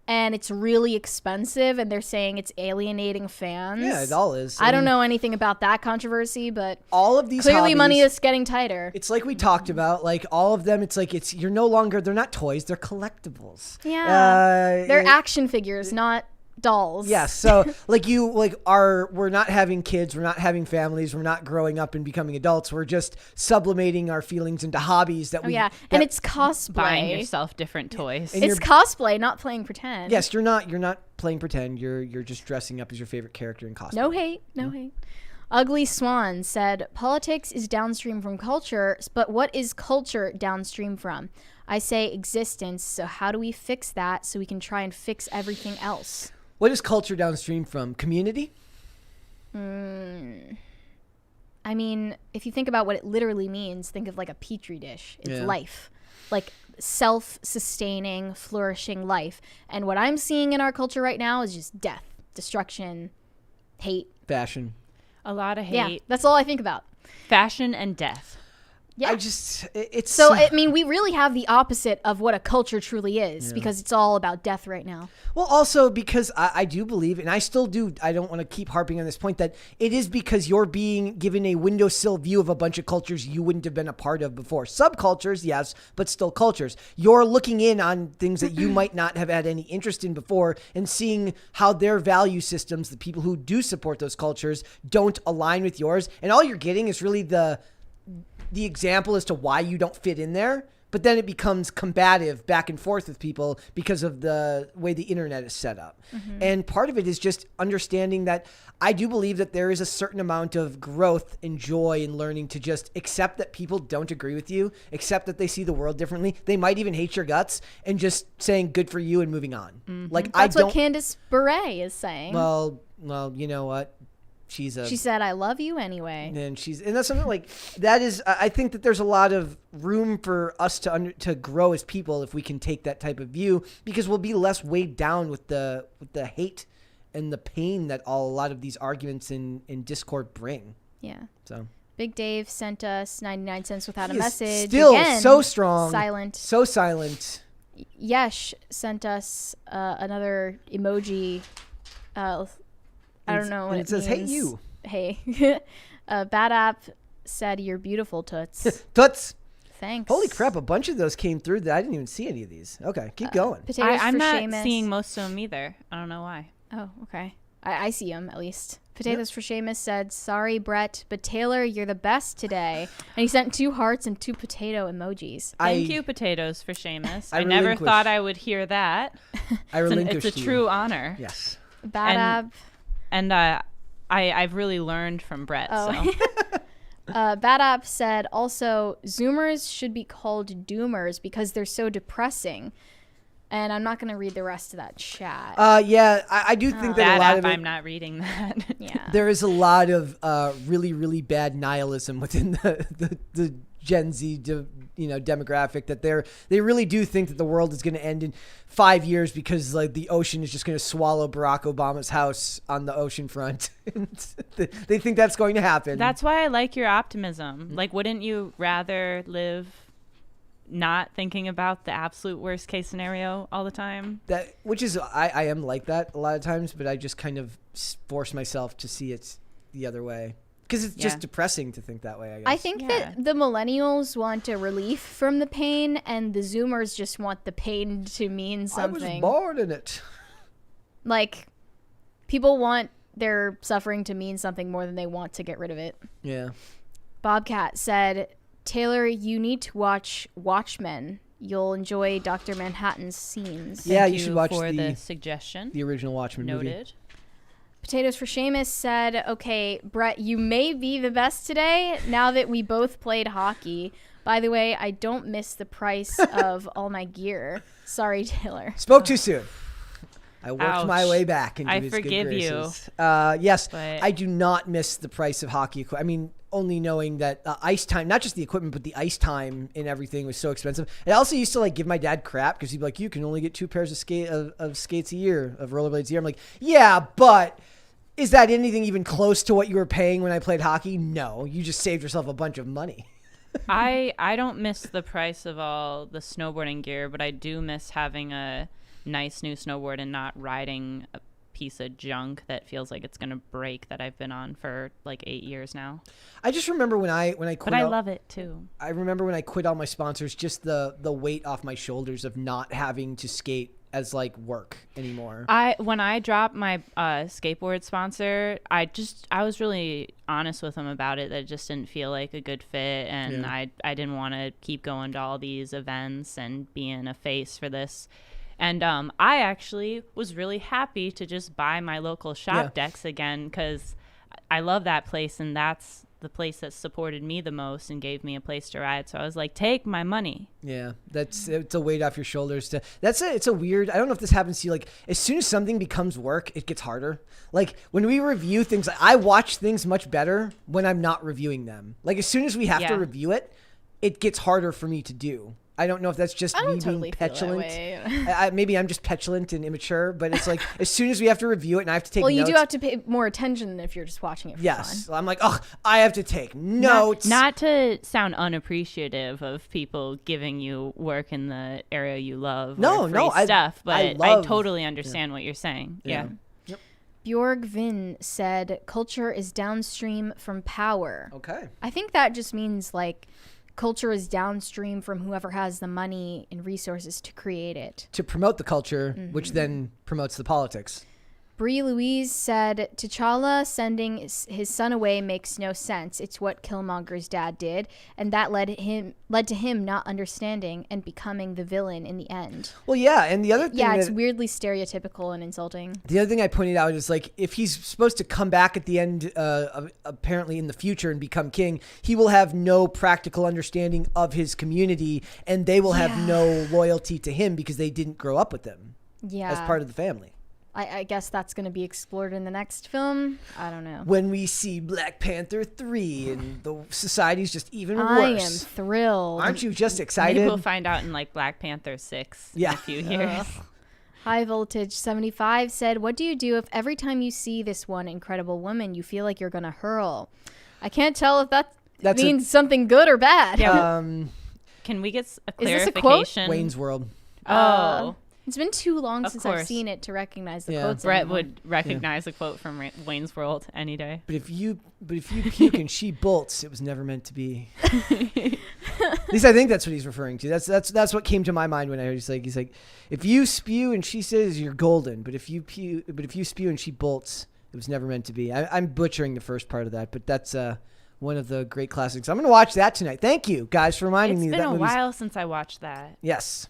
B: and it's really expensive, and they're saying it's alienating fans.
A: Yeah, it all is.
B: I don't know anything about that controversy, but
A: all of these
B: clearly
A: hobbies,
B: money is getting tighter.
A: It's like we talked about, like all of them. It's like you're no longer. They're not toys. They're collectibles.
B: Yeah, they're action figures, not dolls.
A: Yes. So we're not having kids. We're not having families. We're not growing up and becoming adults. We're just sublimating our feelings into hobbies that
B: and it's cosplay.
C: Buying yourself different toys.
A: And
B: it's cosplay, not playing pretend.
A: Yes, you're not playing pretend. You're just dressing up as your favorite character in cosplay.
B: No hate. Ugly Swan said, politics is downstream from culture, but what is culture downstream from? I say existence, so how do we fix that so we can try and fix everything else?
A: What is culture downstream from? Community?
B: I mean, if you think about what it literally means, think of like a petri dish. It's life. Like self-sustaining, flourishing life. And what I'm seeing in our culture right now is just death, destruction, hate.
A: Fashion.
C: A lot of hate.
B: Yeah, that's all I think about.
C: Fashion and death.
B: Yeah.
A: It's
B: so, I mean, we really have the opposite of what a culture truly is because it's all about death right now.
A: Well, also because I do believe, and I still do, I don't want to keep harping on this point, that it is because you're being given a windowsill view of a bunch of cultures you wouldn't have been a part of before. Subcultures, yes, but still cultures. You're looking in on things that you might not have had any interest in before and seeing how their value systems, the people who do support those cultures, don't align with yours. And all you're getting is really the example as to why you don't fit in there, but then it becomes combative back and forth with people because of the way the internet is set up. And part of it is just understanding that I do believe that there is a certain amount of growth and joy in learning to just accept that people don't agree with you, accept that they see the world differently. They might even hate your guts, and just saying good for you and moving on. Like
B: That's what Candace Bure is saying.
A: Well, you know what? She
B: said, I love you anyway.
A: And that's something like that is, I think that there's a lot of room for us to grow as people if we can take that type of view, because we'll be less weighed down with the hate and the pain that a lot of these arguments in Discord bring.
B: Yeah.
A: So
B: Big Dave sent us 99 cents without a message.
A: Still
B: again,
A: so strong.
B: Silent.
A: So silent.
B: Yesh sent us another emoji. I don't know what it says.
A: Hey, you.
B: Hey. Bad App said, you're beautiful, Toots.
A: Toots.
B: Thanks.
A: Holy crap, a bunch of those came through that I didn't even see any of these. Okay, keep going.
C: I'm not seeing most of them either. I don't know why.
B: Oh, okay. I see them, at least. Potatoes for Seamus said, sorry, Brett, but Taylor, you're the best today. And he sent 2 hearts and 2 potato emojis.
C: Thank you, Potatoes for Seamus. I never thought I would hear that. It's a true honor.
A: Yes.
B: Bad App.
C: And I've really learned from Brett.
B: Oh.
C: So.
B: Bad App said, also, Zoomers should be called Doomers because they're so depressing. And I'm not going to read the rest of that chat.
A: Yeah, I do think that a lot of it,
C: I'm not reading that.
B: Yeah.
A: There is a lot of really, really bad nihilism within the Gen Z demographic, that they really do think that the world is going to end in 5 years because like the ocean is just going to swallow Barack Obama's house on the ocean front. They think that's going to happen.
C: That's why I like your optimism. Like, wouldn't you rather live not thinking about the absolute worst case scenario all the time?
A: Which is I am like that a lot of times, but I just kind of force myself to see it the other way. Because it's just depressing to think that way, I guess.
B: I think that the millennials want a relief from the pain, and the Zoomers just want the pain to mean something.
A: I was born in it.
B: Like, people want their suffering to mean something more than they want to get rid of it.
A: Yeah.
B: Bobcat said, Taylor, you need to watch Watchmen. You'll enjoy Dr. Manhattan's scenes.
A: Yeah,
C: Thank
A: you should watch
C: the suggestion.
A: The original Watchmen movie.
C: Noted.
B: Potatoes for Seamus said, okay, Brett, you may be the best today now that we both played hockey. By the way, I don't miss the price of all my gear. Sorry, Taylor.
A: Spoke too soon. I worked my way back into his
C: forgive
A: good graces.
C: you.
A: Yes, I do not miss the price of hockey equipment. I mean, only knowing that ice time, not just the equipment, but the ice time and everything was so expensive. I also used to like give my dad crap because he'd be like, you can only get 2 pairs of skates a year, of rollerblades a year. I'm like, yeah, but Is that anything even close to what you were paying when I played hockey? No, you just saved yourself a bunch of money.
C: I don't miss the price of all the snowboarding gear, but I do miss having a nice new snowboard and not riding a piece of junk that feels like it's going to break that I've been on for like 8 years now.
A: I just remember when I quit.
C: But I love it too.
A: I remember when I quit all my sponsors, just the weight off my shoulders of not having to skate as like work anymore.
C: When I dropped my skateboard sponsor, I was really honest with him about it, that it just didn't feel like a good fit, and I didn't want to keep going to all these events and being a face for this. And I actually was really happy to just buy my local shop decks again, because I love that place, and that's the place that supported me the most and gave me a place to ride. So I was like, take my money.
A: Yeah, it's a weight off your shoulders. It's a weird, I don't know if this happens to you, like as soon as something becomes work, it gets harder. Like when we review things, I watch things much better when I'm not reviewing them. Like as soon as we have to review it, it gets harder for me to do. I don't know if that's just me being petulant. Maybe I'm just petulant and immature, but it's like as soon as we have to review it and I have to take notes.
B: Well, you do have to pay more attention than if you're just watching it for fun.
A: I'm like, I have to take notes.
C: Not to sound unappreciative of people giving you work in the area you love. Stuff, but I totally understand what you're saying. Yeah.
A: Yep.
B: Bjorg Vin said, culture is downstream from power.
A: Okay.
B: I think that just means like culture is downstream from whoever has the money and resources to create it.
A: To promote the culture, which then promotes the politics.
B: Brie Louise said, T'Challa sending his son away makes no sense. It's what Killmonger's dad did, and that led to him not understanding and becoming the villain in the end.
A: Well, yeah, and the other thing
B: it's weirdly stereotypical and insulting.
A: The other thing I pointed out is like if he's supposed to come back at the end, apparently in the future and become king, he will have no practical understanding of his community, and they will have no loyalty to him because they didn't grow up with him as part of the family.
B: I guess that's going to be explored in the next film. I don't know.
A: When we see Black Panther 3 and the society's just even worse.
B: I am thrilled.
A: Aren't you just excited?
C: Maybe we'll find out in like Black Panther 6 in a few years.
B: High Voltage 75 said, what do you do if every time you see this one incredible woman, you feel like you're going to hurl? I can't tell if that means something good or bad.
C: Yeah. Can we get a clarification?
B: Is this a quote?
A: Wayne's World.
B: It's been too long since I've seen it to recognize the quotes.
C: Brett
B: anymore.
C: would recognize a quote from Wayne's World any day.
A: But if you puke and she bolts, it was never meant to be. At least I think that's what he's referring to. That's what came to my mind when I heard he's like, if you spew and she says you're golden, but if you spew and she bolts, it was never meant to be. I'm butchering the first part of that, but that's one of the great classics. I'm going to watch that tonight. Thank you guys for reminding me.
C: It's been a while since I watched that.
A: Yes.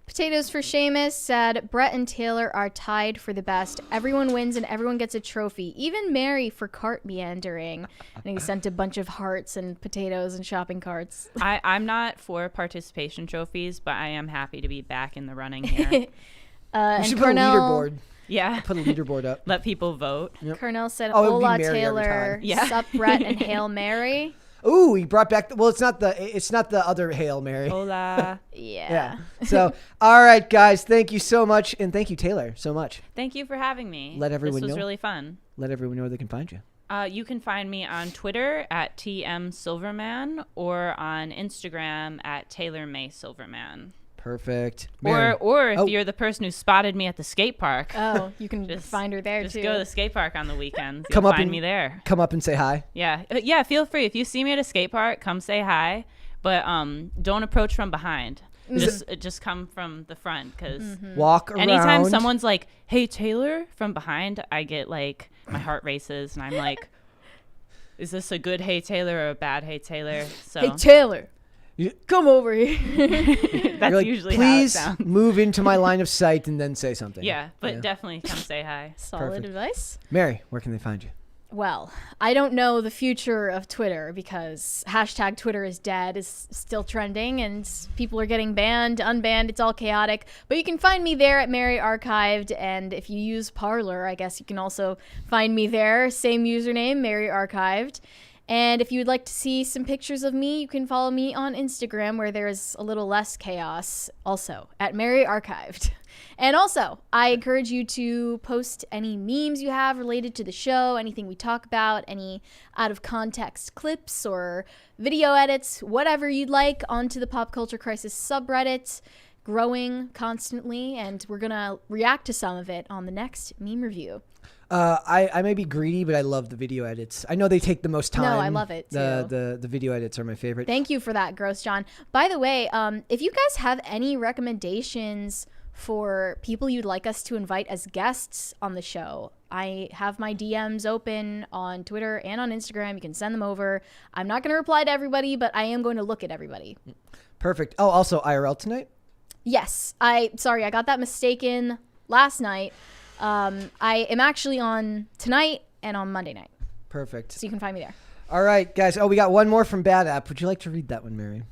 B: Potatoes for Seamus said, Brett and Taylor are tied for the best. Everyone wins and everyone gets a trophy. Even Mary for cart meandering. And he sent a bunch of hearts and potatoes and shopping carts.
C: I'm not for participation trophies, but I am happy to be back in the running here.
A: We should put a leaderboard.
C: Yeah.
A: Put a leaderboard up.
C: Let people vote.
B: Yep. Cornell said, Hola Taylor, sup Brett and Hail Mary.
A: Ooh, he brought back. It's not the other Hail Mary.
C: Hola.
B: Yeah.
A: So, all right, guys, thank you so much, and thank you, Taylor, so much.
C: Thank you for having me.
A: Let everyone know.
C: This was really fun.
A: Let everyone know where they can find you.
C: You can find me on Twitter at TMSilverman or on Instagram at Taylor May Silverman.
A: Perfect.
C: Or if you're the person who spotted me at the skate park.
B: Oh, you can just find her there too.
C: Just go to the skate park on the weekends. You'll find me there.
A: Come up and say hi.
C: Yeah, feel free. If you see me at a skate park, come say hi. But don't approach from behind. Just come from the front, because
A: walk around.
C: Anytime someone's like, "Hey Taylor," from behind, I get like my heart races, and I'm like, "Is this a good Hey Taylor or a bad Hey Taylor?" So
B: Hey Taylor. Come over here.
C: That's
A: like,
C: usually
A: please
C: how it sounds.
A: Move into my line of sight and then say something.
C: Yeah, but definitely come say hi.
B: Solid advice.
A: Mary, where can they find you?
B: Well, I don't know the future of Twitter because hashtag Twitter is dead is still trending and people are getting banned, unbanned. It's all chaotic. But you can find me there at Mary Archived. And if you use Parler, I guess you can also find me there. Same username, Mary Archived. And if you would like to see some pictures of me, you can follow me on Instagram, where there's a little less chaos, also at Mary Archived. And also, I encourage you to post any memes you have related to the show, anything we talk about, any out of context clips or video edits, whatever you'd like, onto the Pop Culture Crisis subreddit, growing constantly, and we're going to react to some of it on the next meme review.
A: I may be greedy, but I love the video edits. I know they take the most time.
B: No, I love it too.
A: The video edits are my favorite.
B: Thank you for that, Gross John. By the way, if you guys have any recommendations for people you'd like us to invite as guests on the show, I have my DMs open on Twitter and on Instagram. You can send them over. I'm not going to reply to everybody, but I am going to look at everybody.
A: Perfect. Oh, also IRL tonight?
B: Yes. I got that mistaken last night. I am actually on tonight and on Monday night.
A: Perfect.
B: So you can find me there.
A: All right, guys. Oh, we got one more from Bad App. Would you like to read that one, Mary?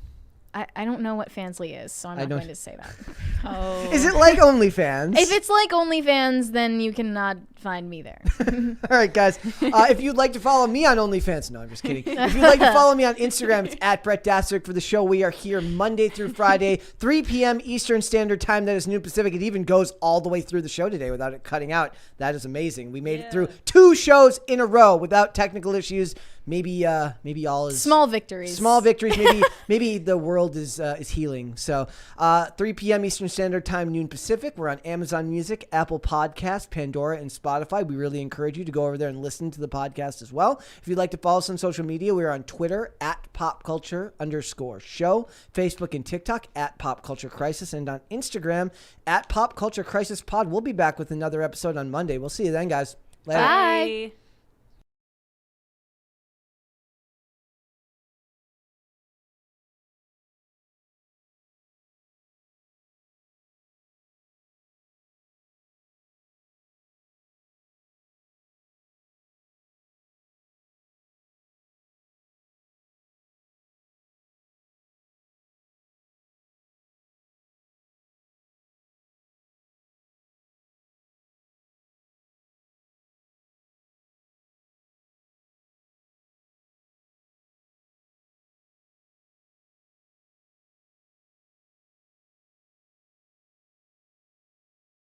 B: I don't know what Fansly is, so I'm not going to say that.
C: Oh.
A: Is it like OnlyFans?
B: If it's like OnlyFans, then you cannot find me there.
A: All right, guys. If you'd like to follow me on OnlyFans, no, I'm just kidding. If you'd like to follow me on Instagram, it's at Brett Dasserick for the show. We are here Monday through Friday, 3 p.m. Eastern Standard Time. That is noon Pacific. It even goes all the way through the show today without it cutting out. That is amazing. We made it through 2 shows in a row without technical issues. Maybe all is
B: small victories.
A: Small victories. Maybe the world is healing. So 3 p.m. Eastern Standard Time, noon Pacific. We're on Amazon Music, Apple Podcasts, Pandora, and Spotify. We really encourage you to go over there and listen to the podcast as well. If you'd like to follow us on social media, we're on Twitter at popculture_show, Facebook and TikTok at Pop Culture Crisis, and on Instagram at Pop Culture Crisis Pod. We'll be back with another episode on Monday. We'll see you then, guys. Later.
B: Bye.